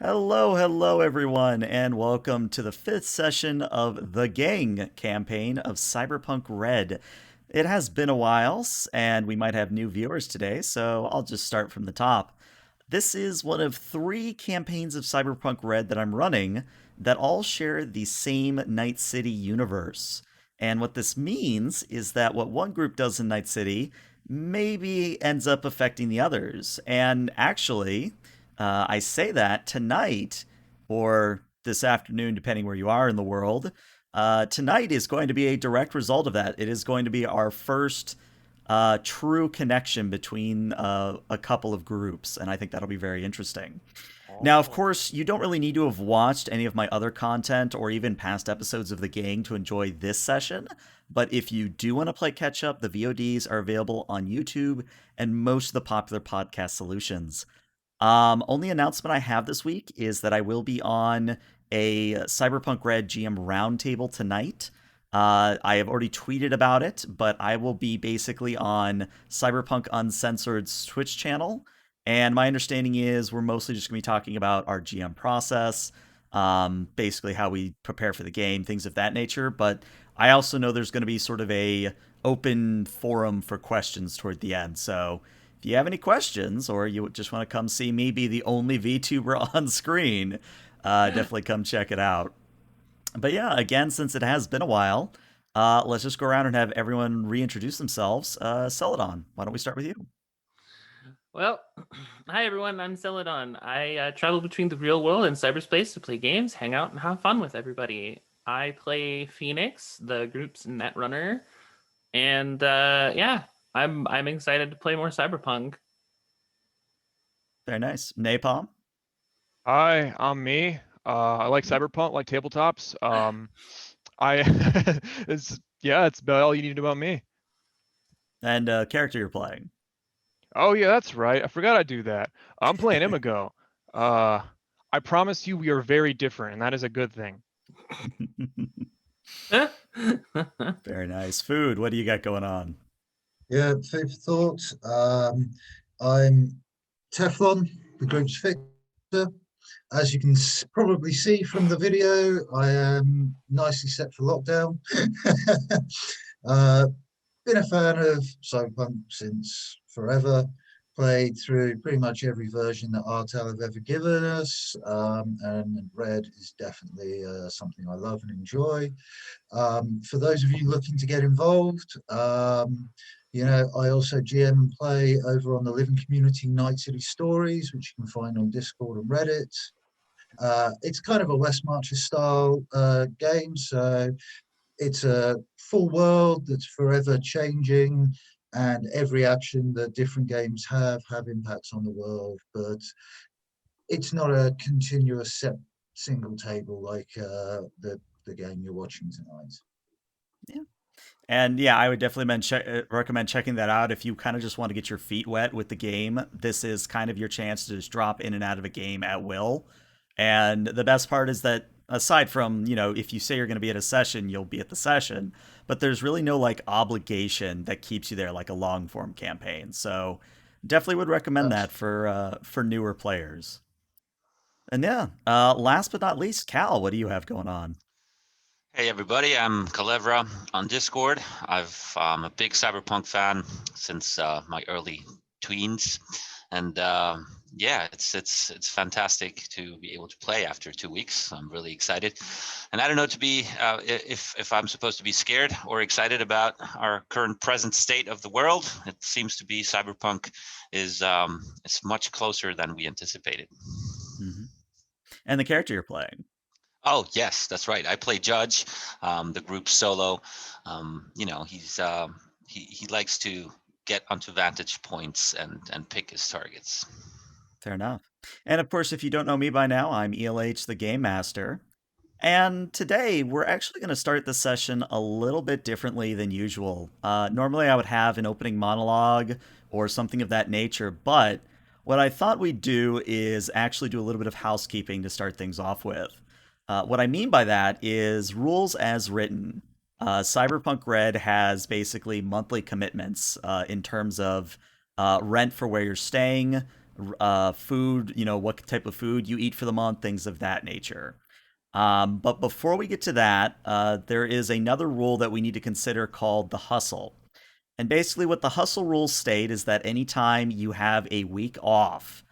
Hello, hello, everyone, and welcome to the fifth session of the Gang campaign of Cyberpunk Red. It has been a while, and we might have new viewers today, so I'll just start from the top. This is one of three campaigns of Cyberpunk Red that I'm running that all share the same Night City universe. And what this means is that what one group does in Night City maybe ends up affecting the others. And actually, I say that tonight or this afternoon, depending where you are in the world. Tonight is going to be a direct result of that. It is going to be our first true connection between a couple of groups, and I think that'll be very interesting. Now, of Oh, course, you don't really need to have watched any of my other content or even past episodes of the gang to enjoy this session. But if you do want to play catch up, the VODs are available on YouTube and most of the popular podcast solutions. Only announcement I have this week is that I will be on a Cyberpunk Red GM roundtable tonight. I have already tweeted about it, but I will be basically on Cyberpunk Uncensored's Twitch channel. And my understanding is we're mostly just going to be talking about our GM process, basically how we prepare for the game, things of that nature. But I also know there's going to be sort of a open forum for questions toward the end. So if you have any questions or you just want to come see me be the only VTuber on screen, definitely come check it out. But yeah, again, since it has been a while, let's just go around and have everyone reintroduce themselves. Celadon, why don't we start with you? well, hi everyone, I'm Celadon. I travel between the real world and cyberspace to play games, hang out, and have fun with everybody. I play Phoenix, the group's netrunner, and yeah, I'm excited to play more Cyberpunk. Very nice. Napalm? Hi, I'm me. I like Cyberpunk, like tabletops. I it's about all you need to know about me. And character you're playing. Oh yeah, that's right. I forgot I do that. I'm playing Imago. Uh, I promise you we are very different, and that is a good thing. Very nice. Food, what do you got going on? Yeah, food for thought. I'm Teflon, the group's fixer. As you can probably see from the video, I am nicely set for lockdown. uh, been a fan of Cyberpunk since forever. Played through pretty much every version that Artel have ever given us, and Red is definitely something I love and enjoy. For those of you looking to get involved, I also GM and play over on the living community Night City Stories, which you can find on Discord and Reddit. It's kind of a West Marches style game, so it's a full world that's forever changing, and every action that different games have impacts on the world, but it's not a continuous set single table like the game you're watching tonight. Yeah. And yeah, I would definitely recommend checking that out if you kind of just want to get your feet wet with the game. This is kind of your chance to just drop in and out of a game at will. And the best part is that aside from, if you say you're going to be at a session, you'll be at the session, but there's really no like obligation that keeps you there like a long form campaign. So definitely would recommend that for newer players. And yeah, last but not least, Cal, what do you have going on? Hey everybody, I'm Kalevra on Discord. I'm a big Cyberpunk fan since my early tweens, and yeah, it's fantastic to be able to play after 2 weeks. I'm really excited, and I don't know to be if I'm supposed to be scared or excited about our current present state of the world. It seems to be Cyberpunk is much closer than we anticipated. Hmm. And the character you're playing. Oh yes, that's right. I play Judge, the group solo. He likes to get onto vantage points and pick his targets. Fair enough. And of course, if you don't know me by now, I'm ELH, the Game Master. And today, we're actually going to start the session a little bit differently than usual. Normally, I would have an opening monologue or something of that nature, but what I thought we'd do is actually do a little bit of housekeeping to start things off with. What I mean by that is rules as written. Cyberpunk Red has basically monthly commitments in terms of rent for where you're staying, food, what type of food you eat for the month, things of that nature. But before we get to that, there is another rule that we need to consider called the hustle. And basically, what the hustle rules state is that anytime you have a week off,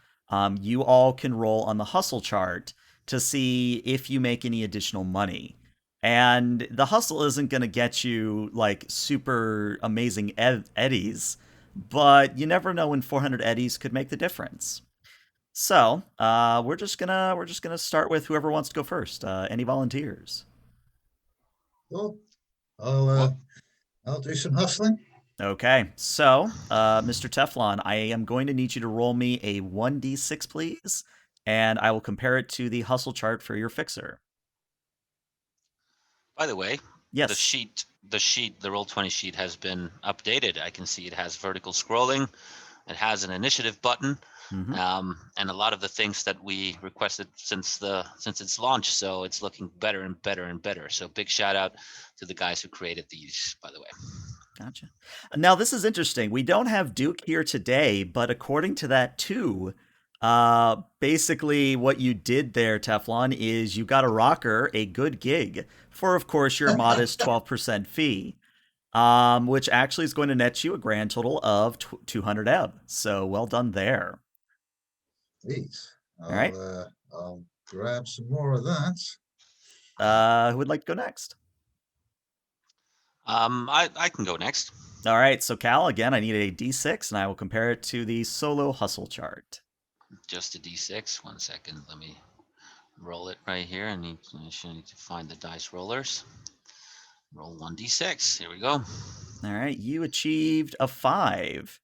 you all can roll on the hustle chart to see if you make any additional money. And the hustle isn't going to get you like super amazing eddies, but you never know when 400 eddies could make the difference. So we're just gonna start with whoever wants to go first. Any volunteers? Well, Well, I'll do some hustling. Okay, so Mr. Teflon, I am going to need you to roll me a 1d6, please, and I will compare it to the hustle chart for your fixer. by the way, the Yes. sheet, the Roll20 sheet has been updated. I can see it has vertical scrolling. It has an initiative button, Hmm. and a lot of the things that we requested since its launch. So it's looking better and better and better. So big shout out to the guys who created these, by the way. Gotcha. Now this is interesting. We don't have Duke here today, but according to that too, basically what you did there, Teflon, is you got a rocker, a good gig, for of course your modest 12% fee. Which actually is going to net you a grand total of 200 ebb. So well done there. Please. All right. I'll grab some more of that. Who would like to go next? I can go next. All right. So Cal, again, I need a D6, and I will compare it to the solo hustle chart. Just a D6. 1 second. Let me roll it right here. I need to find the dice rollers. Roll 1d6. Here we go. All right. You achieved a 5.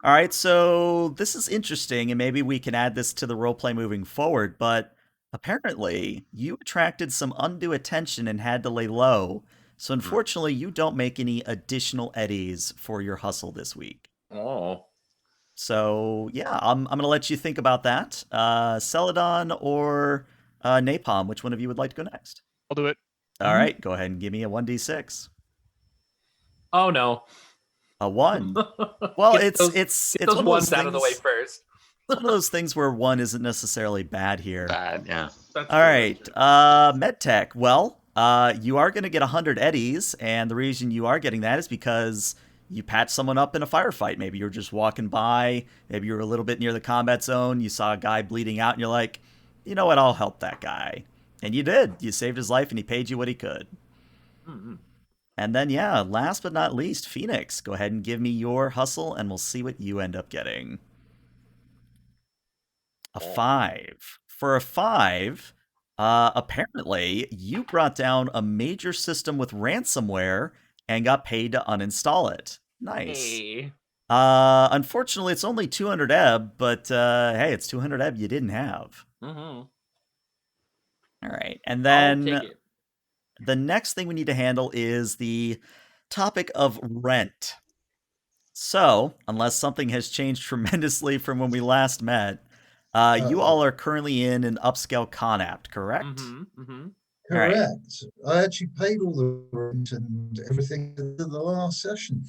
All right. So this is interesting, and maybe we can add this to the roleplay moving forward, but apparently you attracted some undue attention and had to lay low. So unfortunately, you don't make any additional eddies for your hustle this week. Oh. So yeah, I'm gonna let you think about that. Celadon or Napalm, which one of you would like to go next? I'll do it. All right, go ahead and give me a 1d6. Oh no. A 1. Well, Get it's those one of ones those out of the way things. first. It's one of those things where 1 isn't necessarily bad here. Bad, yeah. That's All true, right, that's true. MedTech. Well, you are going to get 100 eddies, and the reason you are getting that is because you patch someone up in a firefight. Maybe you're just walking by, maybe you're a little bit near the combat zone, you saw a guy bleeding out, and you're like, you know what, I'll help that guy. And you did. You saved his life, and he paid you what he could. Mm-hmm. And then, yeah, last but not least, Phoenix. Go ahead and give me your hustle, and we'll see what you end up getting. A 5. For a 5, apparently you brought down a major system with ransomware and got paid to uninstall it. Nice. Hey. Unfortunately, it's only 200 ebb, but hey, it's 200 ebb you didn't have. Mm-hmm. All right, and I'll take then it. the next thing we need to handle is the topic of rent. So, unless something has changed tremendously from when we last met, you all are currently in an upscale Conapt, correct? Mm-hmm. Mm-hmm. All right. Correct. I actually paid all the rent and everything in the last session.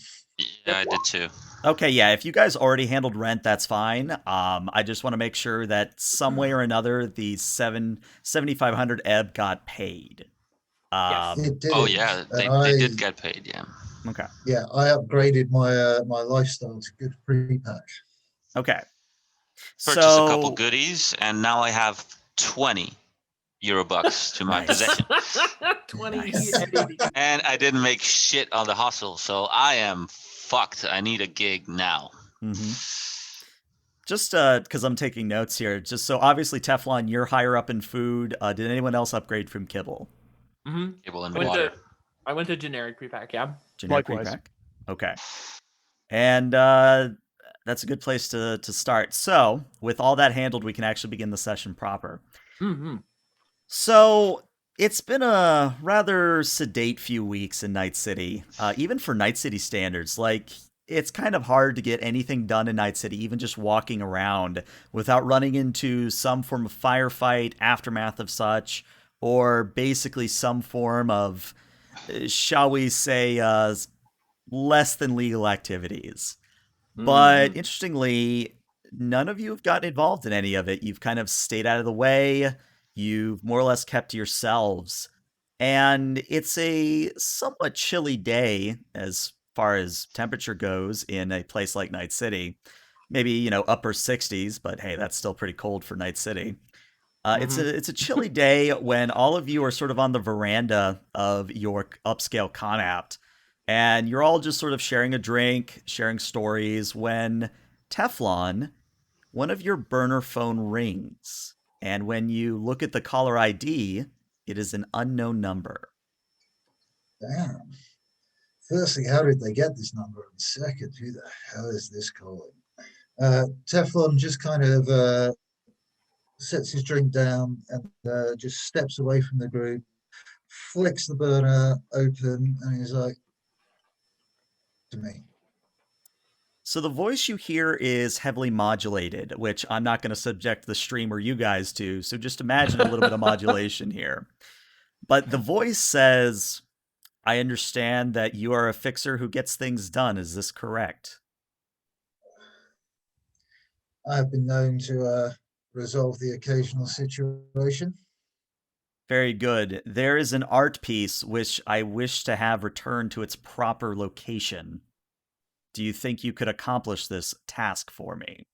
Yeah, I did too. Okay, yeah, if you guys already handled rent, that's fine. I just want to make sure that some way or another the 7,500 ebb got paid. Yes. It did. Oh yeah, they did get paid. Yeah. Okay. Yeah, I upgraded my my lifestyle to good pre-pack. Okay. Purchased a couple goodies, and now I have 20 Eurobucks to my Nice. possession. 20 Nice. Eddie. And I didn't make shit on the hustle, so I am fucked. I need a gig now. Just because I'm taking notes here, just so obviously Teflon, you're higher up in food. Did anyone else upgrade from Kibble? Mm-hmm. Kibble and I went water. I went to generic prepack, yeah. Generic Likewise. repack? Okay. And that's a good place to start. So, with all that handled, we can actually begin the session proper. Mm-hmm. So, it's been a rather sedate few weeks in Night City, even for Night City standards. Like, it's kind of hard to get anything done in Night City, even just walking around, without running into some form of firefight, aftermath of such, or basically some form of, shall we say, less than legal activities. But interestingly, none of you have gotten involved in any of it. You've kind of stayed out of the way. You've more or less kept to yourselves. And it's a somewhat chilly day as far as temperature goes in a place like Night City. Maybe, upper 60s, but hey, that's still pretty cold for Night City. It's Mhm. a chilly day when all of you are sort of on the veranda of your upscale Connaught, and you're all just sort of sharing a drink, sharing stories. When Teflon, one of your burner phone rings, and when you look at the caller ID, it is an unknown number. Damn. Firstly, how did they get this number? And second, who the hell is this calling? Teflon just kind of sets his drink down and just steps away from the group, flicks the burner open, and he's like, to me. So the voice you hear is heavily modulated, which I'm not going to subject the stream or you guys to, so just imagine a little bit of modulation here. But the voice says, I understand that you are a fixer who gets things done. Is this correct? I've been known to resolve the occasional situation. Very good. There is an art piece which I wish to have returned to its proper location. Do you think you could accomplish this task for me?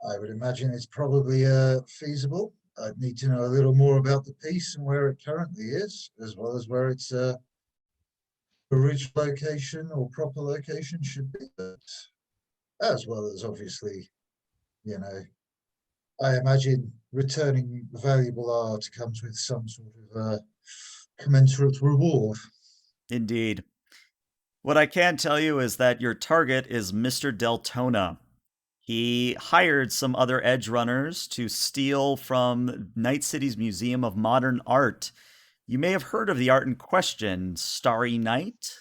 I would imagine it's probably feasible. I'd need to know a little more about the piece and where it currently is, as well as where its original location or proper location should be, but as well as obviously, you know, I imagine returning valuable art comes with some sort of commensurate reward. Indeed. What I can tell you is that your target is Mr. Deltona. He hired some other edge runners to steal from Night City's Museum of Modern Art. You may have heard of the art in question, Starry Night?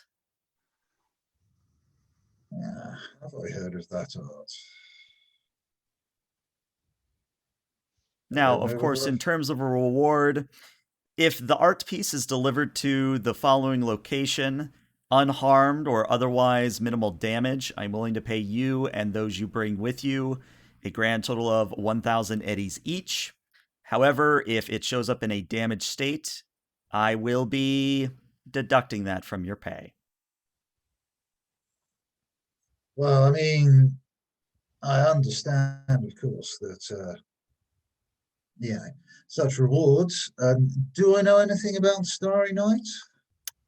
Yeah, have I heard of that art? I Now, don't of know whether course, in I've... terms of a reward, if the art piece is delivered to the following location, unharmed or otherwise minimal damage, I'm willing to pay you and those you bring with you a grand total of 1,000 eddies each. However, if it shows up in a damaged state, I will be deducting that from your pay. Well, I mean, I understand, of course, that yeah, such rewards. Do I know anything about Starry Night?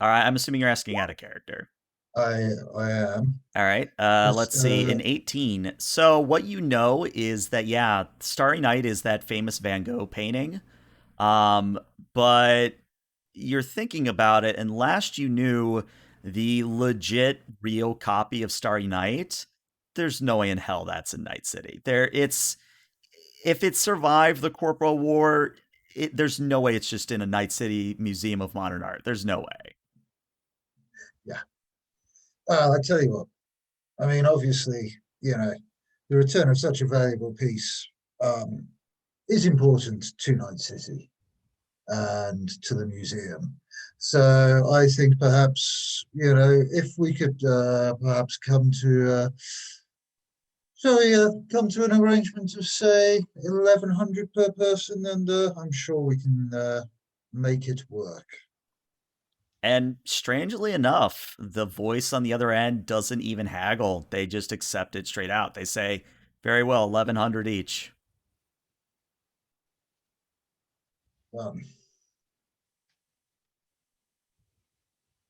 All right, I'm assuming you're asking out of character. I am. All right. Yes, Let's see. In 18. So what you know is that yeah, Starry Night is that famous Van Gogh painting. Um, but you're thinking about it, and last you knew the legit real copy of Starry Night, there's no way in hell that's in Night City. It's if it survived the Corporal War, there's no way it's just in a Night City Museum of Modern Art. There's no way. yeah. I tell you what. I mean, obviously, you know, the return of such a valuable piece um, is important to Night City and to the museum. So I think perhaps, you know, if we could perhaps come to an arrangement of say 1,100 per person, and I'm sure we can make it work. And strangely enough, the voice on the other end doesn't even haggle. They just accept it straight out. They say, very well, 1,100 each. Um,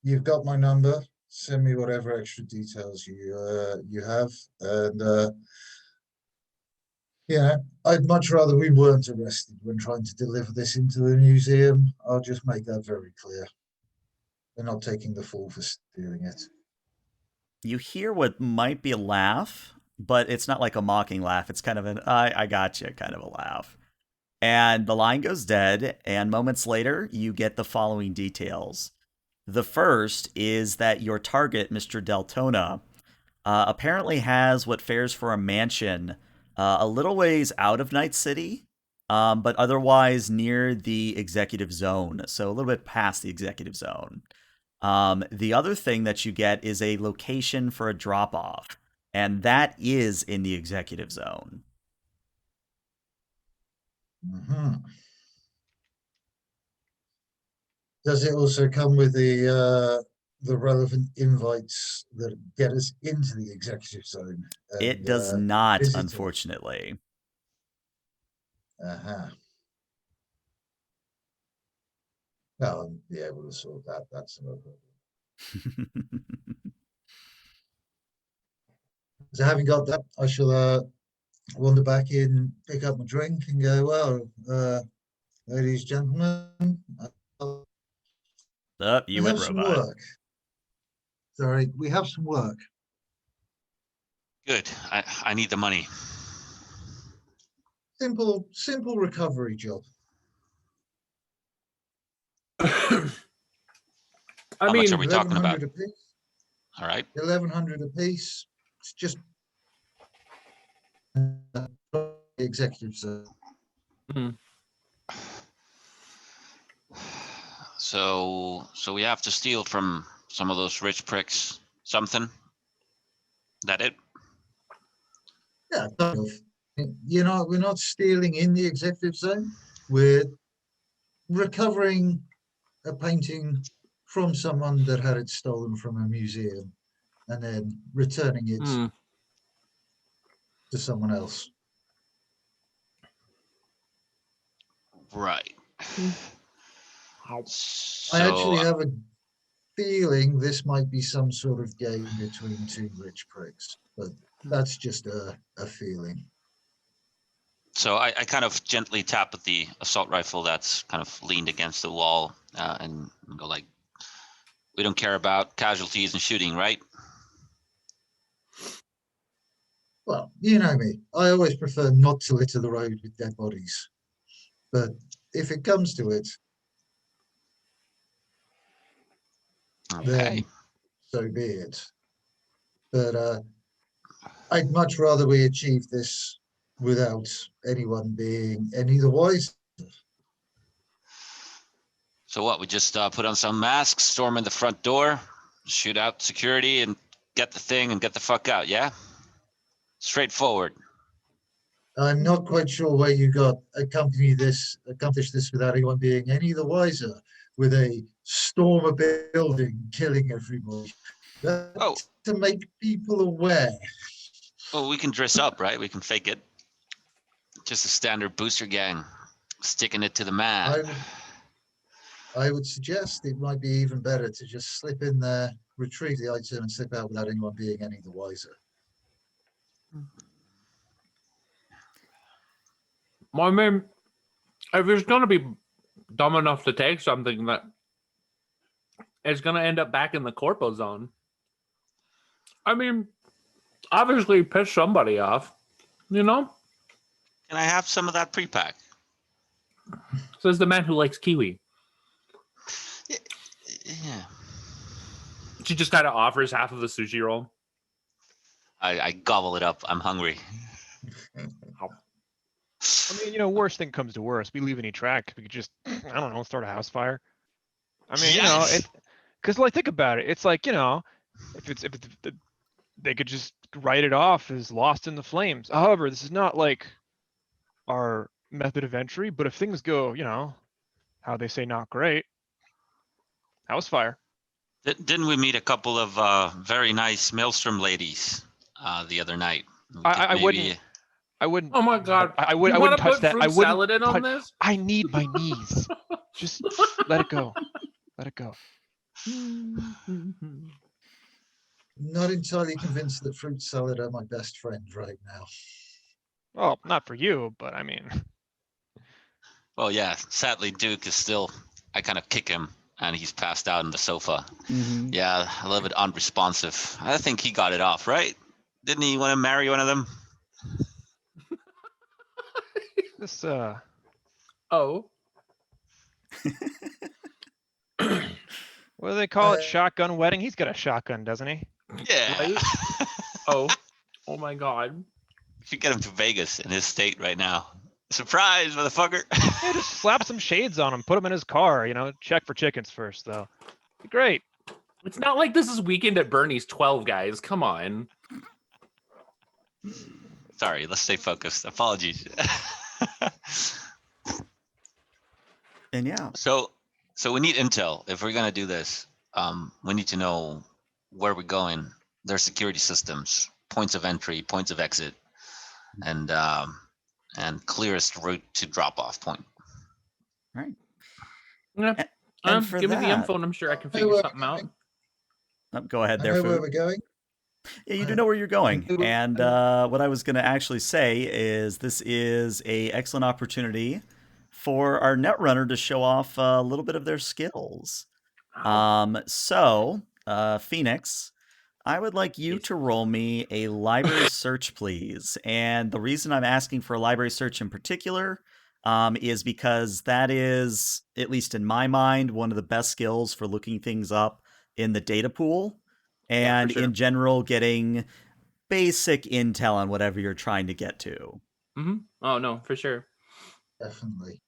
you've got my number. Send me whatever extra details you have, and yeah, I'd much rather we weren't arrested when trying to deliver this into the museum. I'll just make that very clear. We're not taking the fall for stealing it. You hear what might be a laugh, but it's not like a mocking laugh. It's kind of an, I got you kind of a laugh. And the line goes dead, and moments later, you get the following details. The first is that your target, Mr. Deltona, apparently has what fares for a mansion a little ways out of Night City, but otherwise near the executive zone, so a little bit past the executive zone. The other thing that you get is a location for a drop off. and that is in the executive zone. Mhm. Does it also come with the relevant invites that get us into the executive zone? It does not, visitors? unfortunately. Uh-huh. Well, I'll be able to sort that. That's no problem. So having got that, I shall wander back in, pick up my drink, and go, well, ladies, gentlemen, You we went have some robot. work. Sorry, we have some work. Good. I need the money. Simple recovery job. I How much mean, are we talking about? 1,100 apiece. All right. 1,100 apiece. It's just executive zone. mhm. So we have to steal from some of those rich pricks something. That it? Yeah, kind of. We're not stealing in the executive zone. We're recovering a painting from someone that had it stolen from a museum and then returning it Hmm. to someone else. Right. I actually So have a feeling this might be some sort of game between two rich pricks, but that's just a feeling. I kind of gently tap at the assault rifle that's kind of leaned against the wall and go like, we don't care about casualties and shooting, right? Well, you know me. I always prefer not to litter the road with dead bodies. But if it comes to it, Okay. then so be it. But I'd much rather we achieve this without anyone being any the wiser. So what? We just put on some masks, storm in the front door, shoot out security, and get the thing and get the fuck out. Yeah. Straightforward. I'm not quite sure where you got accomplish this without anyone being any the wiser with a storm a building, killing everybody. That's Oh, to make people aware. well, we can dress up, right? We can fake it. Just a standard booster gang, sticking it to the man. I would suggest it might be even better to just slip in there, retrieve the item, and slip out without anyone being any the wiser. Well, I mean, if it's gonna be dumb enough to take something that is gonna end up back in the corpo zone, I mean, obviously piss somebody off, you know? Can I have some of that pre-pack? Says the man who likes kiwi. Yeah. She just kind of offers half of a sushi roll. I gobble it up. I'm hungry. I mean, worst thing comes to worst. We leave any track. We could just, I don't know, start a house fire. I mean, Yes! because like think about it. It's like, if they could just write it off as lost in the flames. However, this is not like our method of entry. But if things go, how they say not great, house fire. Didn't we meet a couple of very nice Maelstrom ladies the other night? I wouldn't. Oh my god! I You wouldn't want to touch put that. I fruit wouldn't. salad in on this? I need my knees. Just let it go. Let it go. Not entirely convinced that fruit salad are my best friend right now. Well, not for you, but I mean. Well, yeah. Sadly, Duke is still. I kind of kick him, and he's passed out on the sofa. Mm-hmm. Yeah, a little bit unresponsive. I think he got it off, right? Didn't he want to marry one of them? This Oh. what do they call it? Shotgun wedding? He's got a shotgun, doesn't he? Yeah. Right? Oh. Oh my god. We should get him to Vegas in his state right now. Surprise, motherfucker. Yeah, just slap some shades on him, put him in his car, check for chickens first though. Be great. It's not like this is Weekend at Bernie's 12, guys. Come on. Sorry, let's stay focused. Apologies. And yeah, So we need intel. If we're gonna do this, we need to know where we're going, their security systems, points of entry, points of exit, and clearest route to drop off point. right. Yeah. And for Give me the that, info and I'm sure I can I know figure where something we're out. going. go ahead I there, know where Food. we're going. Yeah, you do know where you're going. know where- And what I was going to actually say is this is a excellent opportunity for our netrunner to show off a little bit of their skills. So, Phoenix, I would like you Yes. to roll me a library search, please. And the reason I'm asking for a library search in particular is because that is, at least in my mind, one of the best skills for looking things up in the data pool. Yeah, for And sure. in general, getting basic intel on whatever you're trying to get to. Oh no, for sure. Definitely.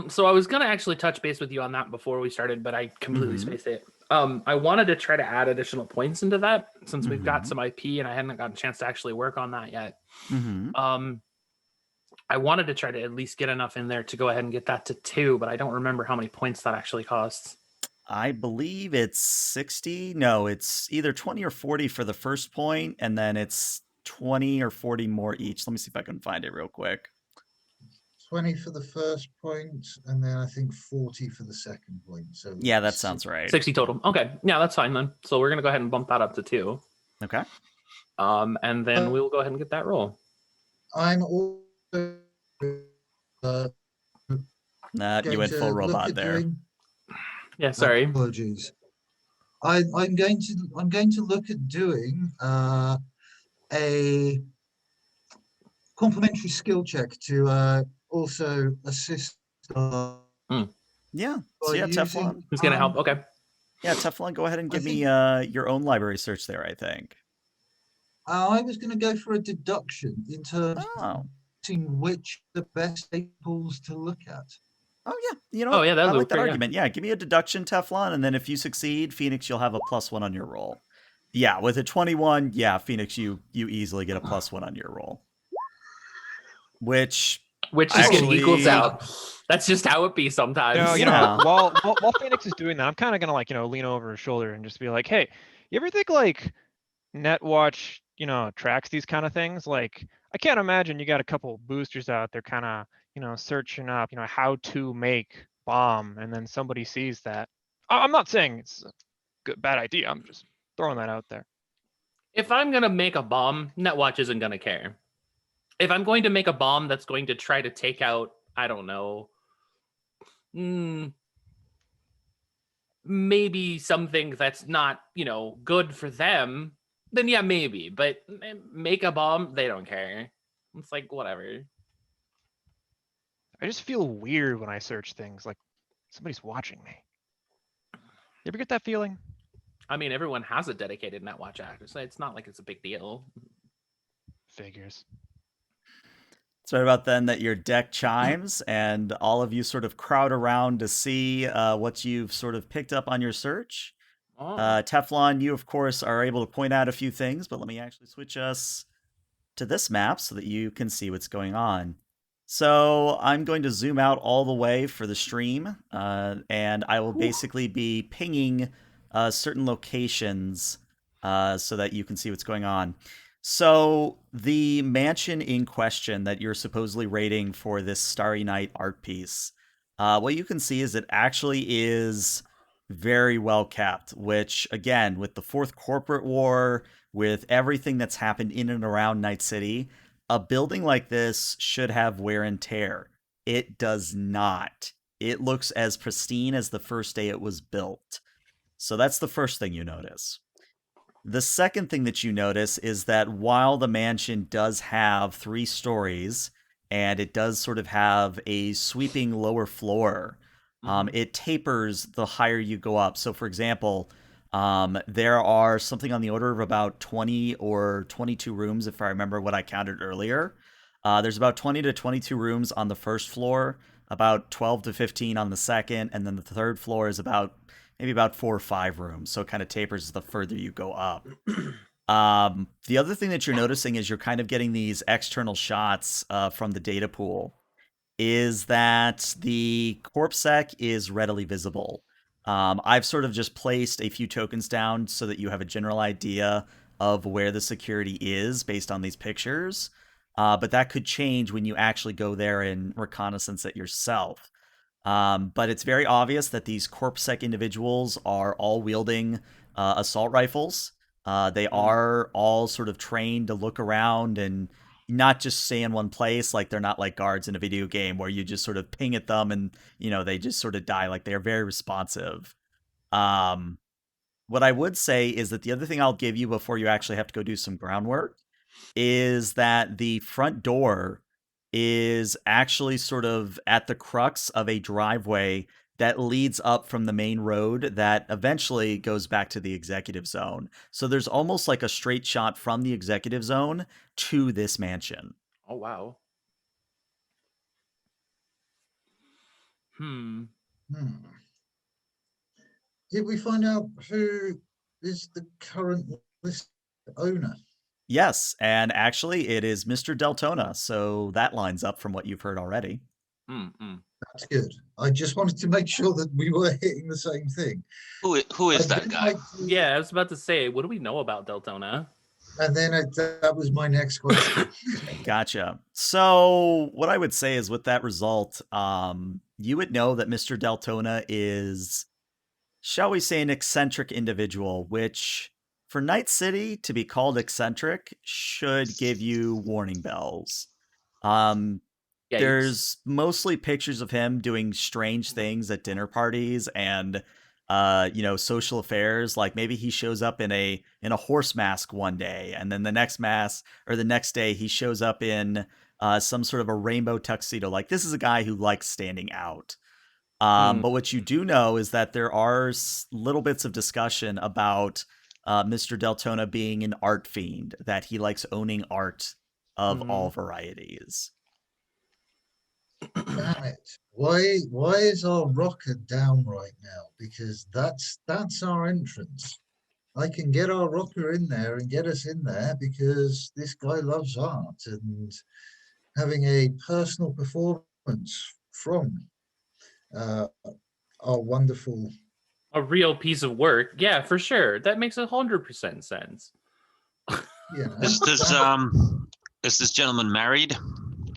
So I was gonna actually touch base with you on that before we started, but I completely Mhm. spaced it. I wanted to try to add additional points into that since we've got Mhm. some IP and I hadn't gotten a chance to actually work on that yet. Mm-hmm. I wanted to try to at least get enough in there to go ahead and get that to 2, but I don't remember how many points that actually costs. I believe it's 60. No, it's either 20 or 40 for the first point, and then it's 20 or 40 more each. Let me see if I can find it real quick. 20 for the first point, and then I think 40 for the second point. So Yeah, that sounds right. 60 total. Okay. Yeah, that's fine then. So we're gonna go ahead and bump that up to 2. Okay. And then we'll go ahead and get that roll. I'm also uh, You going went to full look robot at there. doing. Yeah, sorry. Apologies. I'm going to look at doing a complementary skill check to also assist Yeah. by So yeah, using. Teflon. Who's gonna help? Okay. Yeah, Teflon, go ahead and I give me think- your own library search there, I think. I was going to go for a deduction in terms Oh. of seeing which the best staples to look at. Oh, yeah. You know Oh, what? yeah, that'd I like work that great, yeah. argument. Yeah, give me a deduction, Teflon, and then if you succeed, Phoenix, you'll have a +1 on your roll. Yeah, with a 21, yeah, Phoenix, you easily get a +1 on your roll. Which just gonna equals actually- out. That's just how it be sometimes. No, you Yeah. know, while Phoenix is doing that, I'm kind of gonna like, lean over his shoulder and just be like, hey, you ever think like Netwatch, tracks these kind of things? Like, I can't imagine you got a couple boosters out there kind of, searching up, how to make bomb, and then somebody sees that. I'm not saying it's a bad idea. I'm just throwing that out there. If I'm gonna make a bomb, Netwatch isn't gonna care. If I'm going to make a bomb that's going to try to take out, I don't know, maybe something that's not, good for them, then yeah, maybe. But make a bomb, they don't care. It's like whatever. I just feel weird when I search things like somebody's watching me. You ever get that feeling? I mean, everyone has a dedicated Netwatch actor, so it's not like it's a big deal. Figures. It's right about then that your deck chimes and all of you sort of crowd around to see what you've sort of picked up on your search. Oh. Teflon, you of course are able to point out a few things, but let me actually switch us to this map so that you can see what's going on. So I'm going to zoom out all the way for the stream, and I will basically be pinging certain locations so that you can see what's going on. So the mansion in question that you're supposedly raiding for this Starry Night art piece, what you can see is it actually is very well kept, which again, with the Fourth Corporate War, with everything that's happened in and around Night City, a building like this should have wear and tear. It does not. It looks as pristine as the first day it was built. So that's the first thing you notice. The second thing that you notice is that while the mansion does have 3 stories, and it does sort of have a sweeping lower floor, it tapers the higher you go up. So, for example, there are something on the order of about 20 or 22 rooms, if I remember what I counted earlier. There's about 20 to 22 rooms on the first floor, about 12 to 15 on the second, and then the third floor is maybe about 4 or 5 rooms. So it kind of tapers the further you go up. The other thing that you're noticing is you're kind of getting these external shots from the data pool is that the corpse sec is readily visible. I've sort of just placed a few tokens down so that you have a general idea of where the security is based on these pictures. But that could change when you actually go there and reconnaissance it yourself. But it's very obvious that these corpsec individuals are all wielding assault rifles. They are all sort of trained to look around and not just stay in one place. Like they're not like guards in a video game where you just sort of ping at them and they just sort of die. Like they are very responsive. Um, what I would say is that the other thing I'll give you before you actually have to go do some groundwork is that the front door is actually sort of at the crux of a driveway that leads up from the main road that eventually goes back to the executive zone. So there's almost like a straight shot from the executive zone to this mansion. Oh wow. Hmm. Did we find out who is the current list owner? Yes, and actually it is Mr. Deltona, so that lines up from what you've heard already. That's good. I just wanted to make sure that we were hitting the same thing. Who is that guy? Yeah, I was about to say, what do we know about Deltona? And then that was my next question. Gotcha. So what I would say is with that result, you would know that Mr. Deltona is, shall we say, an eccentric individual, which for Night City to be called eccentric should give you warning bells. Yikes. There's mostly pictures of him doing strange things at dinner parties and social affairs. Like maybe he shows up in a horse mask one day, and then the next day he shows up in some sort of a rainbow tuxedo. Like this is a guy who likes standing out. But what you do know is that there are little bits of discussion about Mr. Deltona being an art fiend, that he likes owning art of all varieties. Damn it. Why is our rocker down right now? Because that's our entrance. I can get our rocker in there and get us in there because this guy loves art and having a personal performance from our wonderful. A real piece of work. Yeah, for sure. That makes 100% sense. Yeah. Is this gentleman married?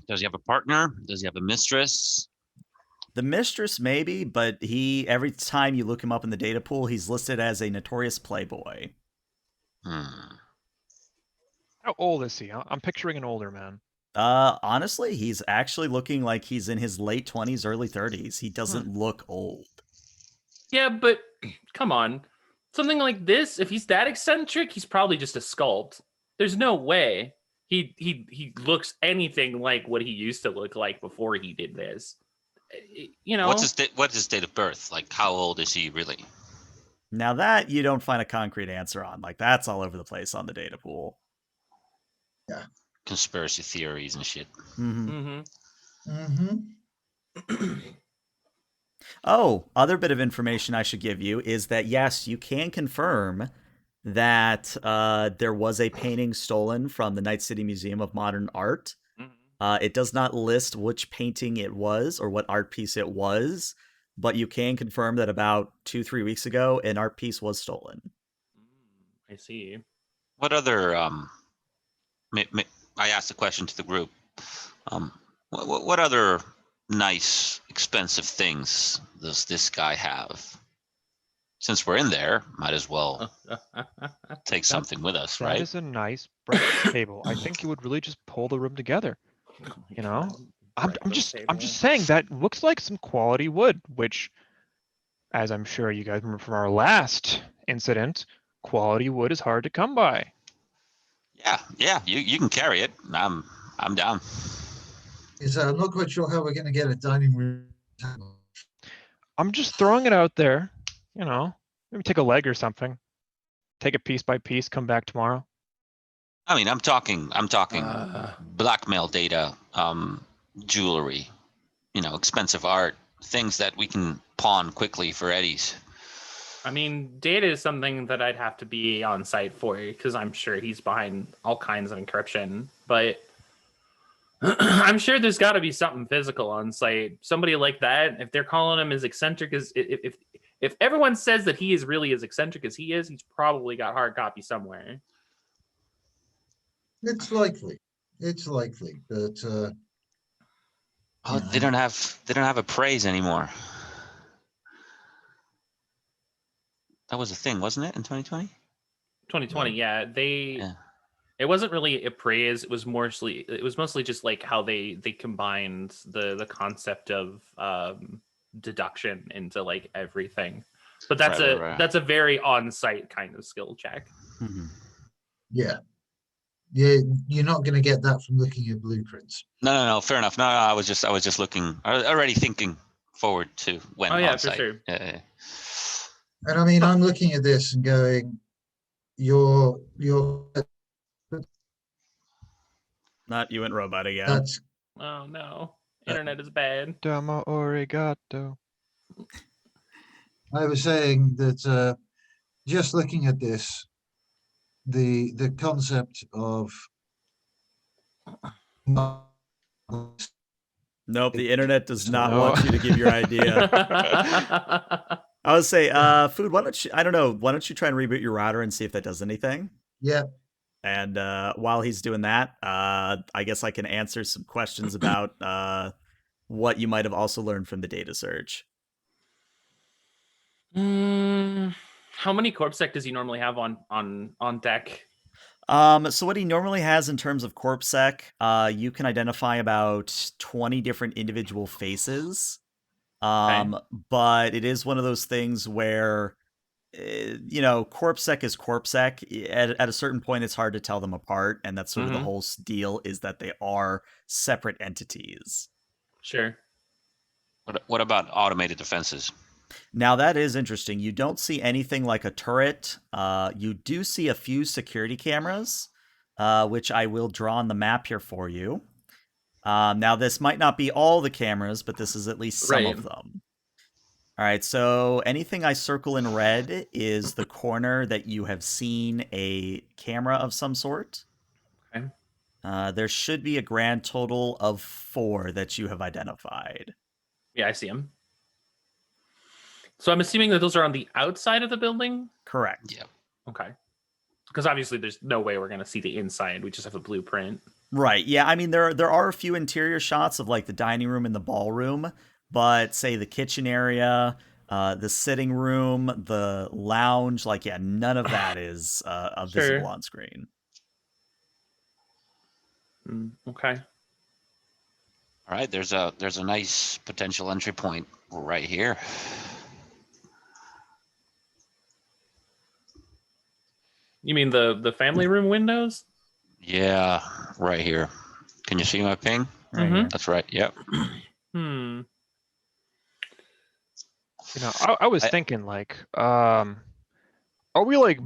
Does he have a partner? Does he have a mistress? The mistress, maybe, but every time you look him up in the data pool, he's listed as a notorious playboy. Hmm. How old is he? I'm picturing an older man. Honestly, he's actually looking like he's in his late 20s, early 30s. He doesn't look old. Yeah, but come on. Something like this, if he's that eccentric, he's probably just a sculpt. There's no way he looks anything like what he used to look like before he did this. What's his date of birth? Like, how old is he really? Now that you don't find a concrete answer on, like that's all over the place on the data pool. Yeah. Conspiracy theories and shit. Oh, other bit of information I should give you is that yes, you can confirm that there was a painting stolen from the Night City Museum of Modern Art. It does not list which painting it was or what art piece it was, but you can confirm that about 2-3 weeks ago, an art piece was stolen. I see. What other I asked a question to the group. What other nice, expensive things does this guy have? Since we're in there, might as well take something with us, right? That is a nice breakfast table. I think you would really just pull the room together. You know, I'm just saying that looks like some quality wood, which, as I'm sure you guys remember from our last incident, quality wood is hard to come by. Yeah, you can carry it. I'm down. I'm not quite sure how we're going to get a dining room table. I'm just throwing it out there, maybe take a leg or something, take it piece by piece, come back tomorrow. I mean, I'm talking blackmail data, jewelry, expensive art, things that we can pawn quickly for eddies. I mean, data is something that I'd have to be on site for because I'm sure he's behind all kinds of encryption. But I'm sure there's got to be something physical on site. Somebody like that, if they're calling him as eccentric as if everyone says that he is really as eccentric as he is, he's probably got hard copy somewhere. It's likely. It's likely, but Oh, you they know, don't have a praise anymore. That was a thing, wasn't it, in 2020? 2020, yeah, Yeah. it wasn't really a praise. It was mostly just like how they combined the concept of deduction into like everything. But Right. that's a very on-site kind of skill check. Mhm. yeah, yeah, you're not going to get that from looking at blueprints. No. Fair enough. No, I was just looking. I was already thinking forward to when Oh yeah, on for site. sure. Yeah. And I mean, I'm looking at this and going, you're Not you and Robot again. that's Oh no, internet is bad. Domo arigato. I was saying that just looking at this, the concept of Nope, the internet does not No. want you to give your idea. I would say, Food, why don't you, I don't know, why don't you try and reboot your router and see if that does anything? yeah, And while he's doing that, I guess I can answer some questions about what you might have also learned from the data search. How many corpsec does he normally have on deck? So what he normally has in terms of corpsec, you can identify about 20 different individual faces. But it is one of those things where, corpsec is corpsec. At a certain point, it's hard to tell them apart, and that's sort of the whole deal, is that they are separate entities. Sure. What about automated defenses? Now, that is interesting. You don't see anything like a turret. You do see a few security cameras, which I will draw on the map here for you. Now, this might not be all the cameras, but this is at least some of them. All right, so anything I circle in red is the corner that you have seen a camera of some sort. Okay. There should be a grand total of 4 that you have identified. Yeah, I see him. So I'm assuming that those are on the outside of the building? Correct. Yeah. Okay. Because obviously there's no way we're going to see the inside. We just have a blueprint. Right. Yeah, I mean, there are a few interior shots of like the dining room and the ballroom, but say the kitchen area, the sitting room, the lounge, like, yeah, none of that is visible on screen. Okay. All right, there's a nice potential entry point right here. You mean the family room windows? Yeah, right here. Can you see my ping? Right here. That's right. Yep. I was thinking like, are we like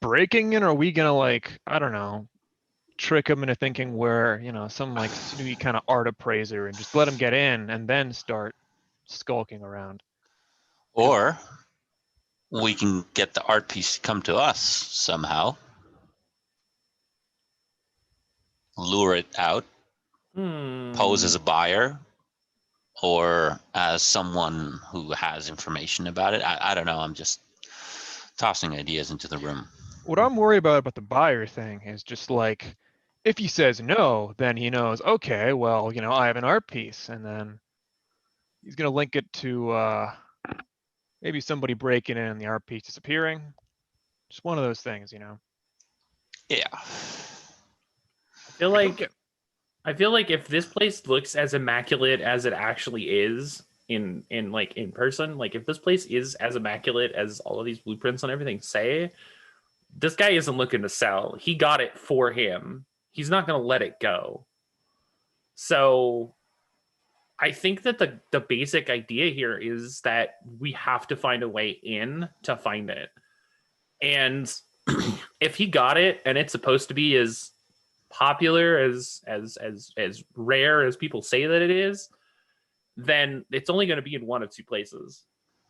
breaking in, or are we gonna like, I don't know, trick him into thinking we're, some like snooty kind of art appraiser and just let him get in and then start skulking around? Or we can get the art piece to come to us somehow. Lure it out, pose as a buyer, or as someone who has information about it. I don't know. I'm just tossing ideas into the room. What I'm worried about the buyer thing is just like, if he says no, then he knows, okay, well, I have an art piece, and then he's gonna link it to maybe somebody breaking in and the art piece disappearing. Just one of those things. Yeah. I feel like if this place looks as immaculate as it actually is in person, like if this place is as immaculate as all of these blueprints and everything say, this guy isn't looking to sell. He got it for him. He's not going to let it go. So I think that the basic idea here is that we have to find a way in to find it. And if he got it and it's supposed to be as popular as rare as people say that it is, then it's only going to be in one of two places.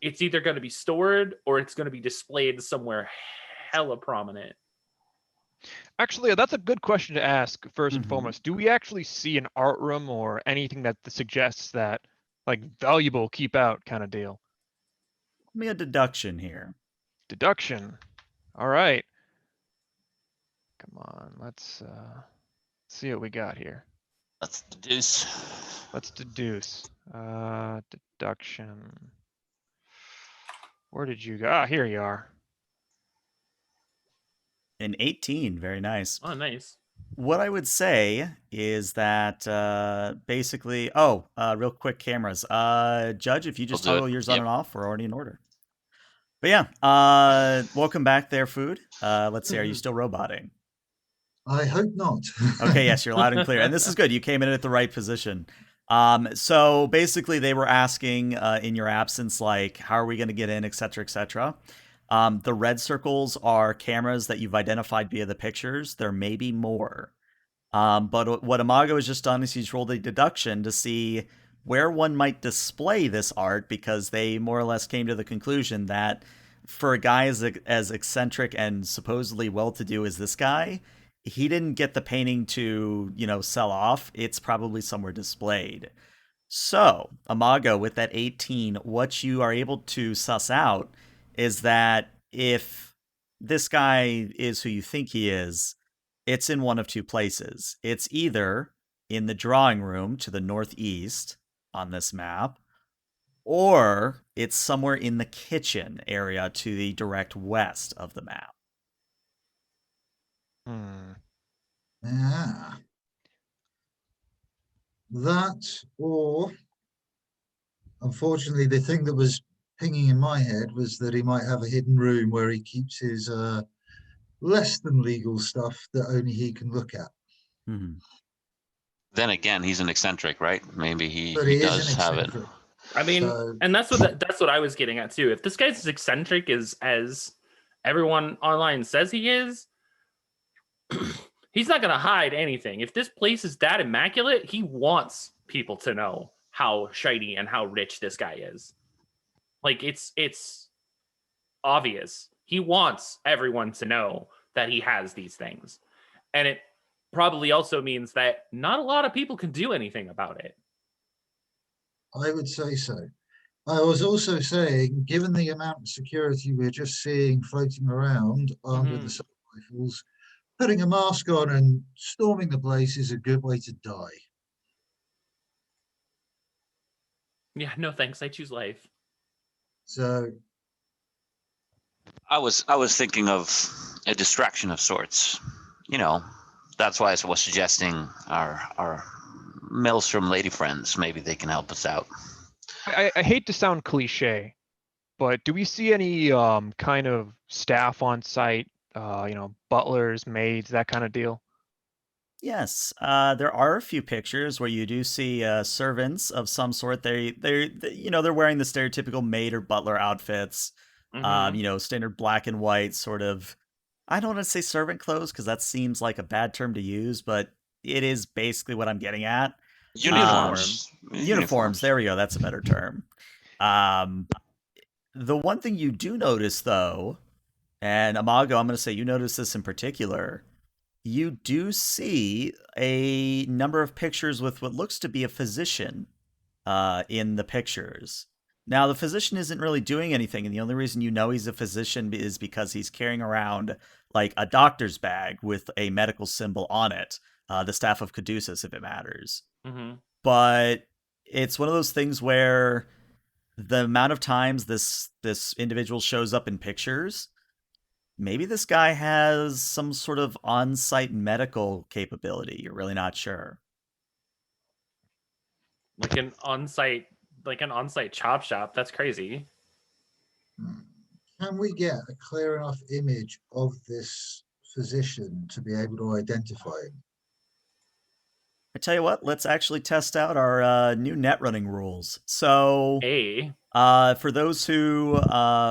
it's either going to be stored or it's going to be displayed somewhere hella prominent. Actually, that's a good question to ask first and Mhm. foremost. Do we actually see an art room or anything that suggests that, like, valuable keep out kind of deal? Give me a deduction here. Deduction. All right. Come on, let's see what we got here. Let's deduce. Let's deduce. Deduction. Where did you go? Ah, here you are. An 18, very nice. Oh, nice. What I would say is that basically, real quick cameras. Judge, if you just We'll do it. toggle yours on Yep. and off, we're already in order. But yeah, welcome back there, Food. Let's see, are you still roboting? I hope not. Okay, yes, you're loud and clear. And this is good. You came in at the right position. So basically, they were asking in your absence, like, how are we going to get in, et cetera, et cetera. The red circles are cameras that you've identified via the pictures. There may be more. But what Imago has just done is he's rolled a deduction to see where one might display this art, because they more or less came to the conclusion that for a guy as eccentric and supposedly well-to-do as this guy, he didn't get the painting to, sell off. It's probably somewhere displayed. So, Imago, with that 18, what you are able to suss out is that if this guy is who you think he is, it's in one of two places. It's either in the drawing room to the northeast on this map, or it's somewhere in the kitchen area to the direct west of the map. Yeah. That, or unfortunately, the thing that was pinging in my head was that he might have a hidden room where he keeps his less than legal stuff that only he can look at. Mm-hmm. Then again, he's an eccentric, right? Maybe But he he is an does have it. eccentric. I mean, So, and that's what I was getting at too. If this guy's as eccentric as everyone online says he is, he's not going to hide anything. If this place is that immaculate, he wants people to know how shiny and how rich this guy is. Like, it's obvious. He wants everyone to know that he has these things. And it probably also means that not a lot of people can do anything about it. I would say so. I was also saying, given the amount of security we're just seeing floating around armed with Mhm. assault rifles, putting a mask on and storming the place is a good way to die. Yeah, no thanks. I choose life. So, I was thinking of a distraction of sorts. That's why I was suggesting our Maelstrom lady friends. Maybe they can help us out. I hate to sound cliche, but do we see any kind of staff on site? Butlers, maids, that kind of deal? Yes, there are a few pictures where you do see servants of some sort. They're wearing the stereotypical maid or butler outfits. Mhm. Standard black and white sort of. I don't want to say servant clothes because that seems like a bad term to use, but it is basically what I'm getting at. Uniforms. Uniforms. There we go. That's a better term. Um, the one thing you do notice, though, and Amago, I'm going to say you notice this in particular, you do see a number of pictures with what looks to be a physician in the pictures. Now, the physician isn't really doing anything, and the only reason you know he's a physician is because he's carrying around like a doctor's bag with a medical symbol on it, the staff of Caduceus, if it matters. Mhm. But it's one of those things where the amount of times this individual shows up in pictures, maybe this guy has some sort of on-site medical capability. You're really not sure. Like an on-site chop shop. That's crazy. can we get a clear enough image of this physician to be able to identify him? I tell you what, let's actually test out our new net running rules. So, A. for those who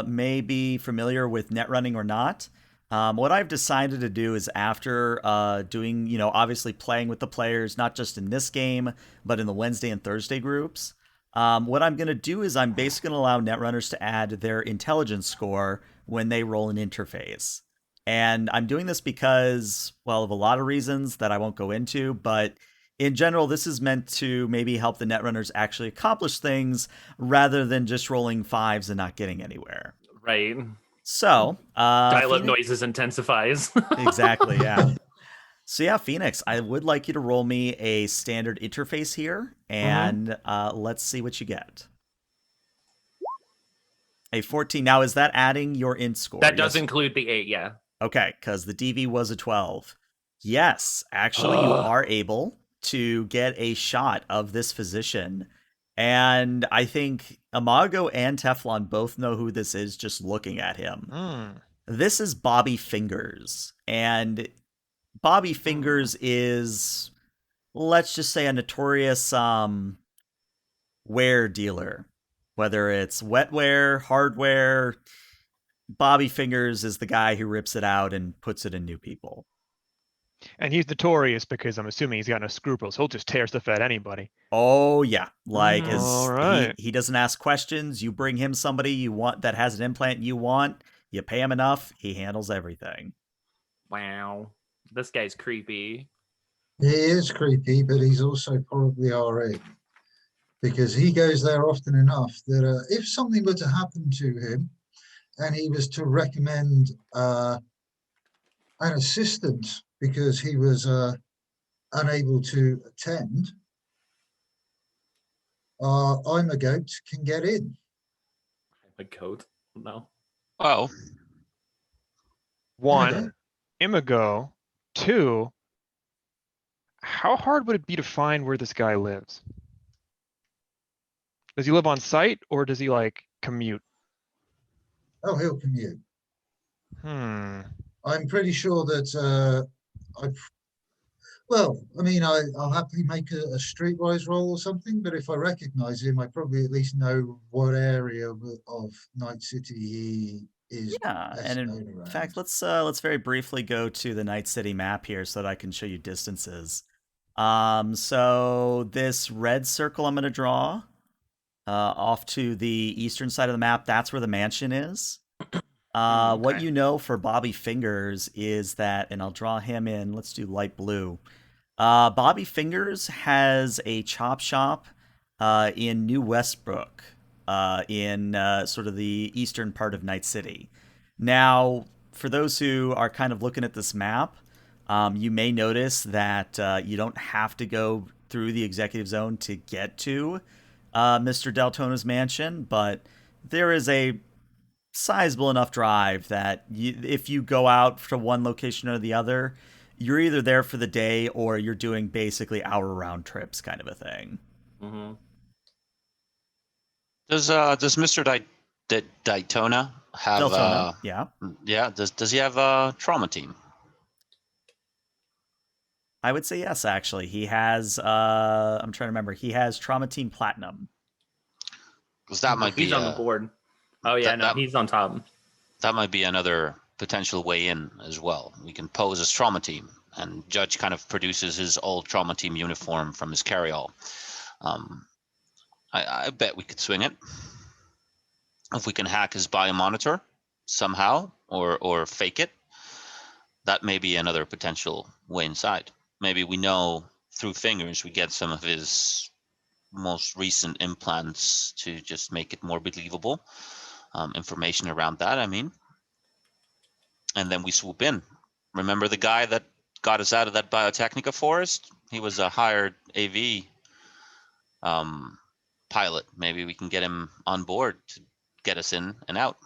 may be familiar with net running or not, what I've decided to do is after doing, obviously playing with the players, not just in this game, but in the Wednesday and Thursday groups, What I'm going to do is I'm basically going to allow netrunners to add their intelligence score when they roll an interface. And I'm doing this because, well, of a lot of reasons that I won't go into, but in general, this is meant to maybe help the netrunners actually accomplish things rather than just rolling fives and not getting anywhere. Right. So, Dial-up Phoenix, noises intensifies. exactly, yeah. So yeah, Phoenix, I would like you to roll me a standard interface here, and let's see what you get. A 14. Now, is that adding your int score? That does Yes. include the 8, yeah. Okay, because the DV was a 12. Yes, actually, you are able to get a shot of this physician. And I think Imago and Teflon both know who this is just looking at him. This is Bobby Fingers. And Bobby Fingers is, let's just say, a notorious wear dealer. Whether it's wetware, hardware, Bobby Fingers is the guy who rips it out and puts it in new people. And he's notorious because I'm assuming he's got no scruples. He'll just tear stuff at anybody. Oh yeah, like All right. he doesn't ask questions. You bring him somebody you want that has an implant you want. You pay him enough, he handles everything. Wow. This guy's creepy. He is creepy, but he's also probably RA because he goes there often enough that if something were to happen to him and he was to recommend an assistant because he was unable to attend, I'm a goat can get in. A coat? No. Oh, One, Imago. Two, how hard would it be to find where this guy lives? Does he live on site or does he like commute? Oh, he'll commute. I'm pretty sure that I'll happily make a streetwise roll or something, but if I recognize him, I probably at least know what area of Night City he is. Yeah, and in fact, let's very briefly go to the Night City map here so that I can show you distances. So this red circle I'm going to draw off to the eastern side of the map, that's where the mansion is. What you know for Bobby Fingers is that, and I'll draw him in, let's do light blue. Bobby Fingers has a chop shop in New Westbrook, in sort of the eastern part of Night City. Now, for those who are kind of looking at this map, you may notice that you don't have to go through the executive zone to get to Mr. Deltona's mansion, but there is a sizable enough drive that if you go out from one location or the other, you're either there for the day or you're doing basically hour round trips kind of a thing. does Mr. Daytona have Deltona, yeah, does he have a trauma team? I would say yes, actually. He has I'm trying to remember. He has Trauma Team Platinum. Because that might be he's on the board. Oh yeah, he's on top. That might be another potential way in as well. We can pose as trauma team, and Judge kind of produces his old trauma team uniform from his carryall. I bet we could swing it if we can hack his biomonitor somehow or fake it. That may be another potential way inside. Maybe we know through Fingers we get some of his most recent implants to just make it more believable. Information around that, I mean. And then we swoop in. Remember the guy that got us out of that Biotechnica forest? He was a hired AV pilot. Maybe we can get him on board to get us in and out.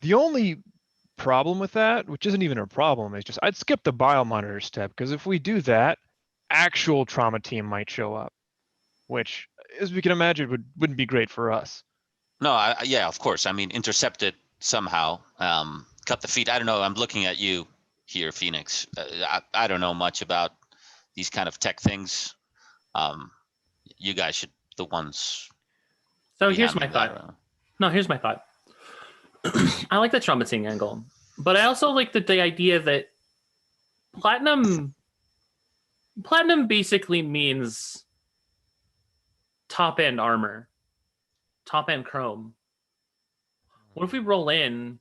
The only problem with that, which isn't even a problem, is just I'd skip the biomonitor step, because if we do that, actual trauma team might show up, which, as we can imagine, wouldn't be great for us. No, yeah, of course. I mean, intercept it somehow. Cut the feed. I don't know. I'm looking at you here, Phoenix. I don't know much about these kind of tech things. You guys should the ones. So here's my thought. No, here's my thought. I like the trauma team angle, but I also like the idea that Platinum Platinum basically means top end armor, top end chrome. What if we roll in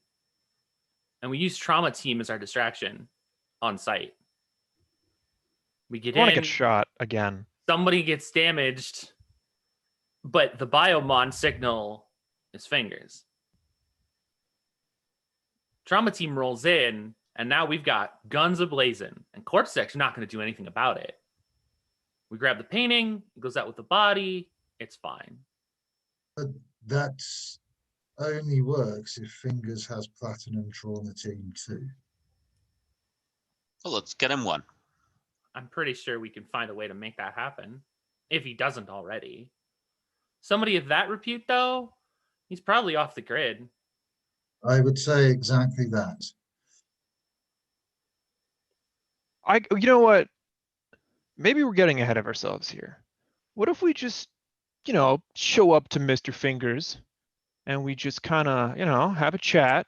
and we use trauma team as our distraction on site? We get I want to in, get shot again. somebody gets damaged, but the biomon signal is fingers. Trauma team rolls in, and now we've got guns ablazing, and corpse tech's not going to do anything about it. We grab the painting, it goes out with the body, it's fine. But that only works if Fingers has Platinum Trauma Team too. Well, let's get him one. I'm pretty sure we can find a way to make that happen, if he doesn't already. Somebody of that repute, though, he's probably off the grid. I would say exactly that. You know what? Maybe we're getting ahead of ourselves here. What if we just, show up to Mr. Fingers and we just kind of, have a chat,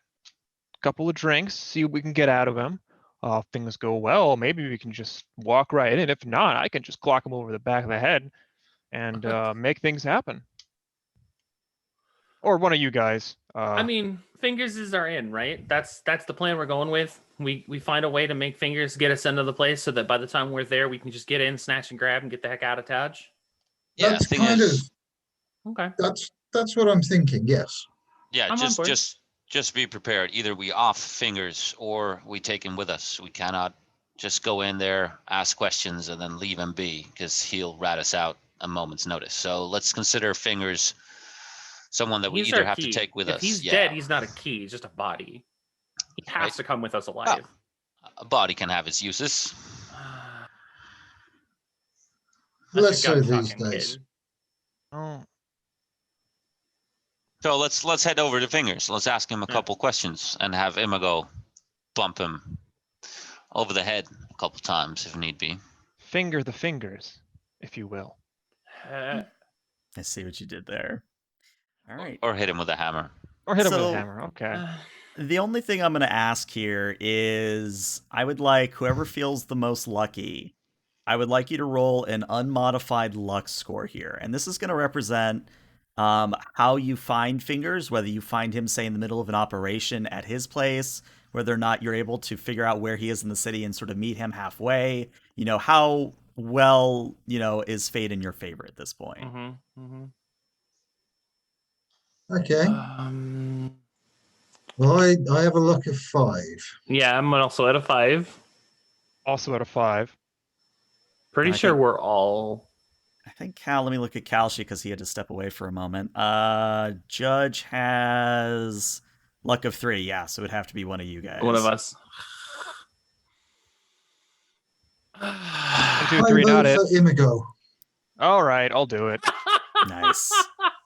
couple of drinks, see what we can get out of him. If things go well, maybe we can just walk right in. If not, I can just clock him over the back of the head and make things happen. Or one of you guys. I mean, Fingers is our in, right? That's the plan we're going with. We find a way to make Fingers get us into the place so that by the time we're there, we can just get in, snatch and grab, and get the heck out of Taj. Yeah, That's thing kind is, of Okay. that's what I'm thinking. Yes. yeah, I'm on board. just be prepared. Either we off Fingers or we take him with us. We cannot just go in there, ask questions, and then leave him be, because he'll rat us out a moment's notice. So let's consider Fingers someone that we He's either our have key. to take with if us. he's Yeah, dead, he's not a key. He's just a body. He has Right. to come with us alive. a body can have its uses. That's Less a so gun these talking days. kid. Oh, So let's head over to Fingers. Let's ask him a Yeah. couple questions and have Imago bump him over the head a couple times if need be. finger the fingers, if you will. Uh, I see what you did there. All right. Or hit him with a hammer. Or hit him with So- a hammer. Okay. The only thing I'm going to ask here is I would like whoever feels the most lucky, I would like you to roll an unmodified luck score here. And this is going to represent how you find Fingers, whether you find him, say, in the middle of an operation at his place, whether or not you're able to figure out where he is in the city and sort of meet him halfway. How well, is fate in your favor at this point? Okay. Um, Well, I have a luck of 5. yeah, I'm also at a 5. Also at a 5. Pretty I sure think- we're all. I think Cal, let me look at Kalshi because he had to step away for a moment. Judge has luck of 3, yeah, so it would have to be one of you guys. One of us. 1, I 2, 3, not vote it. for Imago. All right, I'll do it. Nice.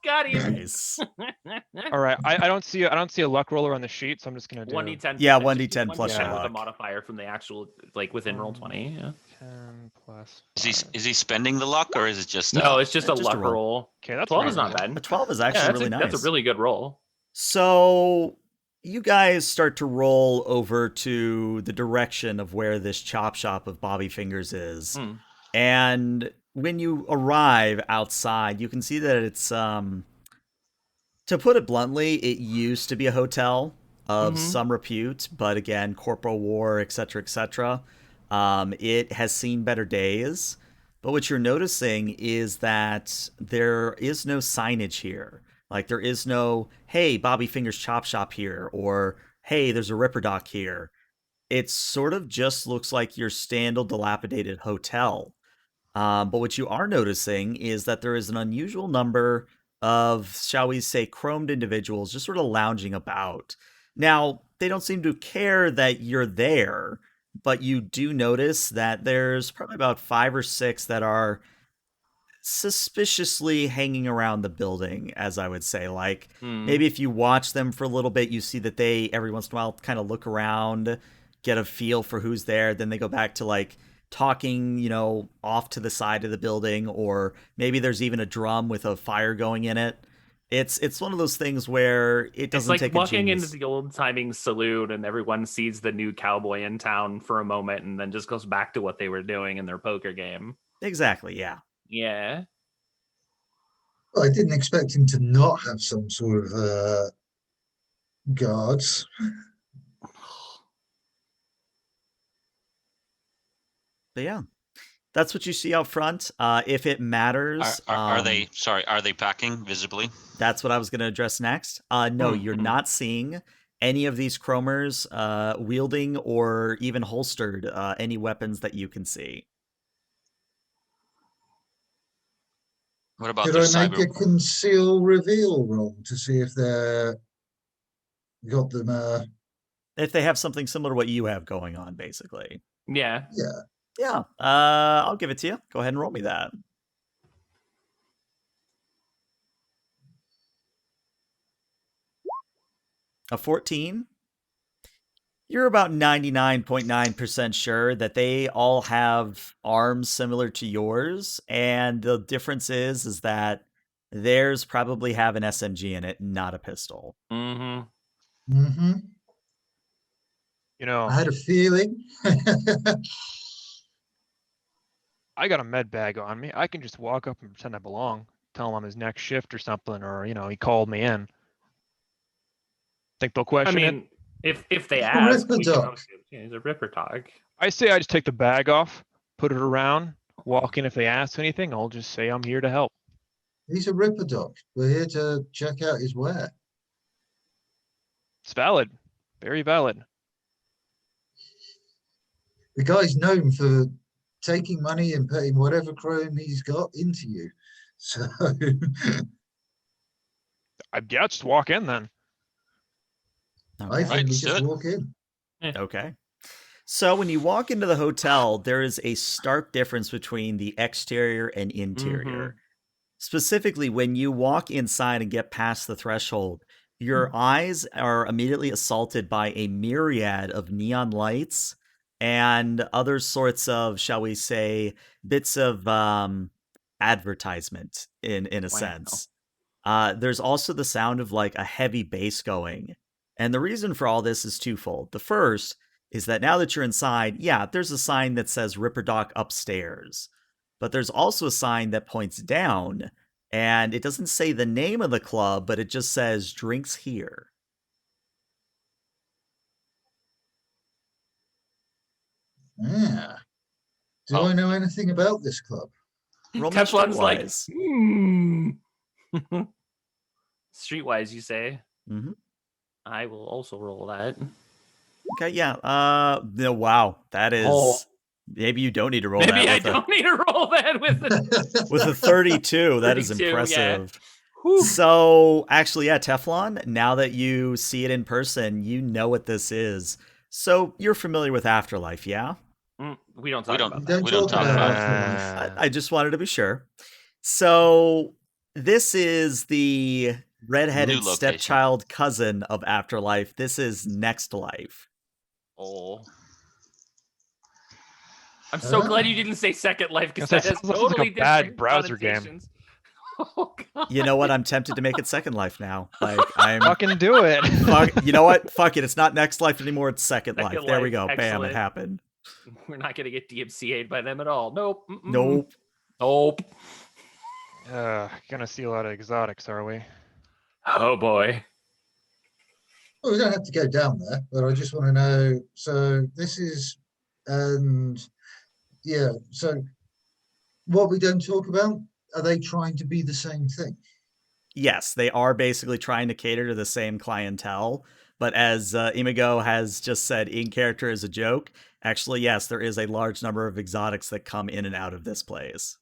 Got him. Nice. All right, I don't see a luck roller on the sheet, so I'm just gonna do 1d10. Yeah, plus- 1d10 plus your with a luck. modifier from the actual within roll 20. Yeah. 10 plus. Is he spending the luck or is it just No, it's just a just a luck roll. roll. Okay, that's 12 is not reasonable. bad. A 12 is Yeah, actually that's really nice. That's a really good roll. So you guys start to roll over to the direction of where this chop shop of Bobby Fingers is. Hmm. And when you arrive outside, you can see that it's to put it bluntly, it used to be a hotel of Mhm. some repute, but again, corporal war, etc., etc. It has seen better days. But what you're noticing is that there is no signage here. Like there is no, hey, Bobby Fingers Chop Shop here, or hey, there's a Ripper Doc here. It sort of just looks like your standard dilapidated hotel. But what you are noticing is that there is an unusual number of, shall we say, chromed individuals just sort of lounging about. Now, they don't seem to care that you're there, but you do notice that there's probably about 5 or 6 that are suspiciously hanging around the building, as I would say. Like, maybe if you watch them for a little bit, you see that they, every once in a while, kind of look around, get a feel for who's there, then they go back to, like, talking, off to the side of the building, or maybe there's even a drum with a fire going in it. It's one of those things where it It's doesn't like take a walking into genius. the old timing saloon and everyone sees the new cowboy in town for a moment and then just goes back to what they were doing in their poker game. Exactly, yeah. Yeah. Well, I didn't expect him to not have some sort of guards. But yeah, that's what you see out front. If it matters, Are they sorry? Are they packing visibly? that's what I was going to address next. No, you're not seeing any of these chromers wielding or even holstered any weapons that you can see. What about Could their I make a cyber? conceal reveal roll to see if they're got them? If they have something similar to what you have going on, basically. Yeah. Yeah. Yeah, I'll give it to you. Go ahead and roll me that. A 14. You're about 99.9% sure that they all have arms similar to yours, and the difference is that theirs probably have an SMG in it, not a pistol. Mm-hmm. Mm-hmm. You know, I had a feeling. I got a med bag on me. I can just walk up and pretend I belong. Tell him I'm his next shift or something, or he called me in. Think they'll I question it? mean, if they It's a ask, Ripper we can Doc. always give- yeah, he's a Ripper Dog. I say I just take the bag off, put it around, walk in. If they ask anything, I'll just say I'm here to help. He's a Ripper Doc. We're here to check out his wear. It's valid, very valid. The guy's known for taking money and putting whatever chrome he's got into you. So Yeah, just walk in then. I Okay. think Right, we let's do just it. walk in. Okay. So when you walk into the hotel, there is a stark difference between the exterior and interior. Specifically, when you walk inside and get past the threshold, your eyes are immediately assaulted by a myriad of neon lights and other sorts of, shall we say, bits of advertisement in a Wow. sense. There's also the sound of like a heavy bass going. And the reason for all this is twofold. The first is that now that you're inside, yeah, there's a sign that says Ripper Doc upstairs. But there's also a sign that points down, and it doesn't say the name of the club, but it just says drinks here. Yeah. Do Oh. I know anything about this club? Roll me Teflon's like, streetwise. Streetwise, you say? Mm-hmm. I will also roll that. Okay, yeah. No, wow, that is. Oh. Maybe you don't need to roll Maybe that I with don't need to roll that with it. with a 32. That is 32, yeah. impressive. Whew. So, actually, yeah, Teflon, now that you see it in person, you know what this is. So, you're familiar with Afterlife, yeah? We don't talk don't- about We that. don't We don't talk talk about about Afterlife. I just wanted to be sure. So, this is the redheaded New location. stepchild cousin of Afterlife. This is Next Life. Oh. I'm so glad you didn't say Second Life because That that has sounds like a totally bad different browser game. connotations. Oh god. You know what? I'm tempted to make it Second Life now. Like, I'm. Fucking do it. Fuck, you know what? Fuck it. It's not Next Life anymore. It's Second Life. Second There we Life, go. Bam, it excellent. happened. We're not gonna get DMCA'd by them at all. Nope. Nope. Nope. Gonna see a lot of exotics, are we? Oh boy. Well, we don't have to go down there, but I just want to know. So this is, and yeah. So what we don't talk about, are they trying to be the same thing? Yes, they are basically trying to cater to the same clientele. But as Imigo has just said in character as a joke, actually, yes, there is a large number of exotics that come in and out of this place.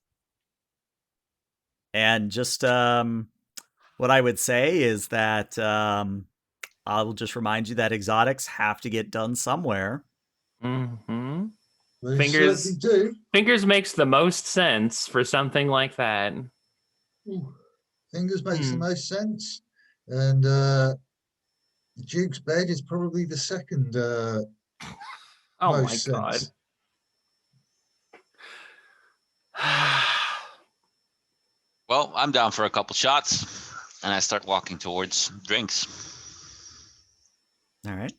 And just what I would say is that I'll just remind you that exotics have to get done somewhere. Mm-hmm. They Fingers- certainly do. Fingers makes the most sense for something like that. Ooh, Fingers makes the Hmm. most sense, and the Duke's bed is probably the second Oh my most god. sense. Well, I'm down for a couple shots. and I start walking towards drinks. All right.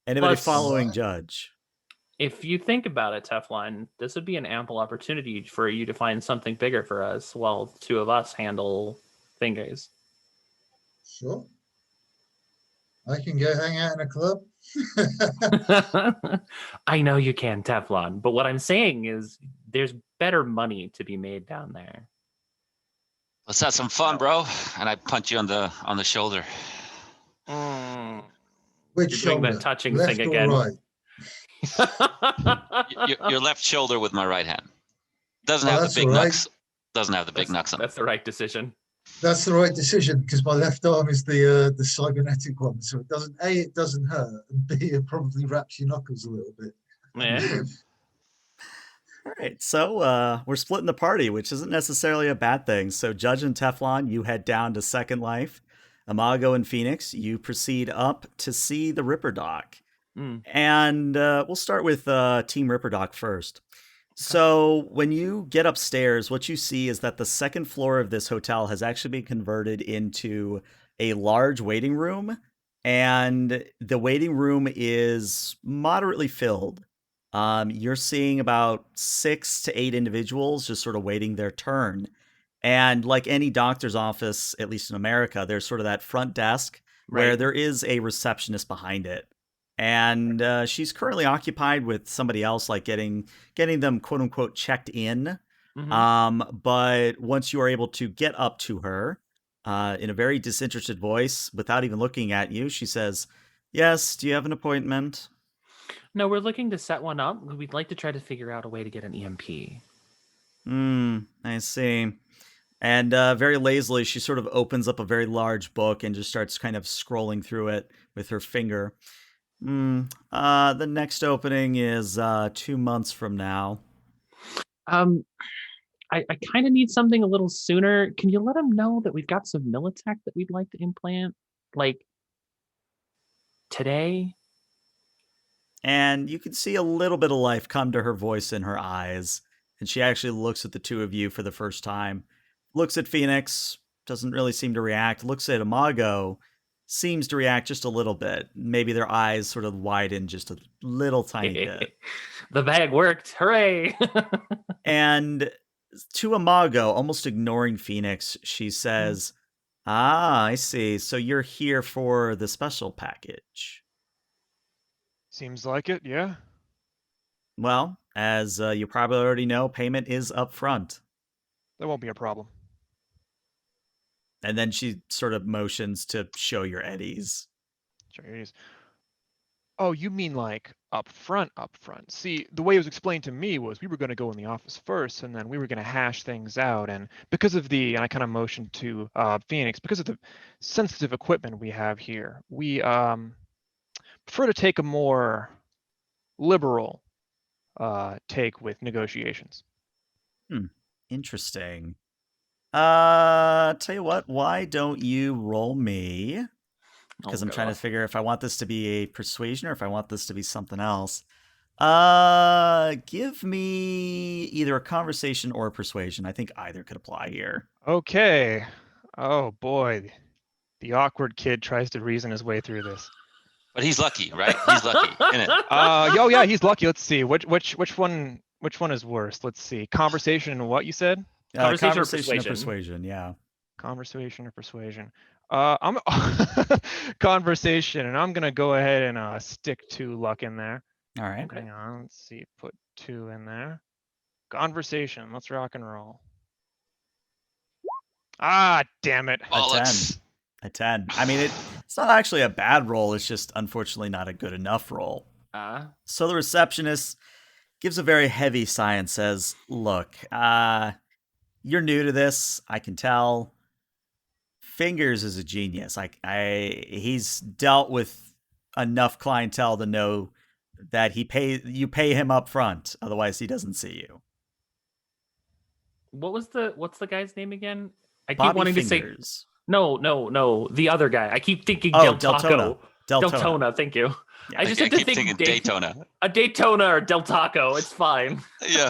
Anybody Plus- following Judge? If you think about it, Teflon, this would be an ample opportunity for you to find something bigger for us while the two of us handle fingers. Sure. I can go hang out in a club. I know you can, Teflon, but what I'm saying is there's better money to be made down there. Let's have some fun, bro. And I punch you on the shoulder. Which You're doing shoulder? that touching Left thing or again. right? Your left shoulder with my right hand. Doesn't Oh, have the that's big all right. knucks. Doesn't have the big knucks on it. That's the right decision. That's the right decision because my left arm is the cybernetic one, so it doesn't it doesn't hurt, and B, it probably wraps your knuckles a little bit. Yeah. All right, so we're splitting the party, which isn't necessarily a bad thing. So Judge and Teflon, you head down to Second Life. Imago and Phoenix, you proceed up to see the Ripper Doc. And we'll start with Team Ripper Doc first. So when you get upstairs, what you see is that the second floor of this hotel has actually been converted into a large waiting room. And the waiting room is moderately filled. You're seeing about 6 to 8 individuals just sort of waiting their turn. And like any doctor's office, at least in America, there's sort of that front desk where Right. there is a receptionist behind it. And she's currently occupied with somebody else, like getting them quote unquote checked in. But once you are able to get up to her, in a very disinterested voice, without even looking at you, she says, "Yes, do you have an appointment?" No, we're looking to set one up. We'd like to try to figure out a way to get an EMP. I see. And very lazily, she sort of opens up a very large book and just starts kind of scrolling through it with her finger. The next opening is 2 months from now. I kind of need something a little sooner. Can you let them know that we've got some Militech that we'd like to implant? Like today? And you can see a little bit of life come to her voice in her eyes. And she actually looks at the two of you for the first time. Looks at Phoenix, doesn't really seem to react. Looks at Imago, seems to react just a little bit. Maybe their eyes sort of widen just a little tiny bit. The bag worked. Hooray! And to Imago, almost ignoring Phoenix, she says, "Ah, I see. So you're here for the special package." Seems like it, yeah. Well, as you probably already know, payment is up front. That won't be a problem. And then she sort of motions to show your eddies. Sure it is. Oh, you mean like up front, up front. See, the way it was explained to me was we were going to go in the office first, and then we were going to hash things out. And because of and I kind of motioned to Phoenix, because of the sensitive equipment we have here, we prefer to take a more liberal take with negotiations. Interesting. Tell you what, why don't you roll me? Because I'm trying to figure if I want this to be a persuasion or if I want this to be something else. Give me either a conversation or a persuasion. I think either could apply here. Okay. Oh boy. The awkward kid tries to reason his way through this. But he's lucky, right? He's lucky, isn't it? Oh yeah, he's lucky. Let's see. Which one is worse? Let's see. Conversation and what you said? Conversation or or persuasion? persuasion, yeah. Conversation or persuasion? I'm conversation, and I'm gonna go ahead and stick 2 luck in there. All right. Hang on, let's see. Put 2 in there. Conversation. Let's rock and roll. Ah, damn it. Bollocks. A 10. I mean, it's not actually a bad roll. It's just unfortunately not a good enough roll. So the receptionist gives a very heavy sigh and says, "Look, you're new to this. I can tell. Fingers is a genius. He's dealt with enough clientele to know that you pay him up front. Otherwise, he doesn't see you." What's the guy's name again? I keep Bobby wanting Fingers. to say no, the other guy. I keep thinking Oh, Del Taco. Deltona. Deltona, thank you. Yeah. I just I have to keep think thinking Daytona. A Daytona or Del Taco. It's fine. Yeah.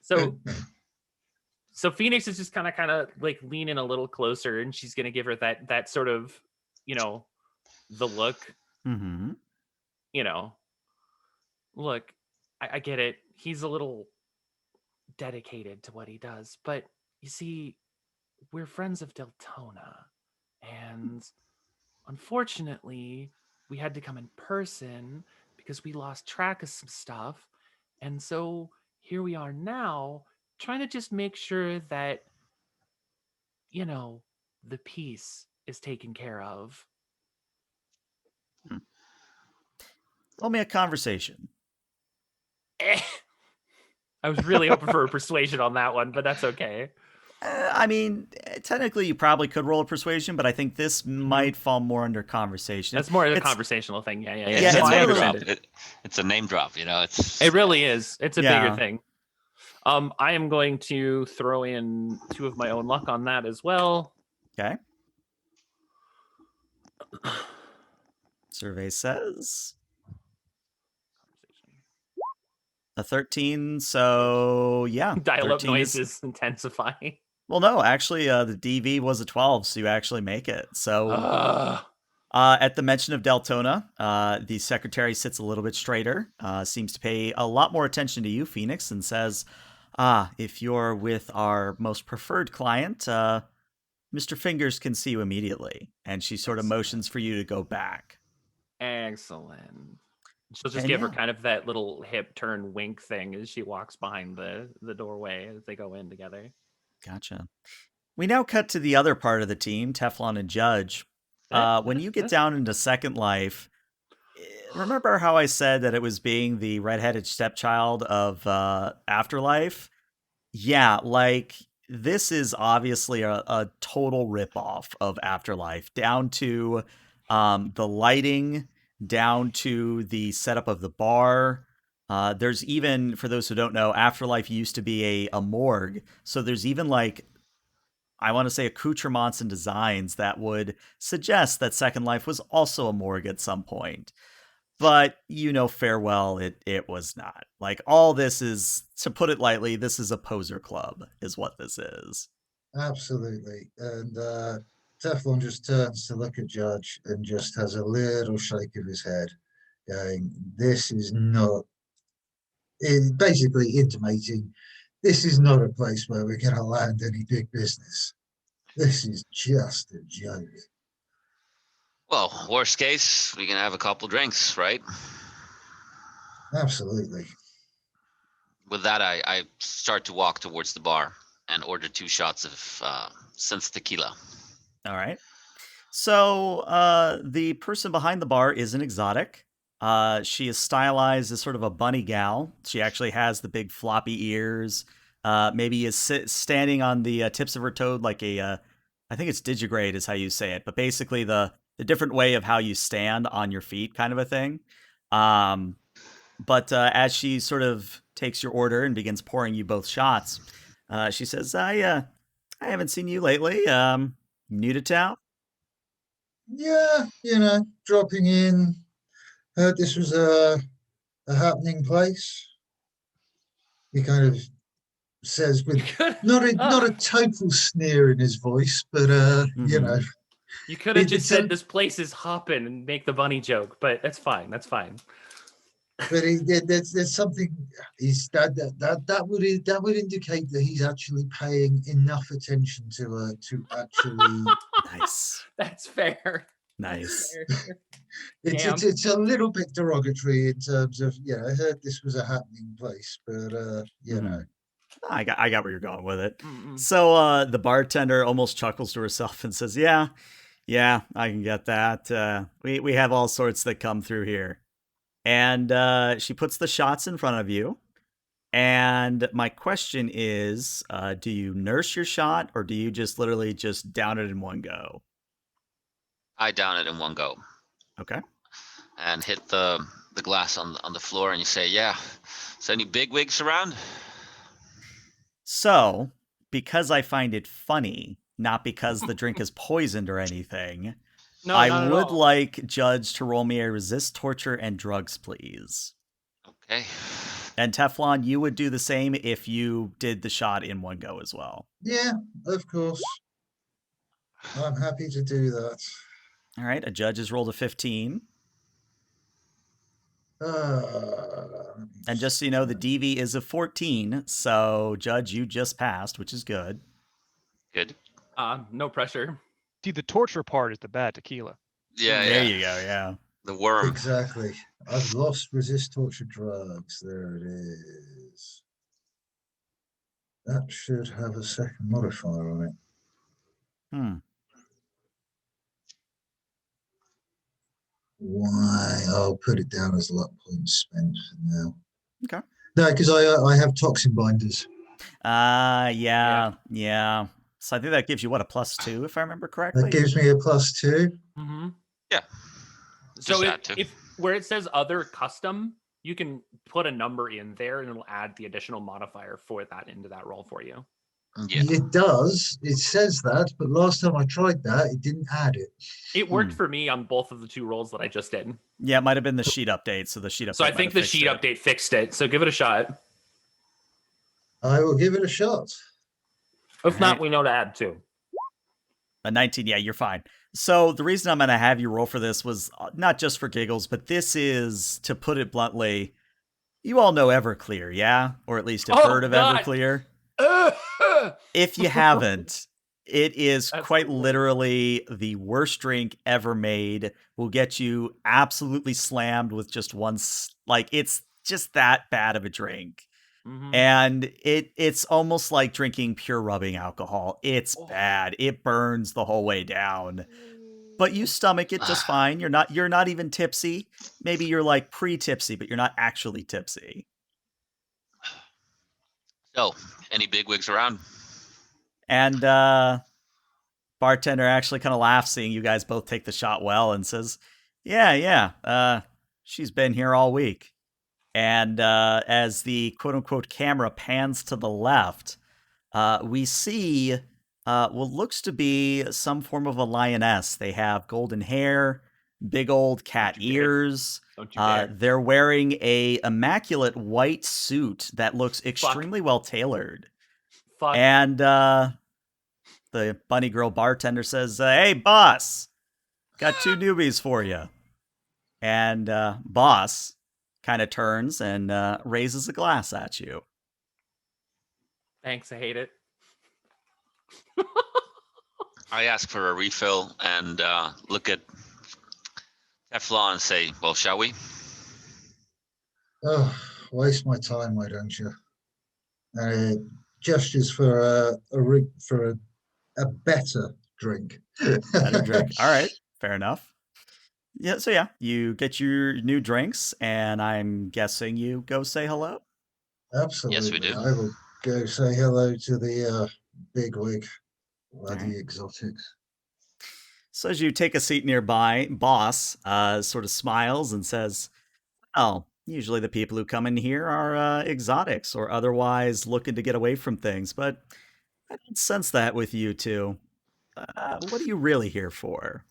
So So Phoenix is just kind of like leaning a little closer, and she's gonna give her that sort of, the look. Mm-hmm. Look, I get it. He's a little dedicated to what he does, but you see, we're friends of Deltona, and unfortunately, we had to come in person because we lost track of some stuff, and so here we are now, trying to just make sure that the peace is taken care of. Roll me a conversation. I was really hoping for a persuasion on that one, but that's okay. I mean, technically, you probably could roll a persuasion, but I think this might fall more under conversation. That's more of a conversational thing. Yeah. Yeah, No, it's I one of those- understand it. It's a name drop, It's It really is. It's a Yeah. bigger thing. I am going to throw in 2 of my own luck on that as well. Okay. Survey says a 13, so yeah. Dial-up 13 noise is- is intensifying. Well, no, actually, the DV was a 12, so you actually make it. So at the mention of Deltona, the secretary sits a little bit straighter, seems to pay a lot more attention to you, Phoenix, and says, if you're with our most preferred client, Mr. Fingers can see you immediately. And she sort of motions for you to go back. Excellent. She'll just And give her yeah. kind of that little hip turn wink thing as she walks behind the doorway as they go in together. Gotcha. We now cut to the other part of the team, Teflon and Judge. When you get down into Second Life, remember how I said that it was being the redheaded stepchild of Afterlife? Yeah, like this is obviously a total ripoff of Afterlife, down to the lighting, down to the setup of the bar. There's even, for those who don't know, Afterlife used to be a morgue. So there's even like, I want to say accoutrements and designs that would suggest that Second Life was also a morgue at some point. But farewell, it was not. Like, all this is, to put it lightly, this is a poser club, is what this is. Absolutely. And Teflon just turns to look at Judge and just has a little shake of his head, going, this is not, basically intimating, this is not a place where we're going to land any big business. This is just a joke. Well, worst case, we can have a couple drinks, right? Absolutely. With that, I start to walk towards the bar and order 2 shots of Sense Tequila. All right. So the person behind the bar is an exotic. She is stylized as sort of a bunny gal. She actually has the big floppy ears. Maybe is standing on the tips of her toe like a, I think it's digigrade is how you say it, but basically the different way of how you stand on your feet kind of a thing. But as she sort of takes your order and begins pouring you both shots, she says, I haven't seen you lately. New to town? Yeah, dropping in. Heard this was a happening place. He kind of says with not a total sneer in his voice, but You could have just it's said this place is hopping and make the bunny joke, but that's fine. That's fine. But there's something that would indicate that he's actually paying enough attention to actually. Nice. That's fair. Nice. It's a little bit derogatory in terms of I heard this was a happening place, but I got where you're going with it. Mm-mm. So the bartender almost chuckles to herself and says, yeah, I can get that. We have all sorts that come through here. And she puts the shots in front of you. And my question is, do you nurse your shot or do you just literally just down it in one go? I down it in one go. Okay. And hit the glass on the floor, and you say, "Yeah, is there any bigwigs around?" So, because I find it funny, not because the drink is poisoned or anything, No, I not at would all. like Judge to roll me a resist torture and drugs, please. Okay. And Teflon, you would do the same if you did the shot in one go as well. Yeah, of course. I'm happy to do that. All right, a judge has rolled a 15. And just so you know, the DV is a 14. So, Judge, you just passed, which is good. Good. No pressure. See, the torture part is the bad tequila. Yeah, There yeah. you go, yeah. The worm. Exactly. I've lost resist torture drugs. There it is. That should have a second modifier on it. Hmm. Why? I'll put it down as luck points spent for now. Okay. No, because I have toxin binders. Yeah. So I think that gives you, what, a +2, if I remember correctly? That gives me a +2. Mm-hmm. Yeah. So Just add two. if where it says other custom, you can put a number in there and it'll add the additional modifier for that into that roll for you. Yeah. It does. It says that, but last time I tried that, it didn't add it. It worked for me on both of the two rolls that I just did. Yeah, it might have been the sheet update. So the sheet update So I might think have the fixed sheet it. update fixed it. So give it a shot. I will give it a shot. If not, Alright. we know to add two. A 19, yeah, you're fine. So the reason I'm going to have you roll for this was not just for giggles, but this is, to put it bluntly, you all know Everclear, yeah? Or at least have heard of God. Everclear. If you haven't, it is That's quite so funny. literally the worst drink ever made. Will get you absolutely slammed with just one, like, it's just that bad of a drink. Mhm. And it's almost like drinking pure rubbing alcohol. It's bad. It burns the whole way down. But you stomach it just fine. You're not even tipsy. Maybe you're like pre-tipsy, but you're not actually tipsy. So, any bigwigs around? And bartender actually kind of laughs seeing you guys both take the shot well and says, "Yeah. She's been here all week." And as the quote unquote camera pans to the left, we see what looks to be some form of a lioness. They have golden hair, big old cat Don't you dare. ears. Don't you dare. They're wearing a immaculate white suit that looks extremely well tailored. Fuck. And the bunny girl bartender says, "Hey, boss, got two newbies for you." And boss kind of turns and raises a glass at you. Thanks, I hate it. I ask for a refill and look at Teflon and say, well, shall we? Oh, waste my time, why don't you? Gestures for a better drink. Better drink. All right, fair enough. Yeah, so yeah, you get your new drinks, and I'm guessing you go say hello. Absolutely. Yes, we do. I will go say hello to the bigwig, bloody Alright. exotics. So as you take a seat nearby, boss sort of smiles and says, "Oh, usually the people who come in here are exotics or otherwise looking to get away from things, but I don't sense that with you two. What are you really here for?"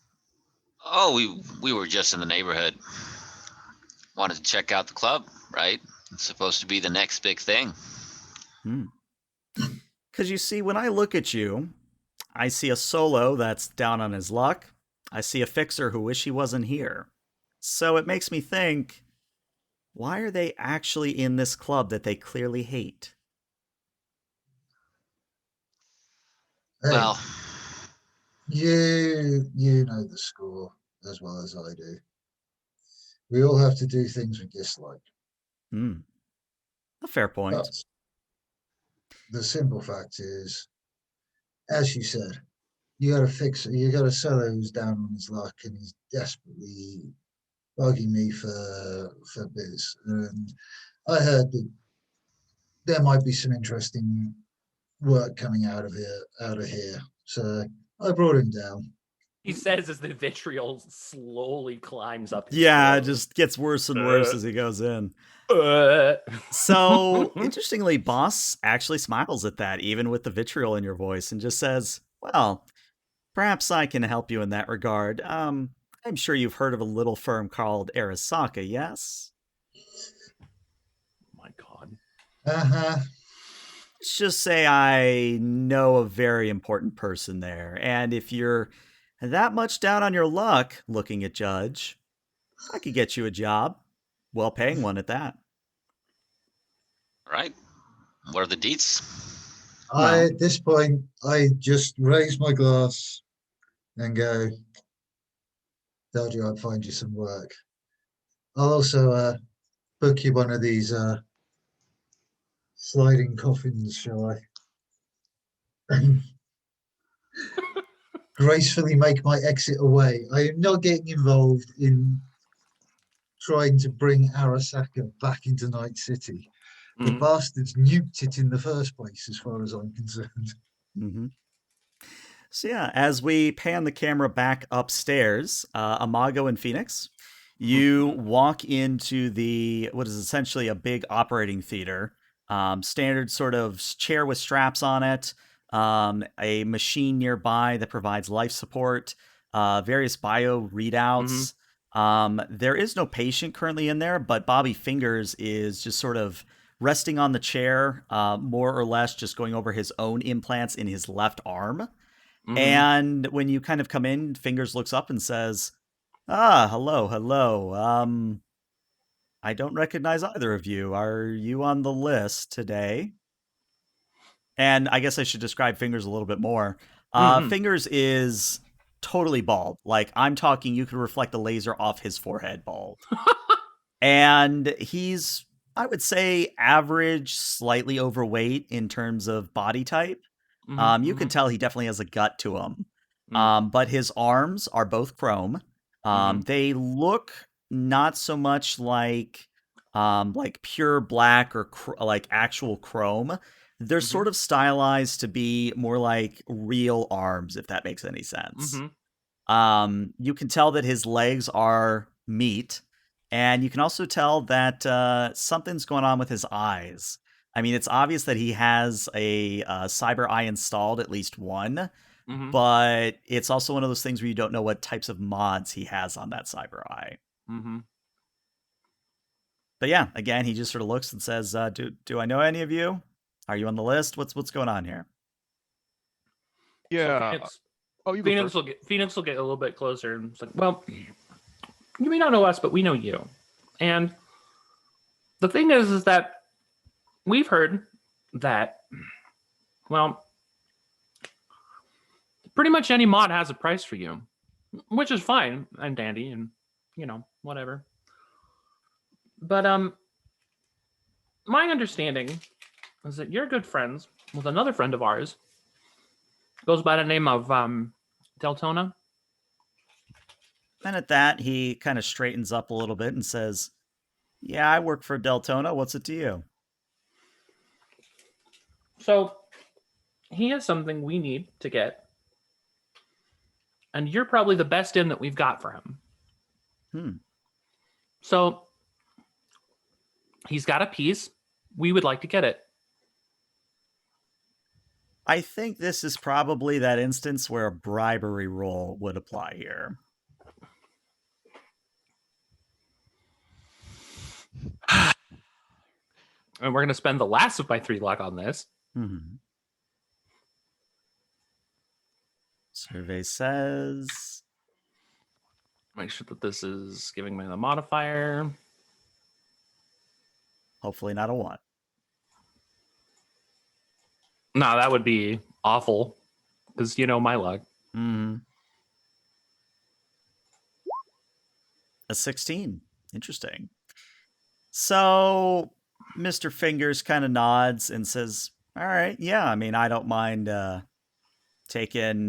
Oh, we were just in the neighborhood. Wanted to check out the club, right? It's supposed to be the next big thing. Because you see, when I look at you, I see a solo that's down on his luck. I see a fixer who wish he wasn't here. So it makes me think, why are they actually in this club that they clearly hate? Hey, Well, you know the score as well as I do. We all have to do things we dislike. A fair point. But the simple fact is, as you said, you got to fix it. You got a fellow who's down on his luck and he's desperately bugging me for biz. And I heard that there might be some interesting work coming out of here. So I brought him down. He says as the vitriol slowly climbs up. His Yeah, it throat. just gets worse and worse as he goes in. Uh. So, interestingly, boss actually smiles at that, even with the vitriol in your voice, and just says, "Well, perhaps I can help you in that regard. I'm sure you've heard of a little firm called Arasaka, yes?" Uh-huh. Let's just say I know a very important person there. And if you're that much down on your luck, looking at Judge, I could get you a job. Well paying one at that. All right. What are the deets? Well, At this point, I just raise my glass and go, told you I'd find you some work. I'll also book you one of these sliding coffins, shall I? Gracefully make my exit away. I am not getting involved in trying to bring Arasaka back into Night City. The Mhm. bastards nuked it in the first place, as far as I'm concerned. mm-hmm. So yeah, as we pan the camera back upstairs, Amago and Phoenix, you walk into what is essentially a big operating theater. Standard sort of chair with straps on it, a machine nearby that provides life support, various bio readouts. There is no patient currently in there, but Bobby Fingers is just sort of resting on the chair, more or less just going over his own implants in his left arm. And when you kind of come in, Fingers looks up and says, "Ah, hello, hello. I don't recognize either of you. Are you on the list today?" And I guess I should describe Fingers a little bit more. Fingers is totally bald. Like, I'm talking, you could reflect a laser off his forehead bald. And he's, I would say, average, slightly overweight in terms of body type. You can tell he definitely has a gut to him. But his arms are both chrome. They look not so much like pure black or like actual chrome. They're sort of stylized to be more like real arms, if that makes any sense. You can tell that his legs are meat, and you can also tell that something's going on with his eyes. I mean, it's obvious that he has a cyber eye installed, at least one, but it's also one of those things where you don't know what types of mods he has on that cyber eye. But yeah, again, he just sort of looks and says, "Do I know any of you? Are you on the list? What's going on here?" Yeah. Oh, you go Phoenix first. will get a little bit closer and it's like, well, you may not know us, but we know you. And the thing is that we've heard that, well, pretty much any mod has a price for you, which is fine and dandy and, whatever. But my understanding is that you're good friends with another friend of ours, goes by the name of Deltona. And at that, he kind of straightens up a little bit and says, "Yeah, I work for Deltona. What's it to you?" So he has something we need to get, and you're probably the best in that we've got for him. So he's got a piece. We would like to get it. I think this is probably that instance where a bribery role would apply here. And we're going to spend the last of my 3 luck on this. Survey says... Make sure that this is giving me the modifier. Hopefully not a 1. No, that would be awful. Because you know my luck. A 16. Interesting. So Mr. Fingers kind of nods and says, "All right, yeah, I mean, I don't mind taking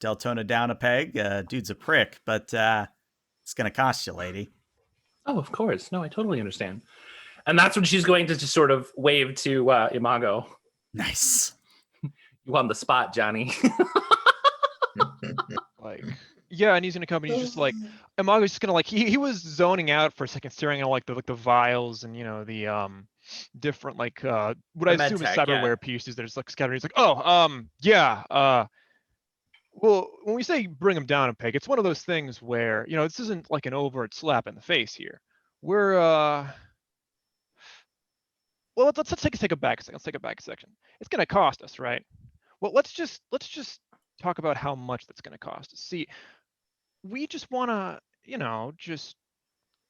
Deltona down a peg. Dude's a prick, but it's going to cost you, lady." Oh, of course. No, I totally understand. And that's when she's going to just sort of wave to Imago. Nice. You on the spot, Johnny. Like, yeah, and he's gonna come and he's just like, Imago's just gonna like, he was zoning out for a second, staring at like the vials and the different like what The I med assume is tech, cyberware yeah. pieces that are just like scattered. He's like, oh, yeah, well, when we say bring him down a peg, it's one of those things where this isn't like an overt slap in the face here. We're well, let's take a back second. Let's take a back section. It's going to cost us, right? Well, let's just talk about how much that's going to cost us. See, we just want to,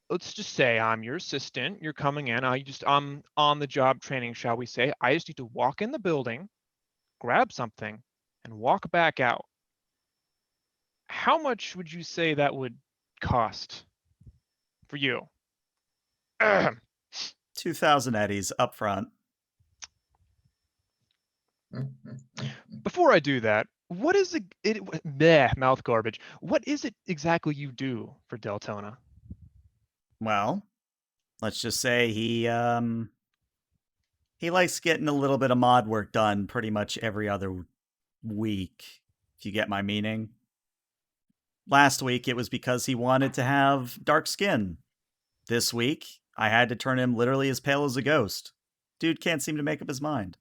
let's just say I'm your assistant. You're coming in. I'm on the job training, shall we say? I just need to walk in the building, grab something, and walk back out. How much would you say that would cost for you? 2,000 eddies up front. Before I do that, what is it? Mouth garbage. What is it exactly you do for Deltona? Well, let's just say he likes getting a little bit of mod work done pretty much every other week, if you get my meaning. Last week it was because he wanted to have dark skin. This week I had to turn him literally as pale as a ghost. Dude can't seem to make up his mind.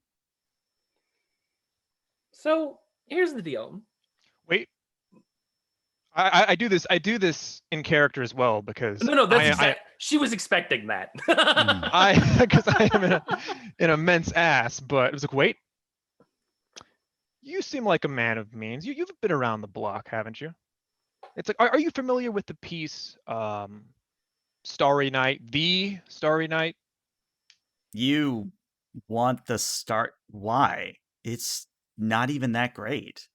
So here's the deal. Wait, I do this. I do this in character as well because No, that's she was expecting that. because I am an immense ass. But it was like, wait, you seem like a man of means. You've been around the block, haven't you? It's like, are you familiar with the piece, Starry Night? The Starry Night. You want the start? Why? It's not even that great.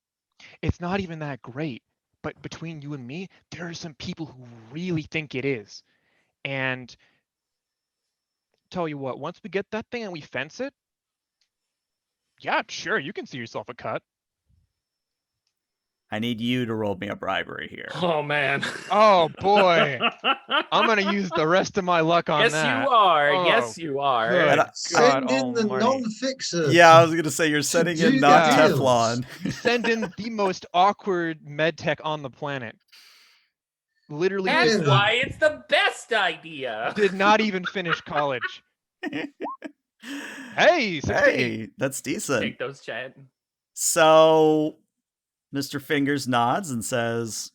It's not even that great. But between you and me, there are some people who really think it is. And tell you what, once we get that thing and we fence it, yeah, sure, you can see yourself a cut. I need you to roll me a bribery here. Oh man. Oh boy. I'm gonna use the rest of my luck on yes, that. you are. Oh, yes, you are. good God Send in the almighty. non-fixer. Yeah, I was gonna say you're sending do in the not deals. Teflon. You send in the most awkward med tech on the planet. Literally That's Yeah. why it's the best idea. did not even finish college. Hey, 16. Hey, that's decent. Take those, Chad. So, Mr. Fingers nods and says,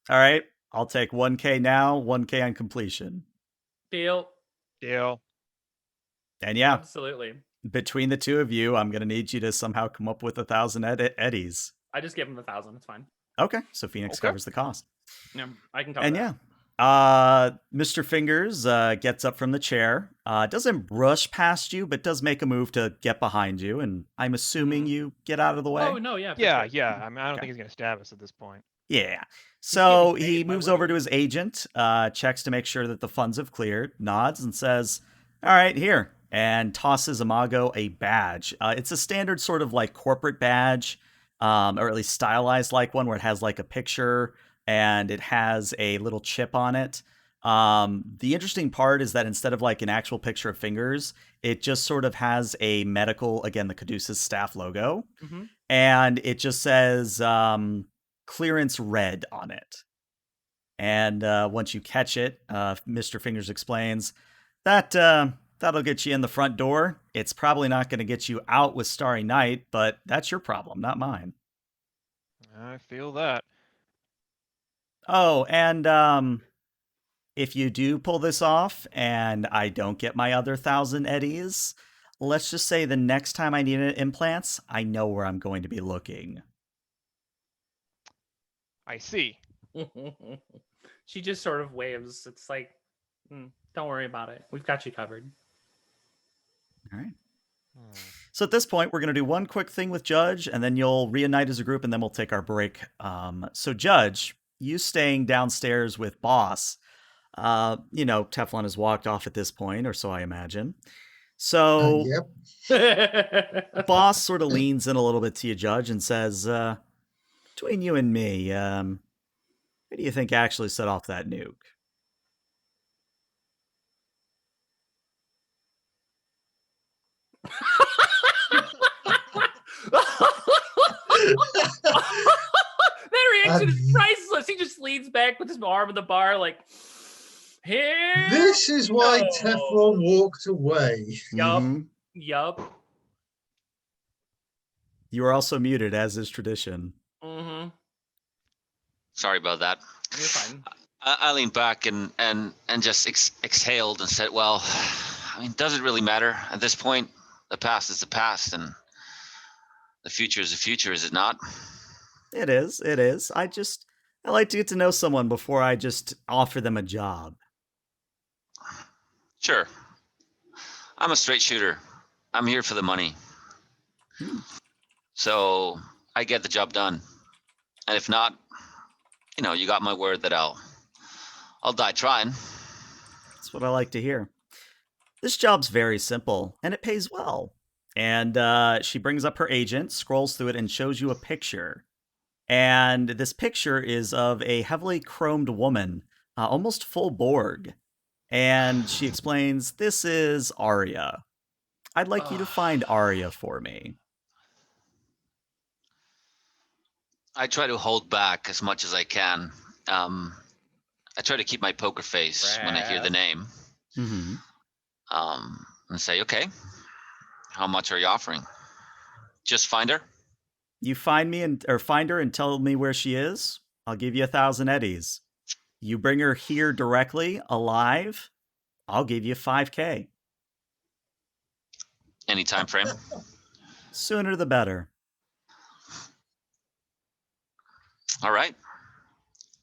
"All right, I'll take 1K now, 1K on completion." Deal. Deal. And yeah, Absolutely. between the two of you, I'm gonna need you to somehow come up with 1,000 eddies. I just give him 1,000. It's fine. Okay, so Phoenix Okay. covers the cost. Yeah, I can cover And that. yeah, Mr. Fingers gets up from the chair, doesn't brush past you, but does make a move to get behind you, and I'm assuming you get out of the way. Oh no, yeah. For Yeah, sure. yeah. I mean, I don't Okay. think he's gonna stab us at this point. Yeah. So getting he paid by moves over women. to his agent, checks to make sure that the funds have cleared, nods, and says, "All right, here," and tosses Imago a badge. It's a standard sort of like corporate badge, or at least stylized like one where it has like a picture and it has a little chip on it. The interesting part is that instead of like an actual picture of fingers, it just sort of has a medical, again, the Caduceus staff logo, Mm-hmm. and it just says clearance red on it. And once you catch it, Mr. Fingers explains that that'll get you in the front door. It's probably not going to get you out with Starry Night, but that's your problem, not mine. I feel that. Oh, and if you do pull this off and I don't get my other 1,000 eddies, let's just say the next time I need implants, I know where I'm going to be looking. I see. She just sort of waves. It's like, don't worry about it. We've got you covered. All right. So at this point, we're going to do one quick thing with Judge, and then you'll reunite as a group, and then we'll take our break. So Judge, you staying downstairs with Boss, Teflon has walked off at this point, or so I imagine. So Yep. Boss sort of leans in a little bit to you, Judge, and says, between you and me, who do you think actually set off that nuke? That reaction is priceless. He just leans back with his arm on the bar, like, here. This is why No. Teflon walked away. Yup. Mhm. Yup. You are also muted, as is tradition. Mm-hmm. Sorry about that. You're fine. I leaned back and just exhaled and said, "Well, I mean, does it really matter at this point? The past is the past, and the future is the future, is it not? It is. It is. I like to get to know someone before I just offer them a job. Sure. I'm a straight shooter. I'm here for the money. Hmm. So I get the job done. And if not, you got my word that I'll die trying. That's what I like to hear. This job's very simple, and it pays well. And she brings up her agent, scrolls through it, and shows you a picture. And this picture is of a heavily chromed woman, almost full Borg. And she explains, "This is Arya. I'd like you to find Arya for me." I try to hold back as much as I can. I try to keep my poker face when I hear the name. Mm-hmm. And say, okay, how much are you offering? Just find her? You find me or find her and tell me where she is, I'll give you 1,000 eddies. You bring her here directly, alive, I'll give you 5K. Any time frame? Sooner the better. All right.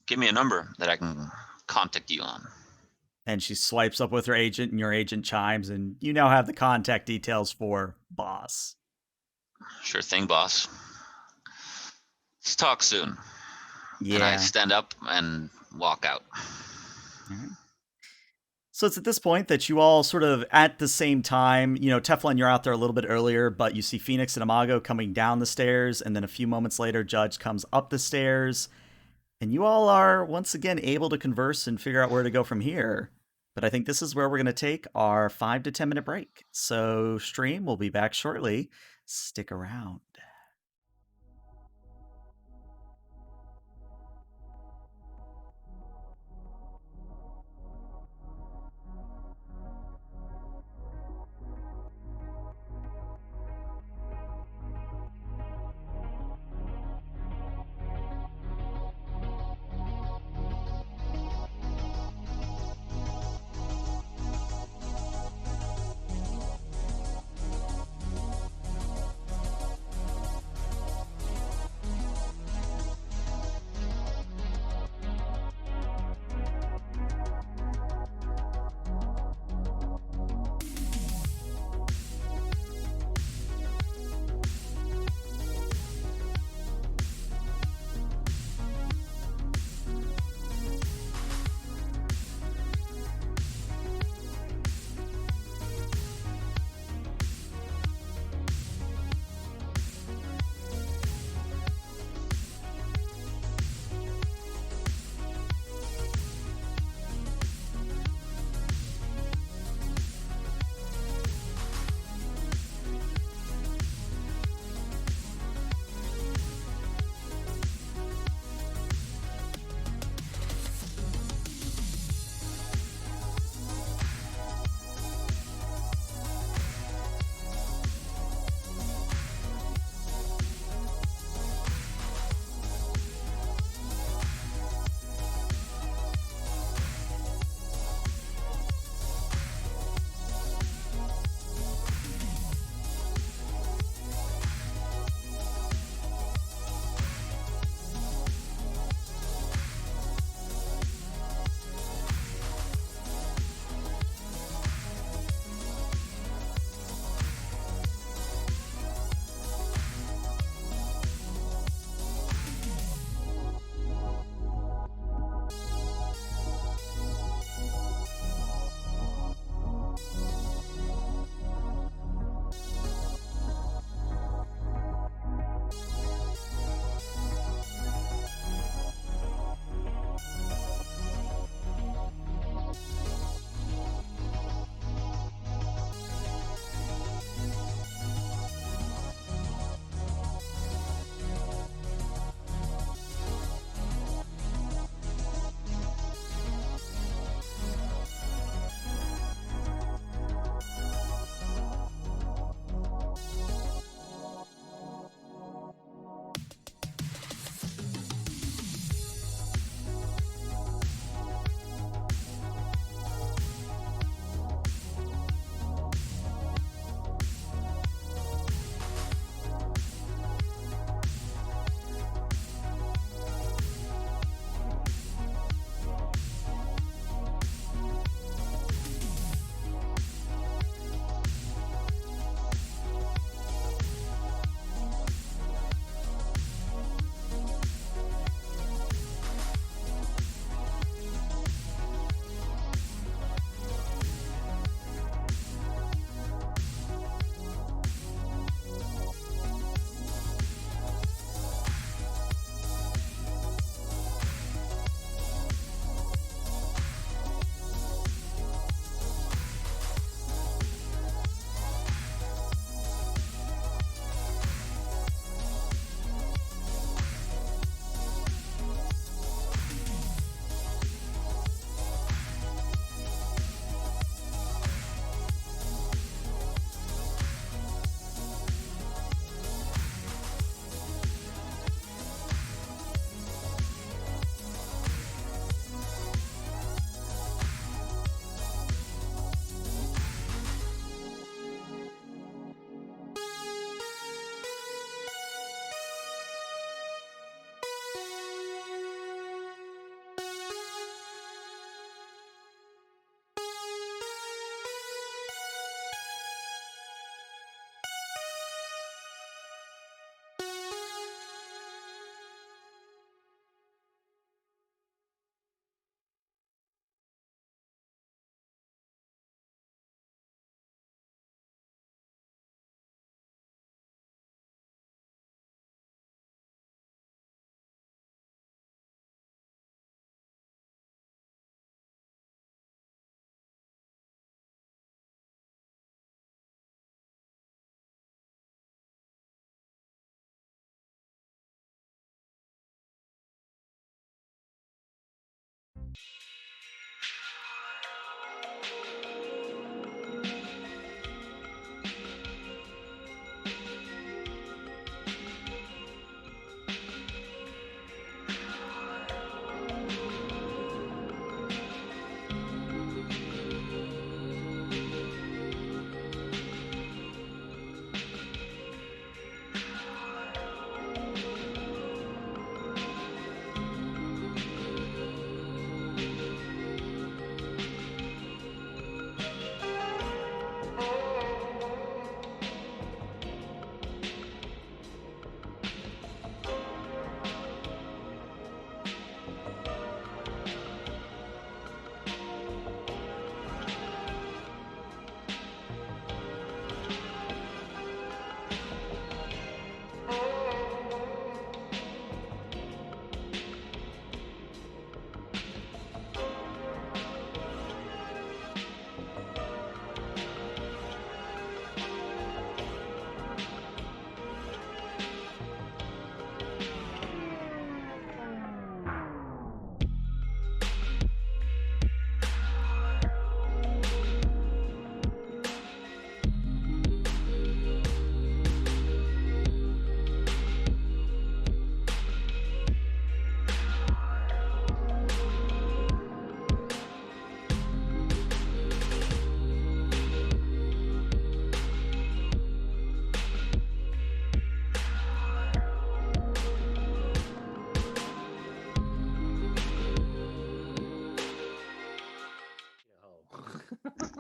Give me a number that I can contact you on. And she swipes up with her agent, and your agent chimes, and you now have the contact details for boss. Sure thing, boss. Let's talk soon. Yeah. And I stand up and walk out. All right. So it's at this point that you all sort of at the same time, Teflon, you're out there a little bit earlier, but you see Phoenix and Imago coming down the stairs, and then a few moments later, Judge comes up the stairs, and you all are once again able to converse and figure out where to go from here. But I think this is where we're going to take our 5 to 10 minute break. So, stream, we'll be back shortly. Stick around.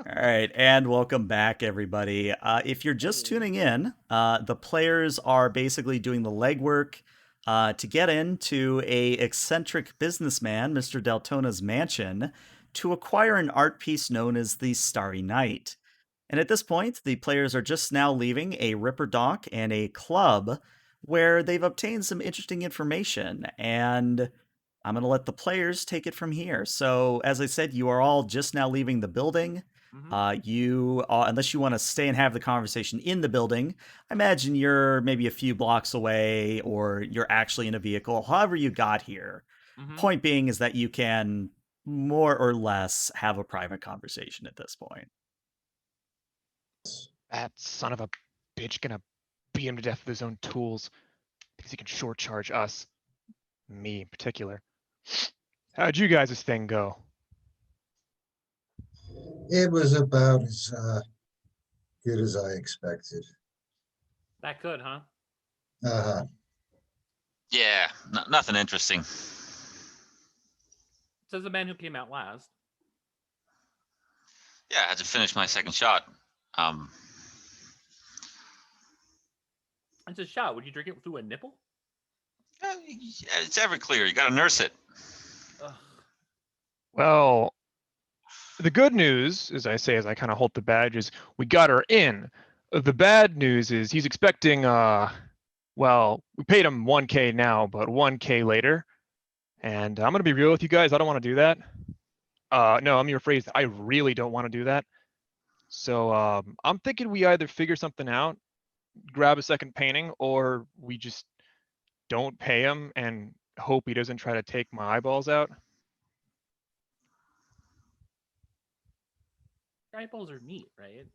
All right, and welcome back, everybody. If you're just tuning in, the players are basically doing the legwork to get into a eccentric businessman, Mr. Deltona's mansion, to acquire an art piece known as the Starry Night. And at this point, the players are just now leaving a Ripper Dock and a club where they've obtained some interesting information. And I'm going to let the players take it from here. So, as I said, you are all just now leaving the building. Unless you want to stay and have the conversation in the building, I imagine you're maybe a few blocks away or you're actually in a vehicle, however you got here. Point being is that you can more or less have a private conversation at this point. That son of a bitch gonna beat him to death with his own tools because he can short charge us. Me in particular. How'd you guys' thing go? It was about as good as I expected. That could, huh? Uh-huh. Yeah, nothing interesting. Says the man who came out last. Yeah, I had to finish my second shot. It's a shot. Would you drink it through a nipple? Yeah, it's Everclear. You got to nurse it. Ugh. Well, the good news, as I say, as I kind of hold the badge, is we got her in. The bad news is he's expecting, well, we paid him 1K now, but 1K later. And I'm going to be real with you guys. I don't want to do that. No, I'm rephrased. I really don't want to do that. So I'm thinking we either figure something out, grab a second painting, or we just don't pay him and hope he doesn't try to take my eyeballs out. Eyeballs are neat, right?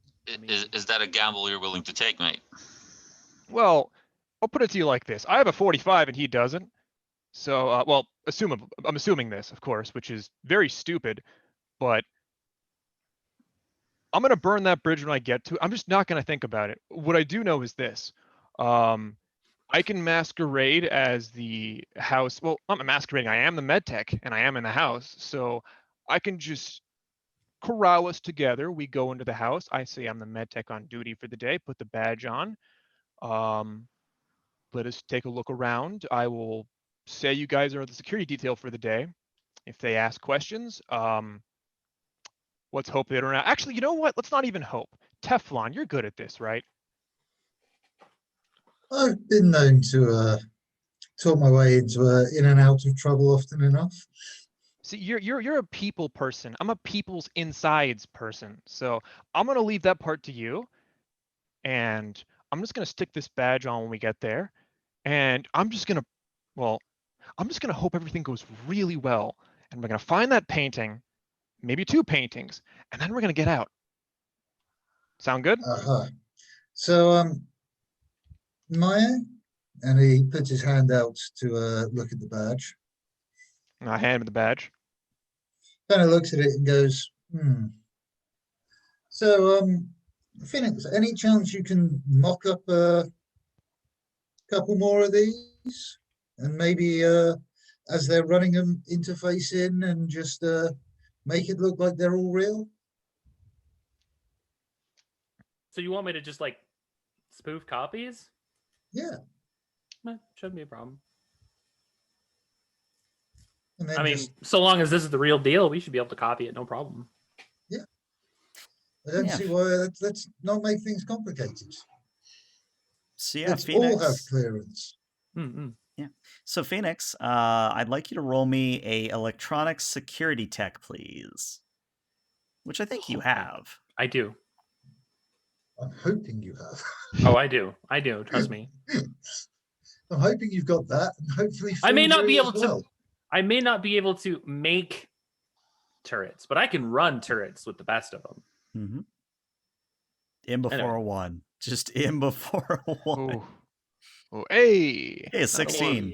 Is that a gamble you're willing to take, mate? Well, I'll put it to you like this. I have a 45 and he doesn't. So, well, I'm assuming this, of course, which is very stupid, but I'm going to burn that bridge when I get to it. I'm just not going to think about it. What I do know is this. I can masquerade as the house. Well, I'm not masquerading. I am the med tech and I am in the house. So I can just corral us together. We go into the house. I say I'm the med tech on duty for the day. Put the badge on. Let us take a look around. I will say you guys are the security detail for the day. If they ask questions, let's hope they don't. Actually, you know what? Let's not even hope. Teflon, you're good at this, right? I've been known to talk my way into in and out of trouble often enough. See, you're a people person. I'm a people's insides person. So I'm gonna leave that part to you, and I'm just gonna stick this badge on when we get there, and I'm just gonna hope everything goes really well, and we're gonna find that painting, maybe 2 paintings, and then we're gonna get out. Sound good? Uh-huh. So, Maya, and he puts his hand out to look at the badge. And I hand him the badge. Kind of looks at it and goes, So, Phoenix, any chance you can mock up a couple more of these, and maybe as they're running them, interface in and just make it look like they're all real? So you want me to just like spoof copies? Yeah. Shouldn't be a problem. And then I mean, just, so long as this is the real deal, we should be able to copy it, no problem. I don't Yeah. see why. Let's not make things complicated. So yeah, Let's all have Phoenix. clearance. Mm-mm. So Phoenix, I'd like you to roll me a electronic security tech, please. Which I think you Okay. have. I do. I'm hoping you have. Oh, I do. I do. Trust me. I'm hoping you've got that, and hopefully I may not be Fury as able to. well. I may not be able to make turrets, but I can run turrets with the best of them. Mm-hmm. In before Anyway. a 1. Just in before a 1. Oh, oh, hey. Hey, 16.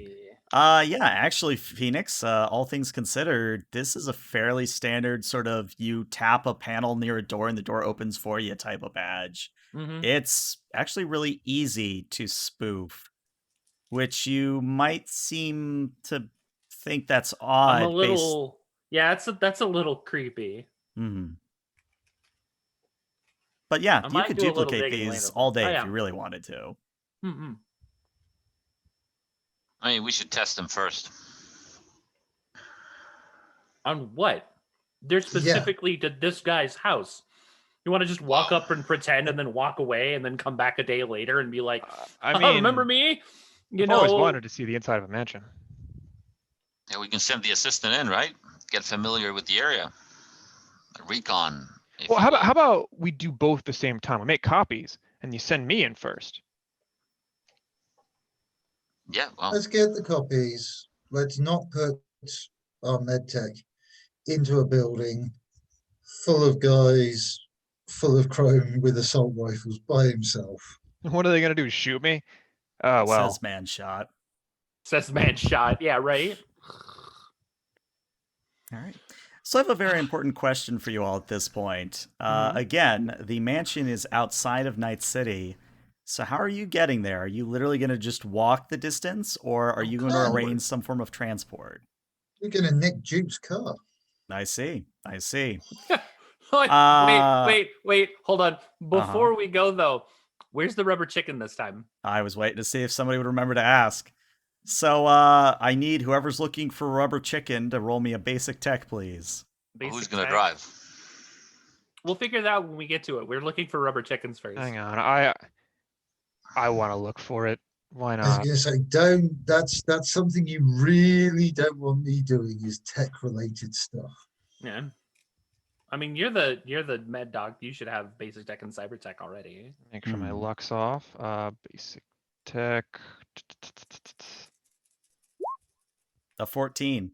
Yeah. Yeah, actually, Phoenix, all things considered, this is a fairly standard sort of you tap a panel near a door and the door opens for you type of badge. Mhm. It's actually really easy to spoof, which you might seem to think that's odd. I'm a little. Yeah, that's a little creepy. Mhm. But yeah, I you might could do a little duplicate digging these later, all but- day oh, if yeah. you really wanted to. Mm-mm. I mean, we should test them first. On what? They're specifically to this guy's house. You want to just walk up and pretend and then walk away and then come back a day later and be like, I "Oh, mean, remember me? You I've know, always wanted to see the inside of a mansion. Yeah, we can send the assistant in, right? Get familiar with the area. A recon. if Well, you will. how about we do both at the same time? We make copies, and you send me in first. Yeah, well, Let's get the copies. Let's not put our medtech into a building full of guys, full of chrome with assault rifles by himself. What are they gonna do? Shoot me? Oh well. Says man shot. says man shot." Yeah, right. All right. So I have a very important question for you all at this point. Mhm. Again, the mansion is outside of Night City. So how are you getting there? Are you literally going to just walk the distance, or are you going to God. arrange some form of transport? We're gonna nick Duke's car. I see. I see. Wait, Uh, wait. Hold on. Before we go though, where's the rubber chicken this time? I was waiting to see if somebody would remember to ask. So I need whoever's looking for rubber chicken to roll me a basic tech, please. who's Basic gonna tech? drive? We'll figure that out when we get to it. We're looking for rubber chickens first. Hang on. I want to look for it. Why I was not? gonna say, don't. That's something you really don't want me doing. Is tech-related stuff. Yeah. I mean, you're the med doc. You should have basic tech and cyber tech already. Make sure my Hmm. luck's off. Basic tech. A 14.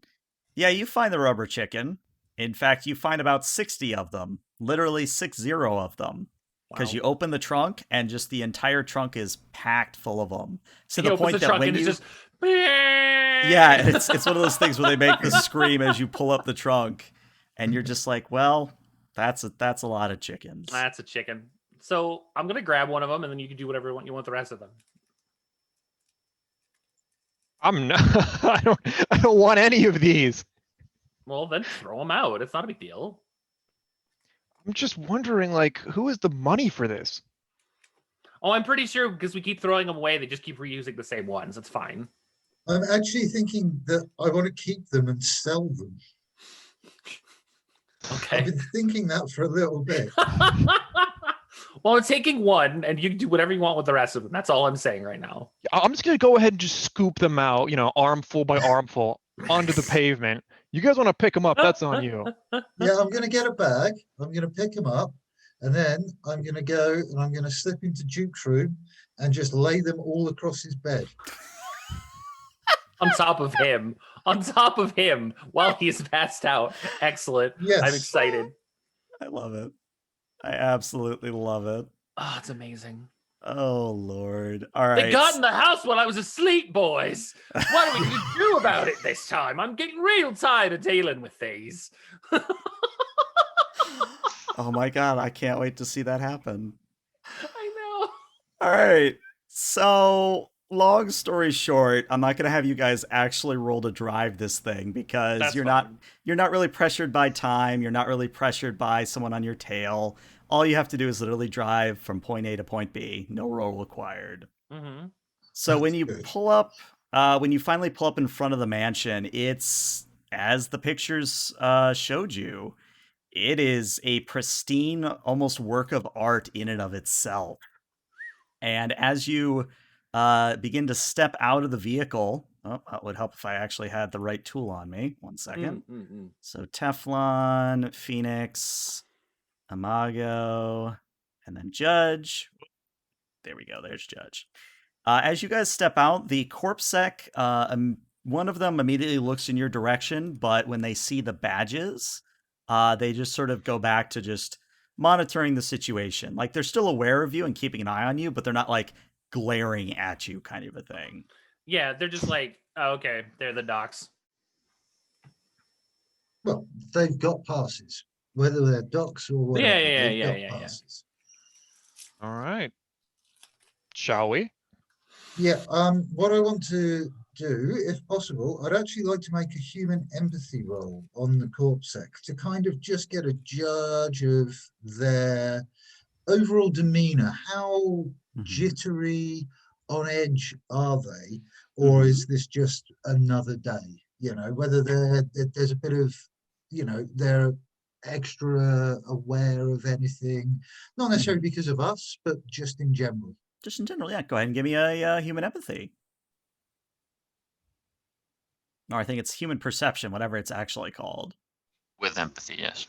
Yeah, you find the rubber chicken. In fact, you find about 60 of them. Literally 60 of them. Because Wow. you open the trunk and just the entire trunk is packed full of them. To He the opens point the that trunk when and you it's just yeah, it's one of those things where they make the scream as you pull up the trunk, and you're just like, well, that's a lot of chickens. That's a chicken. So I'm gonna grab one of them, and then you can do whatever you want with the rest of them. I'm not. I don't want any of these. Well, then throw them out. It's not a big deal. I'm just wondering, like, who is the money for this? Oh, I'm pretty sure because we keep throwing them away, they just keep reusing the same ones. It's fine. I'm actually thinking that I want to keep them and sell them. I've Okay. been thinking that for a little bit. Well, it's taking one, and you can do whatever you want with the rest of them. That's all I'm saying right now. I'm just gonna go ahead and just scoop them out, armful by armful onto the pavement. You guys want to pick them up? That's on you. Yeah, I'm gonna get a bag. I'm gonna pick them up, and then I'm gonna go and I'm gonna slip into Duke's room and just lay them all across his bed. On top of him. On top of him while he's passed out. Excellent. Yes. I'm excited. I love it. I absolutely love it. Oh, it's amazing. Oh Lord! All right. They got in the house while I was asleep, boys. What are we going to do about it this time? I'm getting real tired of dealing with these. Oh my God! I can't wait to see that happen. I know. All right. So, long story short, I'm not going to have you guys actually roll to drive this thing because That's you're fine. not really pressured by time, you're not really pressured by someone on your tail. All you have to do is literally drive from point A to point B. No roll required. Mm-hmm. So when That's you good. pull up when you finally pull up in front of the mansion, it's as the pictures showed you. It is a pristine, almost work of art in and of itself. And as you begin to step out of the vehicle, that would help if I actually had the right tool on me. 1 second. Mm-mm-mm. So Teflon, Phoenix, Imago, and then Judge. There we go. There's Judge. As you guys step out, the corpsec, one of them immediately looks in your direction, but when they see the badges, they just sort of go back to just monitoring the situation. Like they're still aware of you and keeping an eye on you, but they're not like glaring at you, kind of a thing. Yeah, they're just like, oh, okay, they're the docs. Well, they've got passes, whether they're docs or whatever. Yeah, they've got yeah. passes. All right. Shall we? Yeah. What I want to do, if possible, I'd actually like to make a human empathy roll on the corpsec to kind of just get a judge of their overall demeanor. How jittery, on edge are they, or is this just another day? You know, whether there's a bit of, they're extra aware of anything, not necessarily because of us, but just in general. Just in general, yeah. Go ahead and give me a human empathy. Or I think it's human perception, whatever it's actually called. With empathy, yes.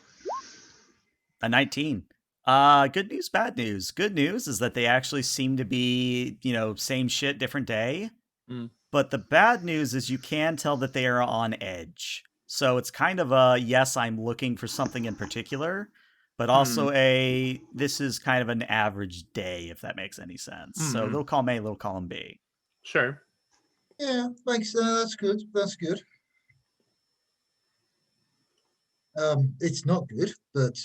A 19. Good news, bad news. Good news is that they actually seem to be, same shit, different day. Mm. But the bad news is you can tell that they are on edge. So it's kind of a, yes, I'm looking for something in particular, but also this is kind of an average day, if that makes any sense. So little column A, little column B. Sure. Yeah, that's good. That's good. It's not good, but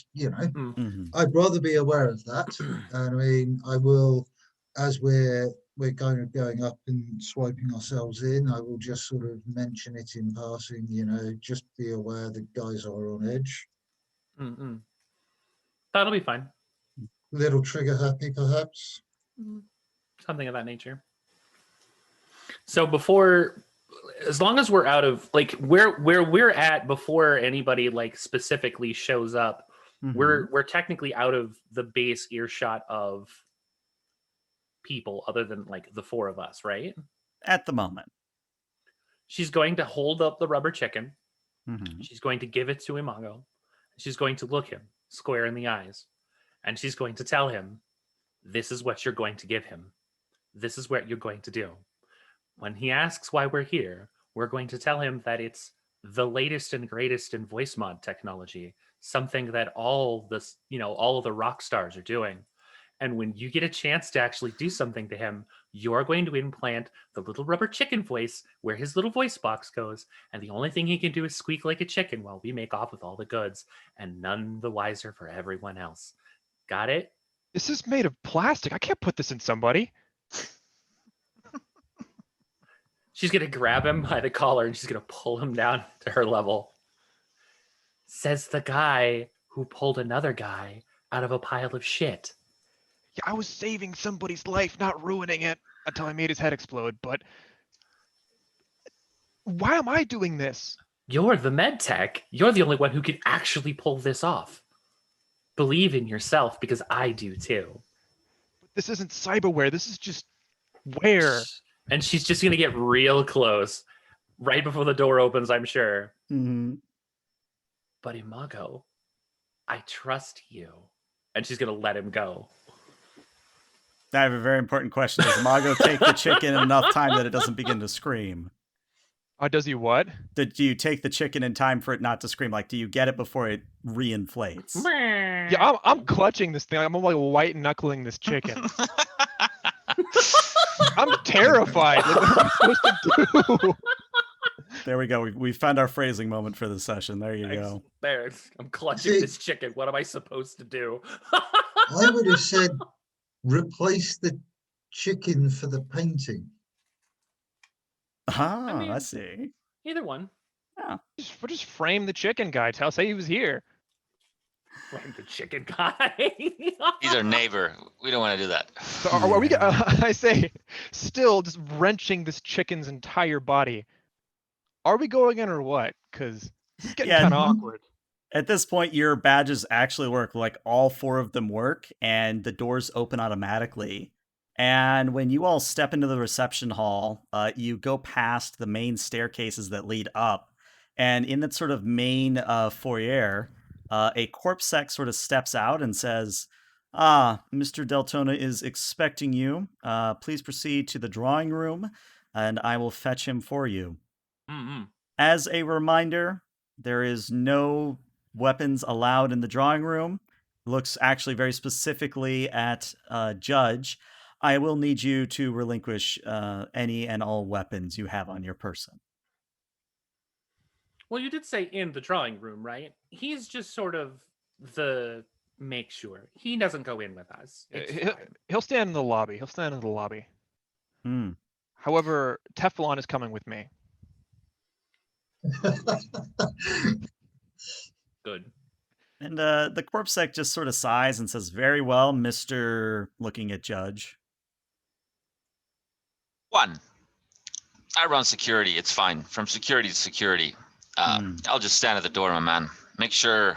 I'd rather be aware of that. And I mean, I will, as we're kind of going up and swiping ourselves in, I will just sort of mention it in passing. Just be aware that guys are on edge. That'll be fine. Little trigger happy, perhaps. Something of that nature. So as long as we're out of like where we're at before anybody like specifically shows up, we're technically out of the base earshot of people other than like the four of us, right? At the moment. She's going to hold up the rubber chicken. Mm-hmm. She's going to give it to Imago. She's going to look him square in the eyes. And she's going to tell him, this is what you're going to give him. This is what you're going to do. When he asks why we're here, we're going to tell him that it's the latest and greatest in voice mod technology, something that all of the rock stars are doing. And when you get a chance to actually do something to him, you're going to implant the little rubber chicken voice where his little voice box goes. And the only thing he can do is squeak like a chicken while we make off with all the goods, and none the wiser for everyone else. Got it? This is made of plastic. I can't put this in somebody. She's going to grab him by the collar and she's going to pull him down to her level. Says the guy who pulled another guy out of a pile of shit. Yeah, I was saving somebody's life, not ruining it until I made his head explode. But why am I doing this? You're the med tech. You're the only one who can actually pull this off. Believe in yourself, because I do too. But this isn't cyberware. This is just wear. And she's just going to get real close right before the door opens, I'm sure. Mm-hmm. But Imago, I trust you. And she's going to let him go. I have a very important question. Does Imago take the chicken in enough time that it doesn't begin to scream? Does he what? Do you take the chicken in time for it not to scream? Like, do you get it before it reinflates? Yeah, I'm clutching this thing. I'm like white knuckling this chicken. I'm terrified. Like, what am I supposed to do? There we go. We found our phrasing moment for the session. There you go. There, I'm clutching See- this chicken. What am I supposed to do? I would have said replace the chicken for the painting. Ah, I mean- see. Either one. Just frame the chicken guy. Say he was here. Frame the chicken guy. He's our neighbor. We don't want to do that. So are we? I say, still just wrenching this chicken's entire body. Are we going in or what? Because this is getting Yeah, kind of mhm. awkward. At this point, your badges actually work. Like all 4 of them work, and the doors open automatically. And when you all step into the reception hall, you go past the main staircases that lead up. And in that sort of main foyer, a corpse sec sort of steps out and says, "Ah, Mr. Deltona is expecting you. Please proceed to the drawing room, and I will fetch him for you." Mm-hmm. As a reminder, there is no weapons allowed in the drawing room. Looks actually very specifically at Judge. I will need you to relinquish any and all weapons you have on your person. Well, you did say in the drawing room, right? He's just sort of the make sure. He doesn't go in with us. It's fine. He'll stand in the lobby. He'll stand in the lobby. Hmm. However, Teflon is coming with me. Good. And the corpse sec just sort of sighs and says, "Very well, Mr." Looking at Judge. 1. I run security. It's fine. From security to security. I'll just stand at the door, my man. Make sure,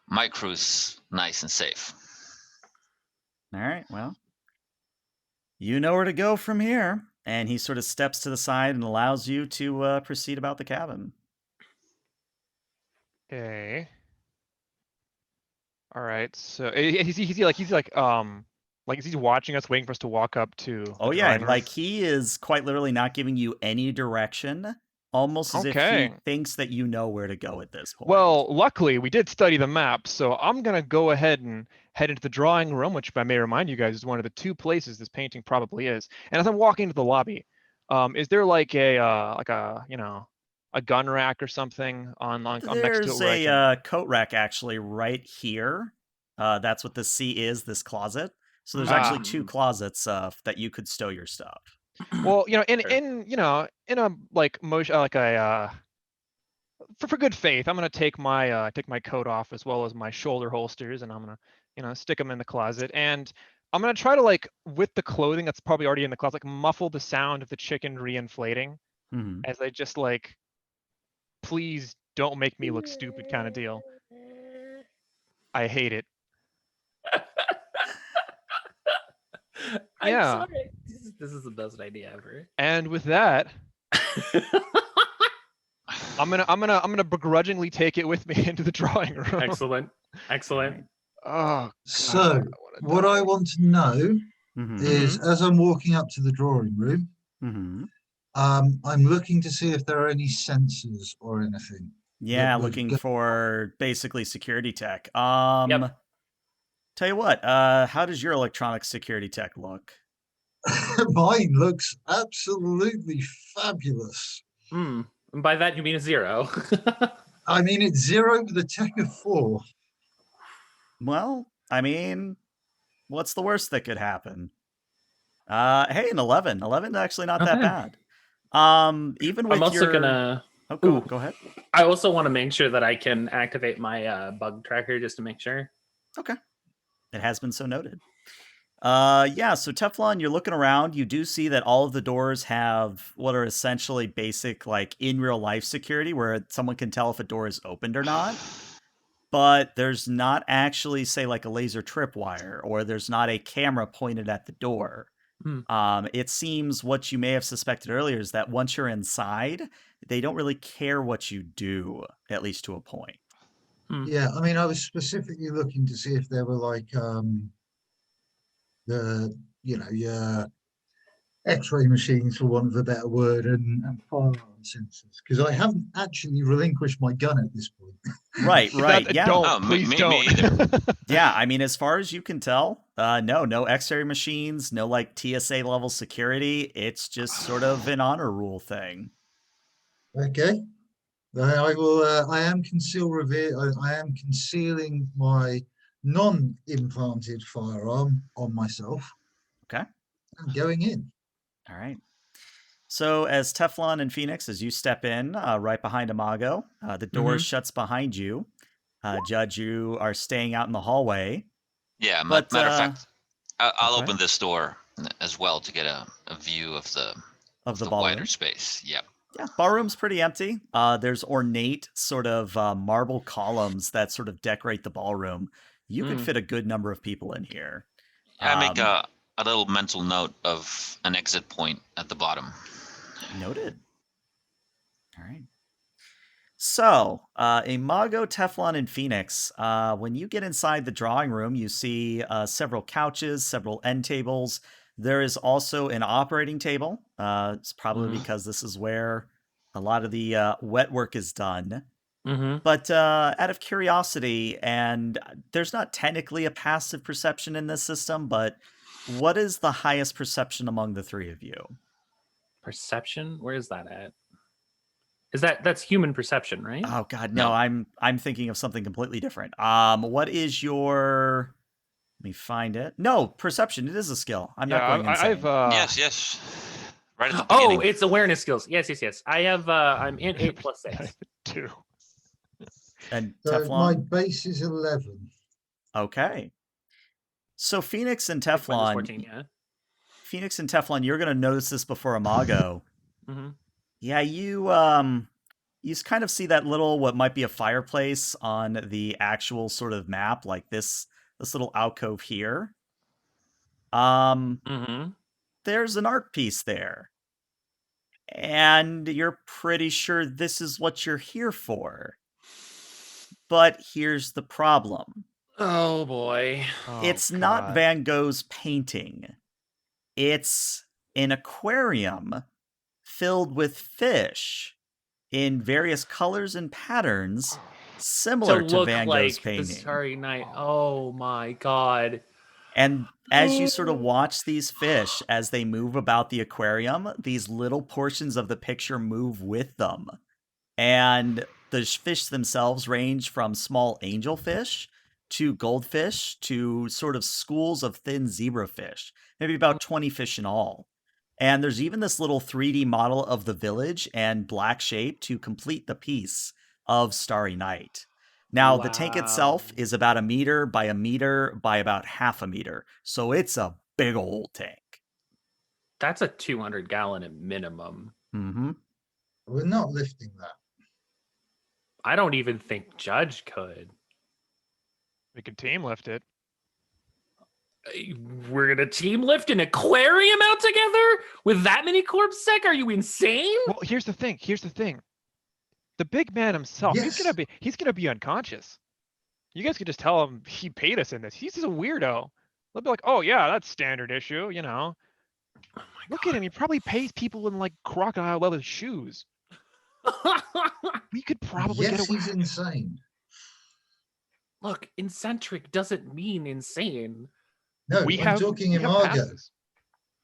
my crew's nice and safe. All right, well, you know where to go from here. And he sort of steps to the side and allows you to proceed about the cabin. Okay. All right. So is he like is he watching us, waiting for us to walk up to? The Oh yeah, drawing room? like he is quite literally not giving you any direction, almost as if he Okay. thinks that you know where to go at this point. Well, luckily we did study the map, so I'm gonna go ahead and head into the drawing room, which, if I may remind you guys, is one of the 2 places this painting probably is. And as I'm walking into the lobby, is there like a gun rack or something on next to it there's where I can... a coat rack actually right here. That's what the C is, this closet. So there's actually 2 closets that you could stow your stuff. Well, in Sure. in a like motion like a for good faith, I'm gonna take my coat off as well as my shoulder holsters, and I'm gonna stick them in the closet, and I'm gonna try to, like, with the clothing that's probably already in the closet, like, muffle the sound of the chicken reinflating Mhm. as I just like, please don't make me look stupid kind of deal. I hate it. I'm Yeah. sorry. This is the best idea ever. And with that, I'm gonna begrudgingly take it with me into the drawing room. Excellent. Excellent. Oh, So, what I want to know Mhm. is, as I'm walking up to the drawing room, Mhm. I'm looking to see if there are any sensors or anything. Yeah, would looking go- for basically security tech. Yep. Tell you what, how does your electronic security tech look? Mine looks absolutely fabulous. And by that you mean a 0. I mean, it's 0 with a tech of 4. Well, I mean, what's the worst that could happen? Hey, an 11. 11 actually not Not that bad. bad. Even with I'm also your... gonna. Oh, Ooh. go ahead. I also want to make sure that I can activate my bug tracker just to make sure. Okay. It has been so noted. Yeah, so Teflon, you're looking around, you do see that all of the doors have what are essentially basic, like, in real life security, where someone can tell if a door is opened or not. But there's not actually, say, like a laser tripwire, or there's not a camera pointed at the door. It seems what you may have suspected earlier is that once you're inside, they don't really care what you do, at least to a point. Yeah, I mean, I was specifically looking to see if there were like your X-ray machines, for want of a better word, and firearm sensors, because I haven't actually relinquished my gun at this point. Right, right. That, Yeah. don't, Oh, please me don't. either. Yeah, I mean, as far as you can tell, no X-ray machines, no like TSA level security. It's just sort of an honor rule thing. Okay. I will. I am I am concealing my non-implanted firearm on myself. Okay. And going in. All right. So as Teflon and Phoenix, as you step in right behind Imago, the door shuts behind you. Judge, you are staying out in the hallway. Yeah, But matter of fact, I'll okay. open this door as well to get a view of the wider ballroom. space. Yep. Yeah, ballroom's pretty empty. There's ornate sort of marble columns that sort of decorate the ballroom. You could fit a good number of people in here. I make a little mental note of an exit point at the bottom. Noted. All right. So, Imago, Teflon, and Phoenix. When you get inside the drawing room, you see several couches, several end tables. There is also an operating table. It's probably because this is where a lot of the wet work is done. But out of curiosity, and there's not technically a passive perception in this system, but what is the highest perception among the three of you? Perception? Where is that at? That's human perception, right? Oh God, no! No. I'm thinking of something completely different. What is your? Let me find it. No, perception. It is a skill. I'm not going insane. Yes. Right at the Oh, beginning. it's awareness skills. Yes. I have. I'm in 8 plus 6. 2. And So Teflon. my base is 11. Okay. So Phoenix and Minus Teflon. 14, yeah. Phoenix and Teflon, you're gonna notice this before Imago. Yeah, you kind of see that little what might be a fireplace on the actual sort of map, like this little alcove here. There's an art piece there. And you're pretty sure this is what you're here for. But here's the problem. Oh boy. It's not Van Gogh's painting. It's an aquarium filled with fish in various colors and patterns similar to Van Gogh's painting. The Starry Night. Oh my god. And as you sort of watch these fish as they move about the aquarium, these little portions of the picture move with them. And the fish themselves range from small angelfish to goldfish to sort of schools of thin zebrafish, maybe about 20 fish in all. And there's even this little 3D model of the village and black shape to complete the piece of Starry Night. Now, the tank itself is about 1 meter by 1 meter by about half a meter. So it's a big old tank. That's a 200-gallon at minimum. We're not lifting that. I don't even think Judge could. We could team lift it. We're gonna team lift an aquarium out together with that many corpse sec? Are you insane? Well, here's the thing. The big man himself, he's gonna be unconscious. You guys could just tell him he paid us in this. He's just a weirdo. They'll be like, oh yeah, that's standard issue, you know. Oh Look at him. He probably pays people in like crocodile leather shoes. We could probably get away. He's insane. Look, eccentric doesn't mean insane. No, I'm talking Imago.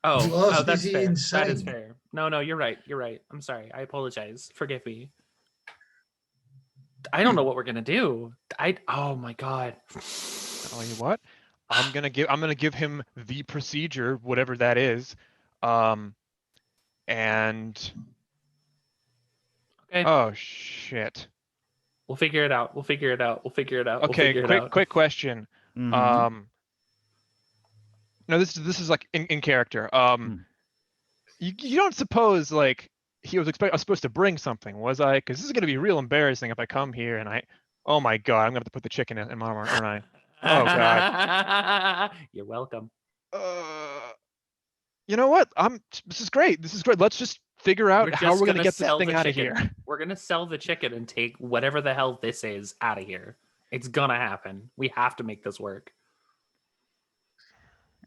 That's fair. Insane? That is fair. No, you're right. I'm sorry. I apologize. Forgive me. I don't know what we're gonna do. Oh my god. Tell you what, I'm gonna give him the procedure, whatever that is, and okay. Oh shit. We'll figure it out. Okay, quick question. No, this is like in character. You don't suppose like he was supposed to bring something, was I? Because this is gonna be real embarrassing if I come here and oh my god, I'm gonna have to put the chicken in my arm, aren't I? Oh god. You're welcome. You know what? This is great. Let's just figure out how we're gonna get this thing out of here. We're gonna sell the chicken and take whatever the hell this is out of here. It's gonna happen. We have to make this work.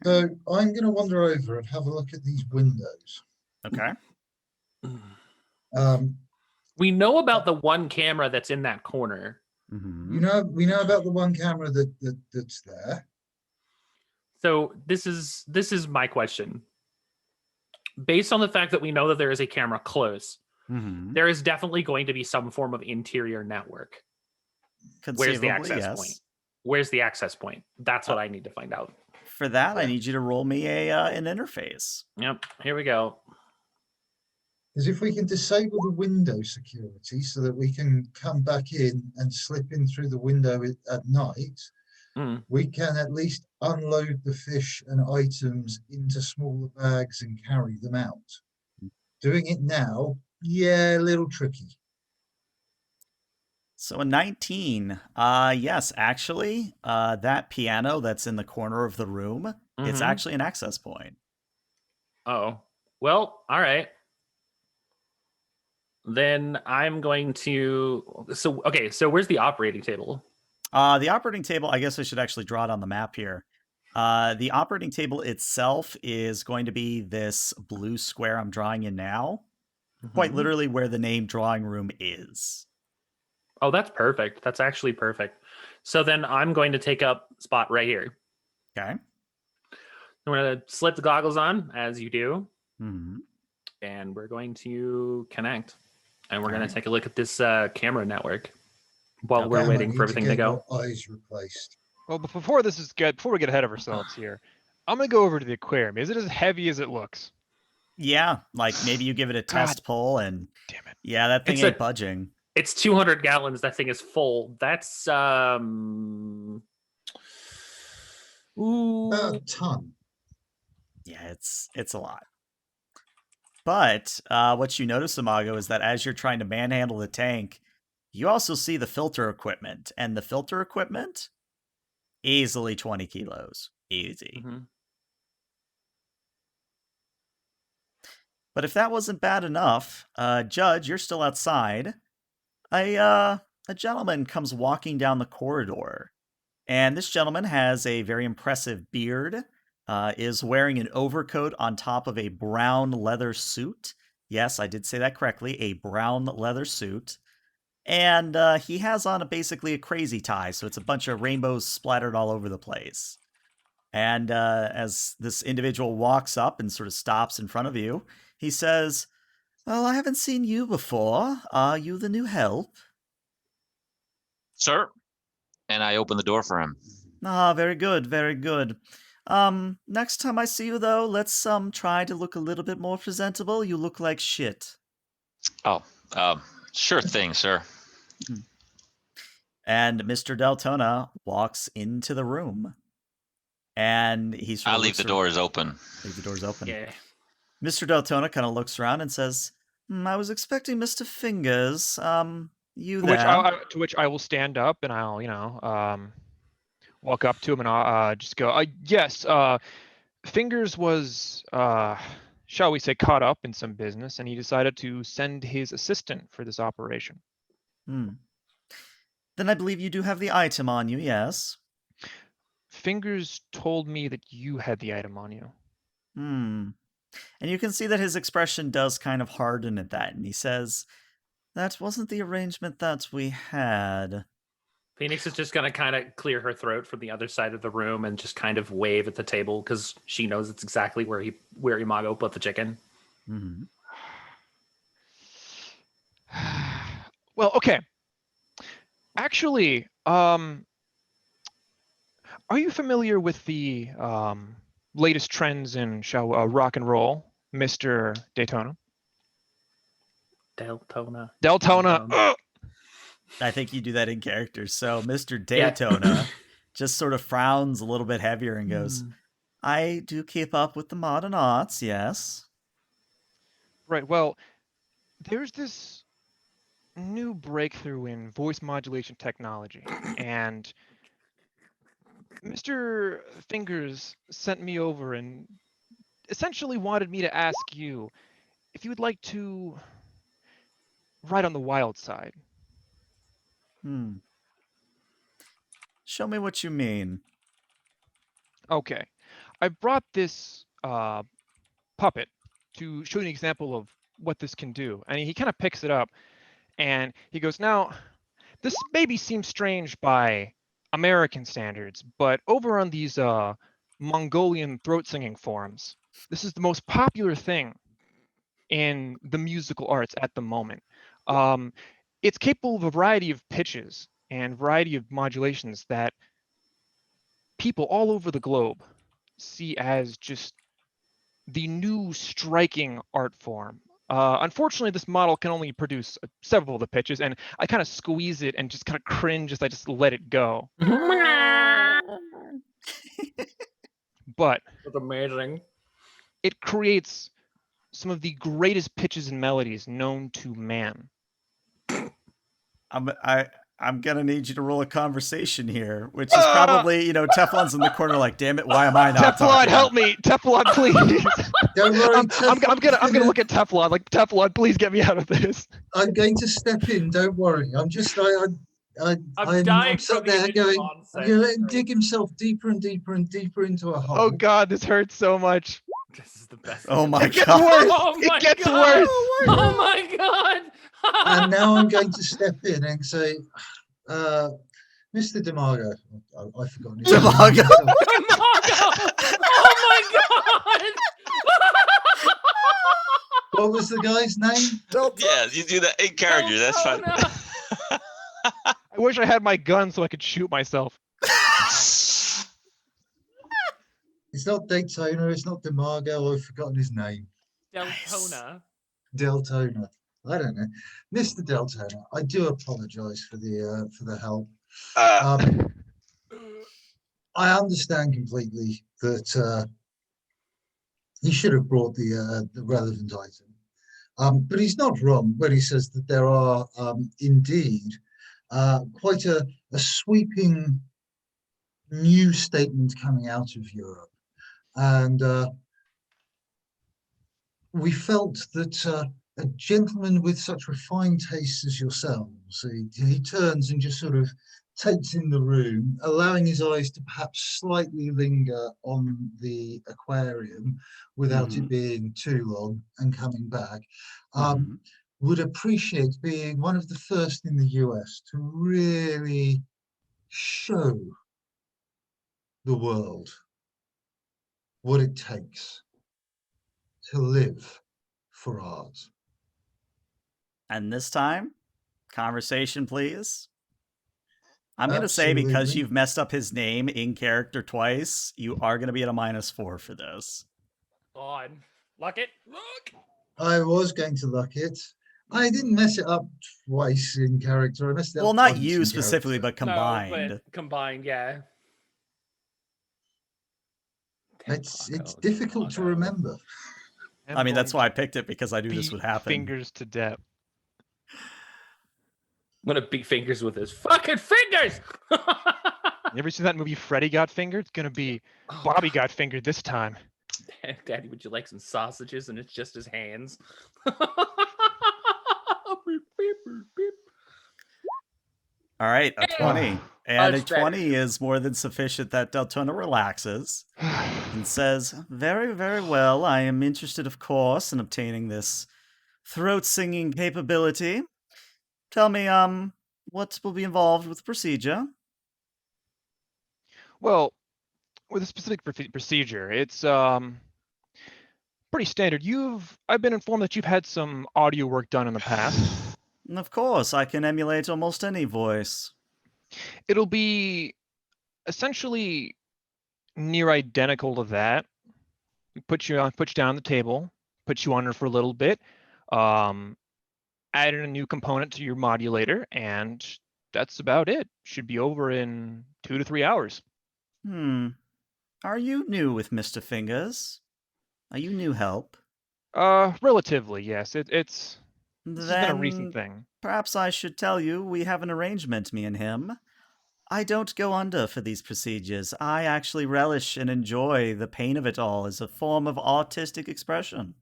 So I'm going to wander over and have a look at these windows. Okay. Um, We know about the one camera that's in that corner. Mm-hmm. we know about the one camera that's there. So this is my question. Based on the fact that we know that there is a camera close, Mm-hmm. there is definitely going to be some form of interior network. Where's the Conceivably, access yes. point? Where's the access point? That's what I need to find out. For that, I Yeah. need you to roll me an interface. Yep, here we go. Because if we can disable the window security so that we can come back in and slip in through the window at night, Mm. we can at least unload the fish and items into smaller bags and carry them out. Doing it now, yeah, a little tricky. So a 19. Yes, actually, that piano that's in the corner of the room, it's Mhm. actually an access point. Oh, well, all right. Then I'm going to. So okay, so where's the operating table? The operating table, I guess I should actually draw it on the map here. The operating table itself is going to be this blue square I'm drawing in now, quite Mhm. literally where the name drawing room is. Oh, that's perfect. That's actually perfect. So then I'm going to take up spot right here. Okay. I'm going to slip the goggles on as you do, Mm-hmm. and we're going to connect. And we're going Alright. to take a look at this camera network while we're Okay. I waiting need for everything to get go. your eyes replaced. Well, but before we get ahead of ourselves here, I'm gonna go over to the aquarium. Is it as heavy as it looks? Yeah, like maybe you give it a test pull and Damn it. yeah, that thing It's ain't a- budging. It's 200 gallons. That thing is full. That's ooh. About a ton. Yeah, it's a lot. But what you notice, Imago, is that as you're trying to manhandle the tank, you also see the filter equipment. And the filter equipment, easily 20 kilos. Easy. Mhm. But if that wasn't bad enough, Judge, you're still outside. A gentleman comes walking down the corridor. And this gentleman has a very impressive beard, is wearing an overcoat on top of a brown leather suit. Yes, I did say that correctly, a brown leather suit. And he has on basically a crazy tie, so it's a bunch of rainbows splattered all over the place. And as this individual walks up and sort of stops in front of you, he says, "Well, I haven't seen you before. Are you the new help?" Sir. And I open the door for him. Ah, very good, very good. Next time I see you though, let's try to look a little bit more presentable. You look like shit. Oh, sure thing, sir. And Mr. Deltona walks into the room. And he sort I'll of leave looks the ar- doors open. Leave the doors open. Yeah. Mr. Deltona kind of looks around and says, I was expecting Mr. Fingers. You there? To which I will stand up and I'll, walk up to him and I'll just go, yes, Fingers was, shall we say, caught up in some business, and he decided to send his assistant for this operation. Then I believe you do have the item on you, yes? Fingers told me that you had the item on you. And you can see that his expression does kind of harden at that, and he says, "That wasn't the arrangement that we had." Phoenix is just gonna kind of clear her throat from the other side of the room and just kind of wave at the table because she knows it's exactly where Imago put the chicken. Mm-hmm. Well, okay. Actually, are you familiar with the latest trends in rock and roll, Mr. Daytona? Deltona. I think you do that in character. So Mr. Daytona just sort of frowns a little bit heavier and goes, "I do keep up with the modern arts, yes." Right. Well, there's this new breakthrough in voice modulation technology, and Mr. Fingers sent me over and essentially wanted me to ask you if you would like to ride on the wild side. Show me what you mean. Okay. I brought this puppet to show you an example of what this can do. And he kind of picks it up and he goes, now, this maybe seems strange by American standards, but over on these Mongolian throat singing forums, this is the most popular thing in the musical arts at the moment. It's capable of a variety of pitches and variety of modulations that people all over the globe see as just the new striking art form. Unfortunately, this model can only produce several of the pitches, and I kind of squeeze it and just kind of cringe as I just let it go. But That's amazing. it creates some of the greatest pitches and melodies known to man. I'm gonna need you to roll a conversation here, which is probably, you know, Teflon's in the corner like, damn it, why am I not Teflon, talking? help me! Teflon, please! Don't worry, I'm Teflon, gonna look at Teflon like, Teflon, please get me out of this. I'm going to step in. Don't worry. I'm just I'm dying sat from the there initial going. onset. You know, dig himself deeper and deeper and deeper into a hole. Oh God, this hurts so much. This is the best. Oh my It gets god. worse. Oh my It gets God. worse. Oh my God. And now I'm going to step in and say, Mr. DeMargo, I forgot his name. DeMargo. Margo! Oh my God. What was the guy's name? Yeah, you do that in character. That's fine. Deltona. I wish I had my gun so I could shoot myself. It's not Daytona. It's not DeMargo. I've forgotten his name. Deltona. Deltona. I don't know, Mr. Deltona. I do apologise for the help. I understand completely that he should have brought the relevant item, but he's not wrong when he says that there are indeed quite a sweeping new statement coming out of Europe, and we felt that a gentleman with such refined tastes as yourselves, he turns and just sort of takes in the room, allowing his eyes to perhaps slightly linger on the aquarium without it being too long and coming back, would appreciate being one of the first in the US to really show the world what it takes to live for art. And this time, conversation, please. I'm going to say, because Absolutely. you've messed up his name in character twice, you are going to be at a -4 for this. God. Luck it. Look. I was going to luck it. I didn't mess it up twice in character. I messed it up Well, not once you in specifically, character. but combined. No, but combined, yeah. It's Delmargo, difficult to Delmargo. remember. I mean, that's why I picked it, because I knew this Beat would happen. fingers to death. I'm gonna beat fingers with his fucking fingers. You ever seen that movie Freddy Got Fingered? It's gonna be Bobby got fingered this time. Daddy, would you like some sausages? And it's just his hands. All right, a 20. And a Much better. 20 is more than sufficient that Deltona relaxes and says, very, very well. I am interested, of course, in obtaining this throat singing capability. Tell me, what will be involved with the procedure? Well, with a specific procedure, it's pretty standard. I've been informed that you've had some audio work done in the past. And of course, I can emulate almost any voice. It'll be essentially near identical to that. We put you down on the table, put you under for a little bit, add in a new component to your modulator, and that's about it. Should be over in 2 to 3 hours. Are you new with Mr. Fingers? Are you new help? Relatively, yes. This has been a recent Then thing. perhaps I should tell you we have an arrangement, me and him. I don't go under for these procedures. I actually relish and enjoy the pain of it all as a form of artistic expression.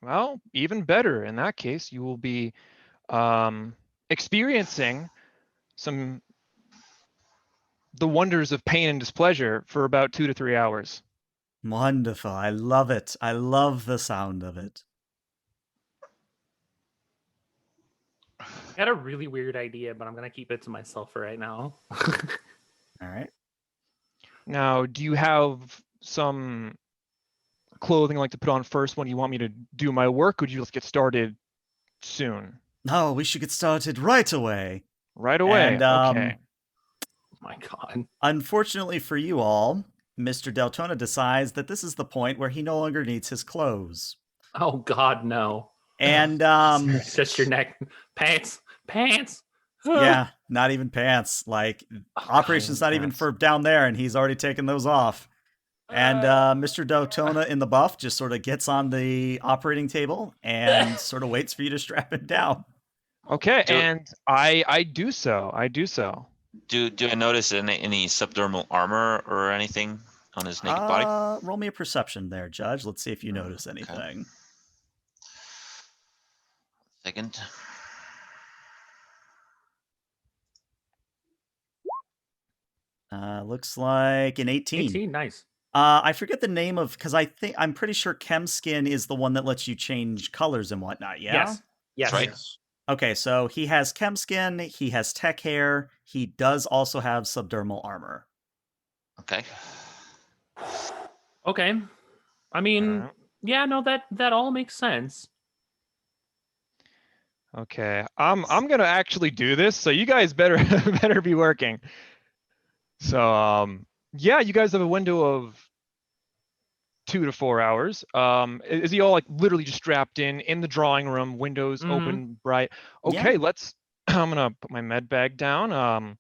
Well, even better. In that case, you will be experiencing the wonders of pain and displeasure for about 2 to 3 hours. Wonderful. I love it. I love the sound of it. I had a really weird idea, but I'm gonna keep it to myself for right now. All right. Now, do you have some clothing like to put on first when you want me to do my work? Or would you let's get started soon? No, we should get started right away. Right away. And Okay. Oh my god. unfortunately for you all, Mr. Deltona decides that this is the point where he no longer needs his clothes. Oh god, no. And It's just your neck. Pants. yeah, not even pants. Like Oh, operation's not even pants. for down there, and he's already taken those off. And Mr. Deltona in the buff just sort of gets on the operating table and sort of waits for you to strap him down. Okay, Do- and I do so. I do so. Do I notice any subdermal armor or anything on his naked body? Roll me a perception there, Judge. Let's see if you notice Okay. anything. Second. Looks like an 18. 18, nice. I forget the name of because I'm pretty sure Chem Skin is the one that lets you change colors and whatnot. Yeah. Yes. Yes. Right. Yes. Okay, so he has Chem Skin. He has Tech Hair. He does also have subdermal armor. Okay. Okay. I mean, Alright. yeah, no, that all makes sense. Okay. I'm gonna actually do this, so you guys better better be working. So yeah, you guys have a window of 2 to 4 hours. Is he all like literally just strapped in the drawing room, windows Mhm. open bright? Yeah. Okay, let's I'm gonna put my med bag down,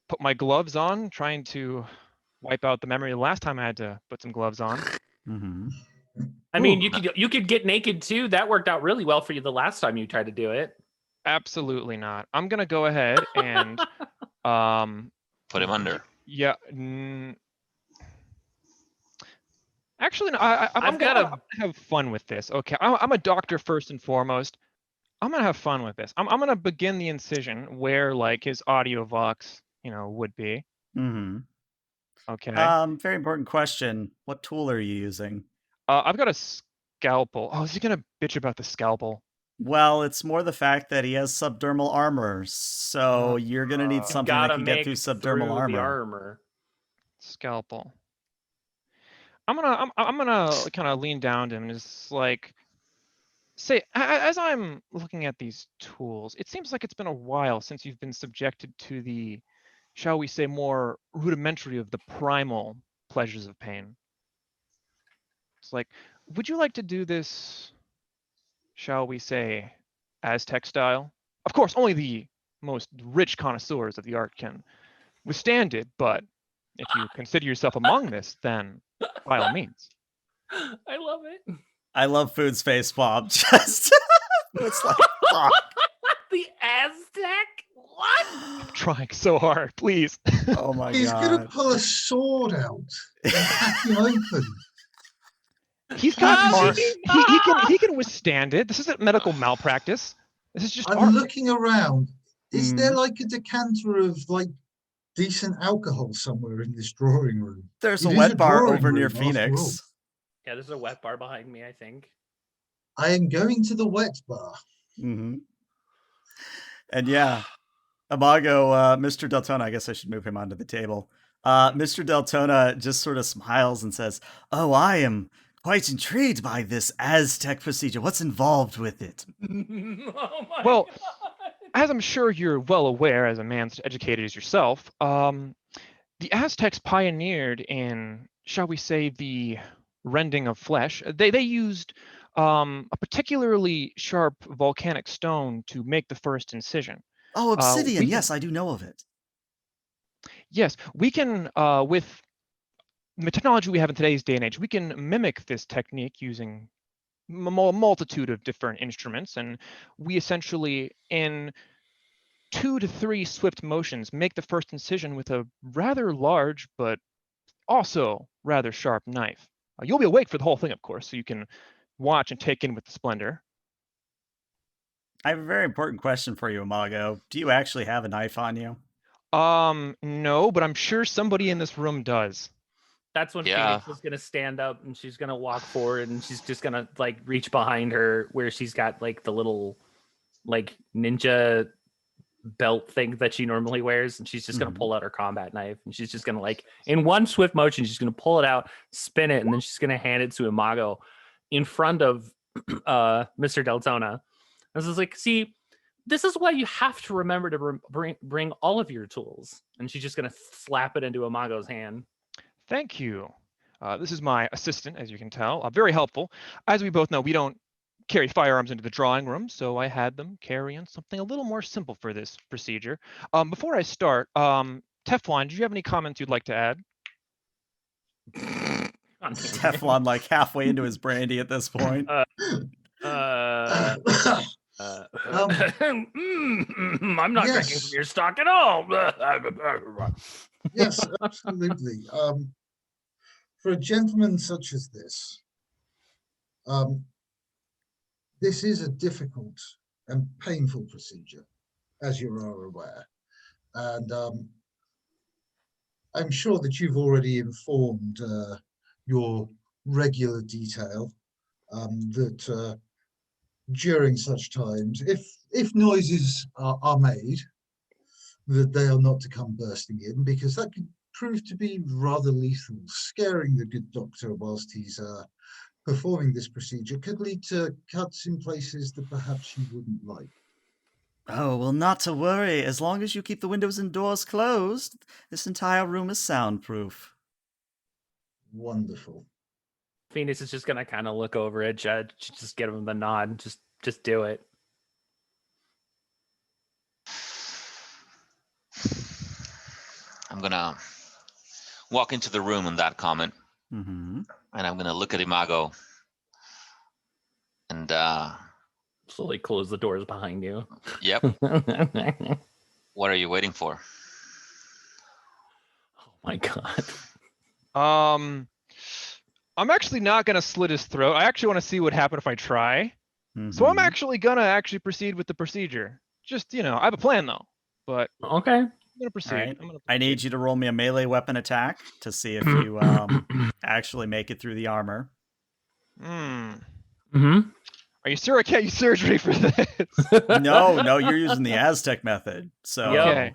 put my gloves on, trying to wipe out the memory of the last time I had to put some gloves on. Mm-hmm. I mean, Ooh. you could get naked too. That worked out really well for you the last time you tried to do it. Absolutely not. I'm gonna go ahead and Put him under. yeah. Actually, no, I'm I've gonna, got I'm gonna have fun with this. Okay, I'm a doctor first and foremost. I'm gonna have fun with this. I'm gonna begin the incision where like his audio vox, would be. Mm-hmm. Okay. Very important question. What tool are you using? I've got a scalpel. Oh, is he gonna bitch about the scalpel? Well, it's more the fact that he has subdermal armor, so you're gonna need something that gotta can get make through subdermal the armor. armor. Scalpel. I'm gonna kind of lean down to him and just like say, as I'm looking at these tools, it seems like it's been a while since you've been subjected to the, shall we say, more rudimentary of the primal pleasures of pain. It's like, would you like to do this, shall we say, Aztec style? Of course, only the most rich connoisseurs of the art can withstand it, but if you consider yourself among this, then by all means. I love it. I love Food's face palm. Just it's like fuck. The Aztec? What? I'm trying so hard, please. Oh my He's gonna god. pull a sword out and hack him open. He's got How art. did he He can withstand it. This isn't medical malpractice. This is just I'm art. looking around. Is Mm. there like a decanter of like decent alcohol somewhere in this drawing room? There's It a is wet bar drawing over near room, after all. Phoenix. Yeah, there's a wet bar behind me, I think. I am going to the wet bar. Mm-hmm. And yeah, Amago, Mr. Deltona, I guess I should move him onto the table. Mr. Deltona just sort of smiles and says, "Oh, I am quite intrigued by this Aztec procedure. What's involved with it?" Oh my Well, God. As I'm sure you're well aware, as a man as educated as yourself, the Aztecs pioneered in, shall we say, the rending of flesh. They used a particularly sharp volcanic stone to make the first incision. Oh, obsidian. we can- Yes, I do know of it. Yes, we can, with the technology we have in today's day and age, we can mimic this technique using a multitude of different instruments, and we essentially, in 2 to 3 swift motions, make the first incision with a rather large but also rather sharp knife. You'll be awake for the whole thing, of course, so you can watch and take in with the splendor. I have a very important question for you, Amago. Do you actually have a knife on you? No, but I'm sure somebody in this room does. That's when Yeah. Phoenix is gonna stand up and she's gonna walk forward and she's just gonna like reach behind her where she's got like the little like ninja belt thing that she normally wears, and she's just gonna Mhm. pull out her combat knife and she's just gonna like in one swift motion, she's gonna pull it out, spin it, and then she's gonna hand it to Imago in front of Mr. Deltona. This is like, see, this is why you have to remember to bring all of your tools. And she's just gonna slap it into Imago's hand. Thank you. This is my assistant, as you can tell. Very helpful. As we both know, we don't carry firearms into the drawing room, so I had them carry on something a little more simple for this procedure. Before I start, Teflon, do you have any comments you'd like to add? Teflon like halfway into his brandy at this point. I'm not drinking Yes. from your stock at all. Yes, absolutely. For a gentleman such as this, this is a difficult and painful procedure, as you are aware. And I'm sure that you've already informed your regular detail that during such times, if noises are made, that they are not to come bursting in, because that could prove to be rather lethal. Scaring the good doctor whilst he's performing this procedure could lead to cuts in places that perhaps you wouldn't like. Oh, well, not to worry. As long as you keep the windows and doors closed, this entire room is soundproof. Wonderful. Phoenix is just gonna kind of look over at Judge, just give him the nod, just do it. I'm gonna walk into the room on that comment, Mm-hmm. and I'm gonna look at Imago, and Slowly close the doors behind you. yep. Oh What are you waiting for? my god. I'm actually not gonna slit his throat. I actually want to see what happened if I try. So I'm Mhm. actually gonna proceed with the procedure. Just, I have a plan though, but Okay. I'm gonna proceed. All right. I'm gonna I need proceed. you to roll me a melee weapon attack to see if you actually make it through the armor. Mm-hmm. Are you sure I can't use surgery for this? No, you're using the Aztec method. So Okay.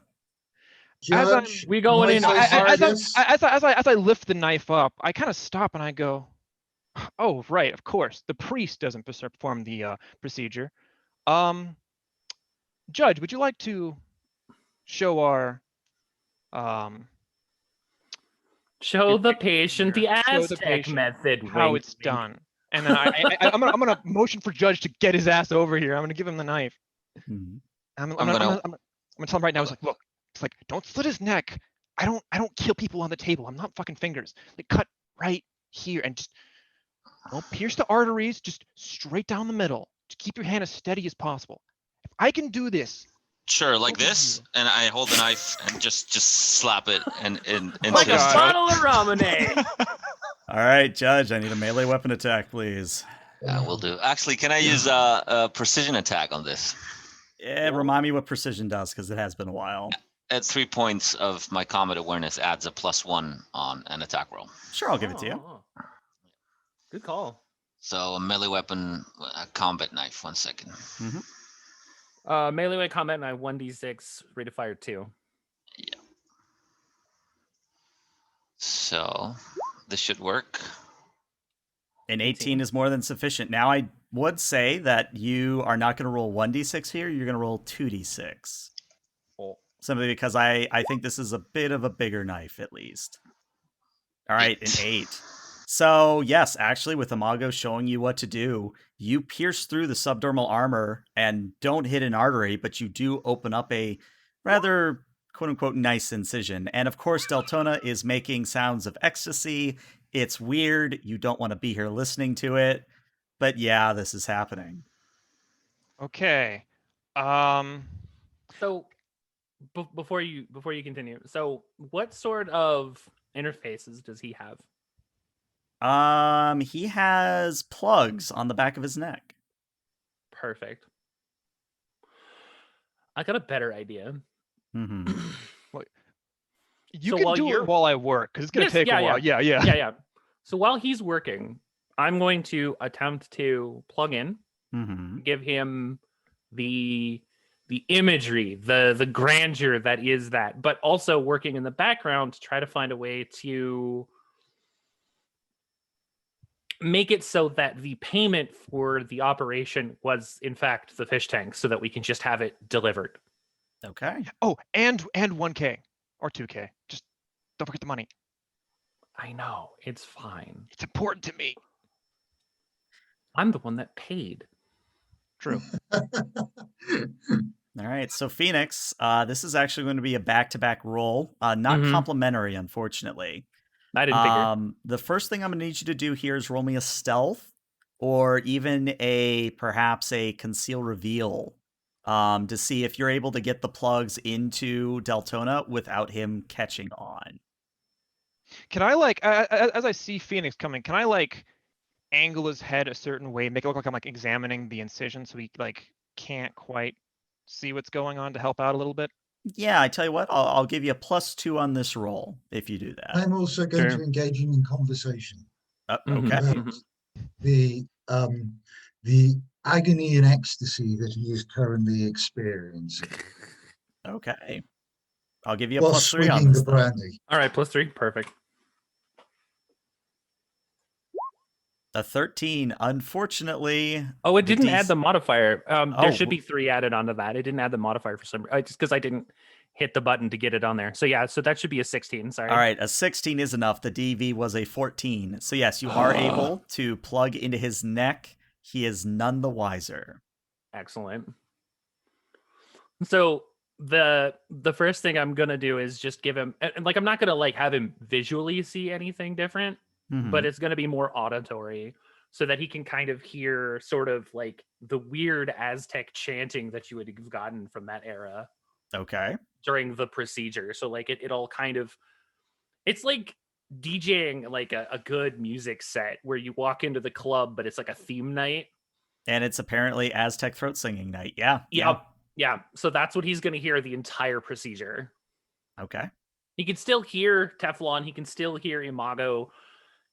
As I'm- Judge, We going in might I hard. suggest- as I lift the knife up, I kind of stop and I go, "Oh, right, of course. The priest doesn't perform the procedure." Judge, would you like to show our Show the patient the show the Aztec patient method. how Wink, it's wink. done? And then I'm gonna motion for Judge to get his ass over here. I'm gonna give him the knife. Mhm. I'm I'm gonna- gonna tell him right now. It's like, look, it's like, don't slit his neck. I don't kill people on the table. I'm not fucking fingers. Like, cut right here and just don't pierce the arteries. Just straight down the middle. Just keep your hand as steady as possible. If I can do this, Sure, like What would this, you- and I hold the knife and just slap it and into Like a his God. throat. bottle of ramen. All right, Judge, I need a melee weapon attack, please. Yeah, we'll do. Actually, can I use a precision attack on this? Yeah, remind me what precision does, because it has been a while. At 3 points of my combat awareness adds a +1 on an attack roll. Sure, I'll give it to you. Oh. Good call. So a melee weapon, a combat knife. 1 second. Mhm. Melee combat knife 1d6, rate of fire 2. So this should work. An 18 is more than sufficient. Now, I would say that you are not going to roll 1d6 here. You're going to roll 2d6. Cool. Simply because I think this is a bit of a bigger knife, at least. All right, an 8. So, yes, actually, with Imago showing you what to do, you pierce through the subdermal armor and don't hit an artery, but you do open up a rather quote-unquote nice incision. And, of course, Deltona is making sounds of ecstasy. It's weird. You don't want to be here listening to it. But, yeah, this is happening. okay. So before you continue, so what sort of interfaces does he have? He has plugs on the back of his neck. Perfect. I got a better idea. Mm-hmm. You So can while do you're- it while I work because it's gonna Yes, take yeah, a while. Yeah, yeah. Yeah. So while he's working, I'm going to attempt to plug in, Mm-hmm. give him the imagery, the grandeur that is that, but also working in the background to try to find a way to make it so that the payment for the operation was in fact the fish tank, so that we can just have it delivered. Okay. Oh, and 1K or 2K. Just don't forget the money. I know, it's fine. It's important to me. I'm the one that paid. True. All right. So Phoenix, this is actually going to be a back-to-back roll, not Mhm. complimentary, unfortunately. I didn't figure. The first thing I'm going to need you to do here is roll me a stealth, or even perhaps a conceal reveal, to see if you're able to get the plugs into Deltona without him catching on. Can I as I see Phoenix coming, can I angle his head a certain way, make it look like I'm examining the incision so he can't quite see what's going on to help out a little bit? Yeah, I tell you what, I'll give you a +2 on this roll if you do that. I'm also going Sure. to engage in conversation Okay. about the agony and ecstasy that he is currently experiencing Okay. I'll give you a while +3 on swigging this the then. brandy. All right, +3, perfect. A 13. Unfortunately. Oh, it the didn't add DC the modifier. Oh, There should be 3 added onto that. It didn't add the modifier for some just because I didn't hit the button to get it on there. So yeah, so that should be a 16. Sorry. All right, a 16 is enough. The DV was a 14. So yes, you are able to plug into his neck. He is none the wiser. Excellent. So the first thing I'm gonna do is just give him, and I'm not gonna have him visually see anything different, Mhm. but it's gonna be more auditory, so that he can kind of hear sort of the weird Aztec chanting that you would have gotten from that era Okay. during the procedure. So it all kind of, it's like DJing a good music set where you walk into the club, but it's like a theme night. And it's apparently Aztec throat singing night. Yeah. Yeah. So that's what he's going to hear the entire procedure. Okay. He can still hear Teflon. He can still hear Imago.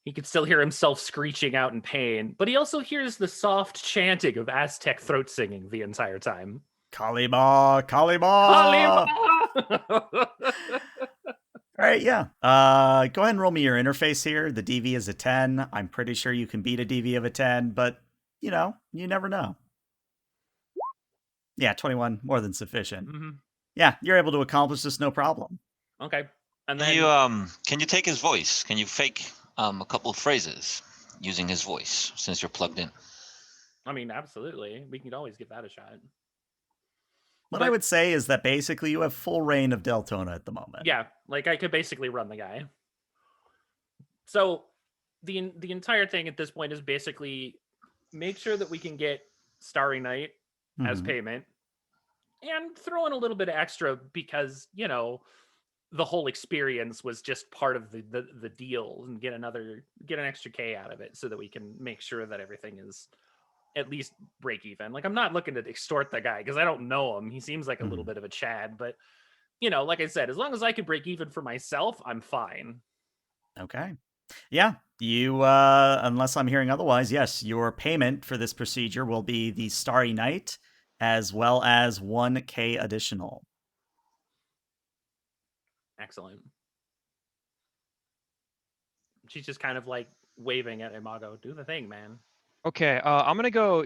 He can still hear himself screeching out in pain, but he also hears the soft chanting of Aztec throat singing the entire time. Kalima, Kalima. Kalima! All right, yeah. Go ahead and roll me your interface here. The DV is a 10. I'm pretty sure you can beat a DV of a 10, but you never know. Yeah, 21, more than sufficient. Mm-hmm. Yeah, you're able to accomplish this no problem. Okay. And Can then you can you take his voice? Can you fake a couple of phrases using his voice since you're plugged in? I mean, absolutely. We can always give that a shot. What I would say is that basically you have full reign of Deltona at the moment. Yeah, I could basically run the guy. So the entire thing at this point is basically make sure that we can get Starry Night as payment, and throw in a little bit of extra because the whole experience was just part of the deal, and get an extra K out of it so that we can make sure that everything is at least break even. I'm not looking to extort the guy because I don't know him. He seems like a little bit of a Chad, but like I said, as long as I could break even for myself, I'm fine. Okay. Yeah, you, unless I'm hearing otherwise, yes, your payment for this procedure will be the Starry Night, as well as 1K additional. Excellent. She's just kind of waving at Imago. Do the thing, man. Okay, I'm gonna go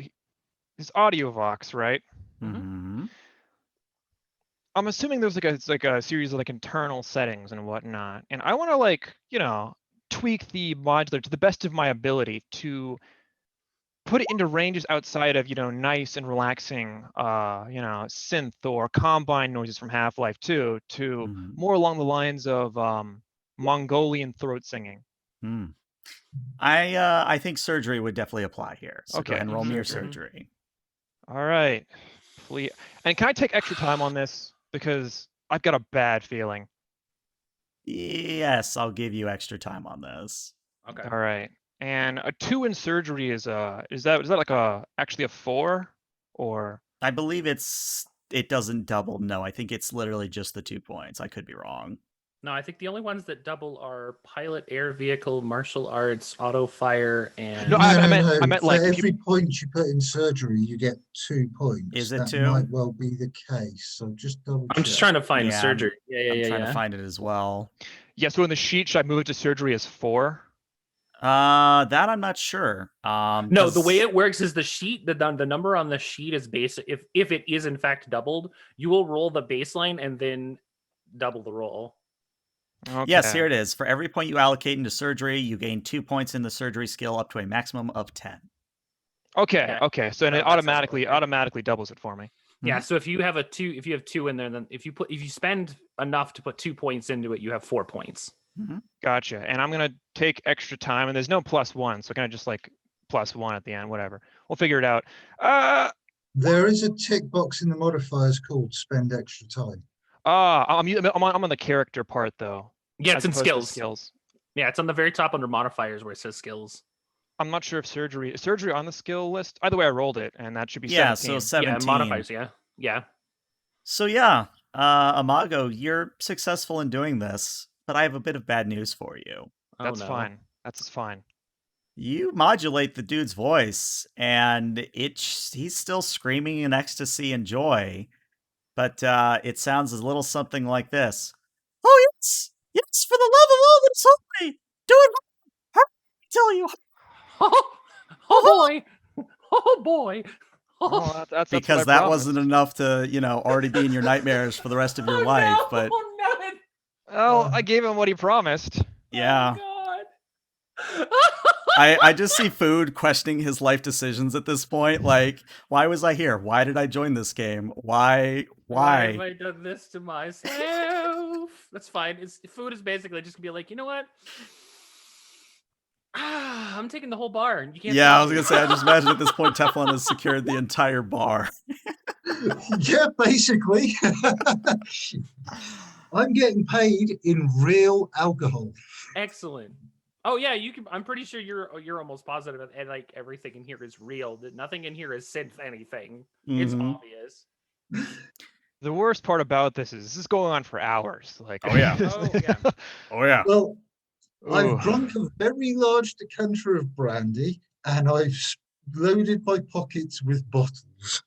his audio vox, right? Mm-hmm. I'm assuming there's a series of internal settings and whatnot, and I want to tweak the modulator to the best of my ability to put it into ranges outside of nice and relaxing synth or combine noises from Half-Life 2 to more along the lines of Mongolian throat singing. I think surgery would definitely apply here. So Okay. go ahead and roll me your surgery. All right. Please. And can I take extra time on this? Because I've got a bad feeling. Yes, I'll give you extra time on this. Okay. All right. And a 2 in surgery is that actually a 4 or? I believe it doesn't double. No, I think it's literally just the 2 points. I could be wrong. No, I think the only ones that double are pilot, air vehicle, martial arts, auto fire, and No, I meant For like if every you. point you put in surgery, you get 2 points. Is it That 2? might well be the case. So just double I'm check. just trying to find Yeah, surgery. Yeah, I'm trying to yeah. find it as well. Yeah, so in the sheet, should I move it to surgery as 4? That I'm not sure. No, the way 'cause- it works is the sheet, the number on the sheet is basic. If it is in fact doubled, you will roll the baseline and then double the roll. Okay. Yes, here it is. For every point you allocate into surgery, you gain 2 points in the surgery skill up to a maximum of 10. Okay, Yeah. okay. So then it That sounds about right. automatically doubles it for me. Yeah, so if you have if you have 2 in there, then if you spend enough to put 2 points into it, you have 4 points. Gotcha. And I'm gonna take extra time, and there's no +1, so kind of just like +1 at the end, whatever. We'll figure it out. There is a tick box in the modifiers called spend extra time. I'm on the character part though. Yeah, it's as in opposed to skills. Skills. Yeah, it's on the very top under modifiers where it says skills. I'm not sure if surgery on the skill list. Either way, I rolled it, and that should be Yeah, 17. so 17. Yeah, modifiers, yeah. So yeah, Amago, you're successful in doing this, but I have a bit of bad news for you. That's no. fine. That's fine. You modulate the dude's voice, and he's still screaming in ecstasy and joy, but it sounds a little something like this. Oh yes, yes, for the love of all that's holy, do it. Hurry, I tell you. Oh boy! Oh boy! Oh, that's Because what I that promised. wasn't enough to, already be in your nightmares for the rest of your Oh, life. no, But no. Well, I gave him what he promised. yeah. Oh, God. I just see Food questioning his life decisions at this point. Like, why was I here? Why did I join this game? Why? Have I done this to myself? That's fine. Food is basically just gonna be like, you know what? I'm taking the whole bar. And you can't. Yeah, I stop was me." gonna say. I just imagine at this point Teflon has secured the entire bar. Yeah, basically. I'm getting paid in real alcohol. Excellent. Oh yeah, you can. I'm pretty sure you're almost positive that like everything in here is real. That nothing in here is synth anything. It's Mhm. obvious. The worst part about this is going on for hours. Like, Oh, yeah. Oh yeah. Oh yeah. Well, Ooh. I've drunk a very large decanter of brandy and I've loaded my pockets with bottles.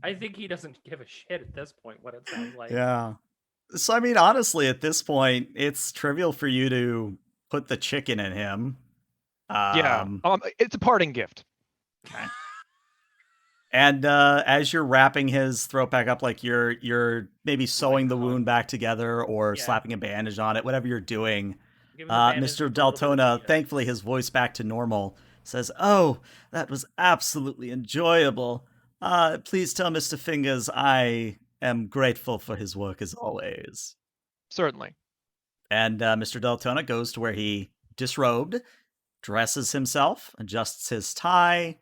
I think he doesn't give a shit at this point. What it sounds like. Yeah. So I mean, honestly, at this point, it's trivial for you to put the chicken in him. Yeah, it's a parting gift. And as you're wrapping his throat back up, like you're maybe sewing the wound back together or Yeah. slapping a bandage on it, whatever you're doing, Give him the bandage Mr. with a little bit of Deltona, the, thankfully his voice back to normal, says, "Oh, that was absolutely enjoyable. Please tell Mr. Fingers I am grateful for his work as always." Certainly. And Mr. Deltona goes to where he disrobed, dresses himself, adjusts his tie,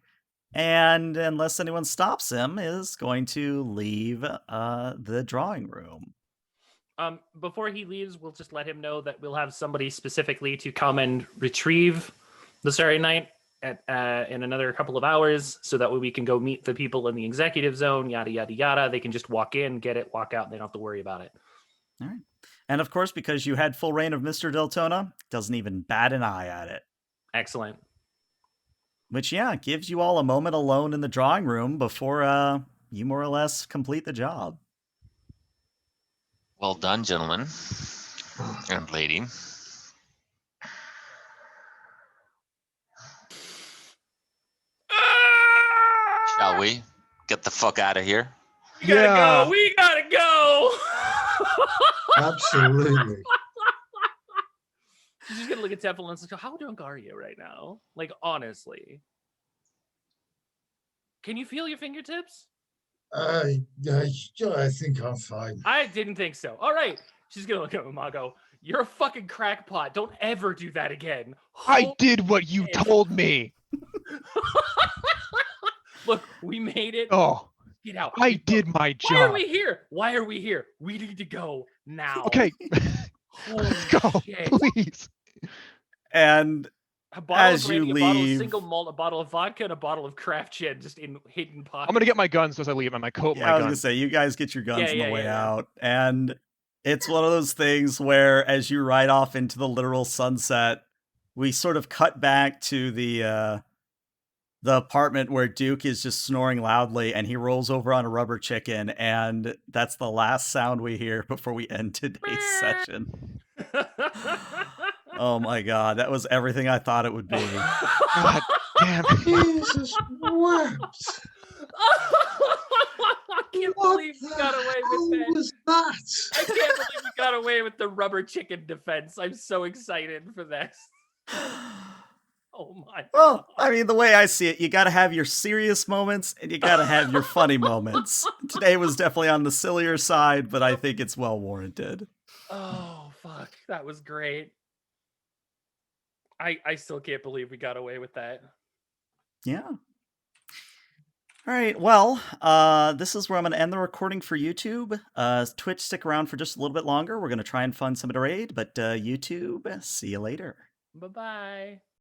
and unless anyone stops him, is going to leave the drawing room. Before he leaves, we'll just let him know that we'll have somebody specifically to come and retrieve the Starry Night at in another couple of hours, so that way we can go meet the people in the executive zone. Yada yada yada. They can just walk in, get it, walk out. And they don't have to worry about it. All right. And of course, because you had full reign of Mr. Deltona, doesn't even bat an eye at it. Excellent. Which, yeah, gives you all a moment alone in the drawing room before you more or less complete the job. Well done, gentlemen and lady. Shall we get the fuck out of here? We gotta go. We gotta go. Absolutely. She's just gonna look at Teflon and say, "How drunk are you right now? Like, honestly, can you feel your fingertips?" I think I'm fine. I didn't think so. All right. She's gonna look at Imago. You're a fucking crackpot. Don't ever do that again. I did what you told me. Look, we made it. Oh, Get out. I did my job. Why are we here? Why are we here? We need to go now. Okay, Holy let's go, shit. please. And A bottle As of brandy, you a bottle of leave- single malt, a bottle of vodka, and a bottle of craft gin just in hidden pockets. I'm gonna get my guns as I leave, and my coat, yeah, I my was gun. going to say, you guys get your guns on the way out. And It's one of those things where as you ride off into the literal sunset, we sort of cut back to the apartment where Duke is just snoring loudly and he rolls over on a rubber chicken, and that's the last sound we hear before we end today's session. Oh my god, that was everything I thought it would be. God damn it. Jesus wept. I can't What believe we the got away hell with that. was that? I can't believe we got away with the rubber chicken defense. I'm so excited for this. Oh my Well, god. I mean, the way I see it, you gotta have your serious moments and you gotta have your funny moments. Today was definitely on the sillier side, but I think it's well warranted. Oh fuck. That was great. I still can't believe we got away with that. Yeah. All right. Well, this is where I'm going to end the recording for YouTube. Twitch, stick around for just a little bit longer. We're going to try and fund some of the raid, but YouTube, see you later. Bye-bye.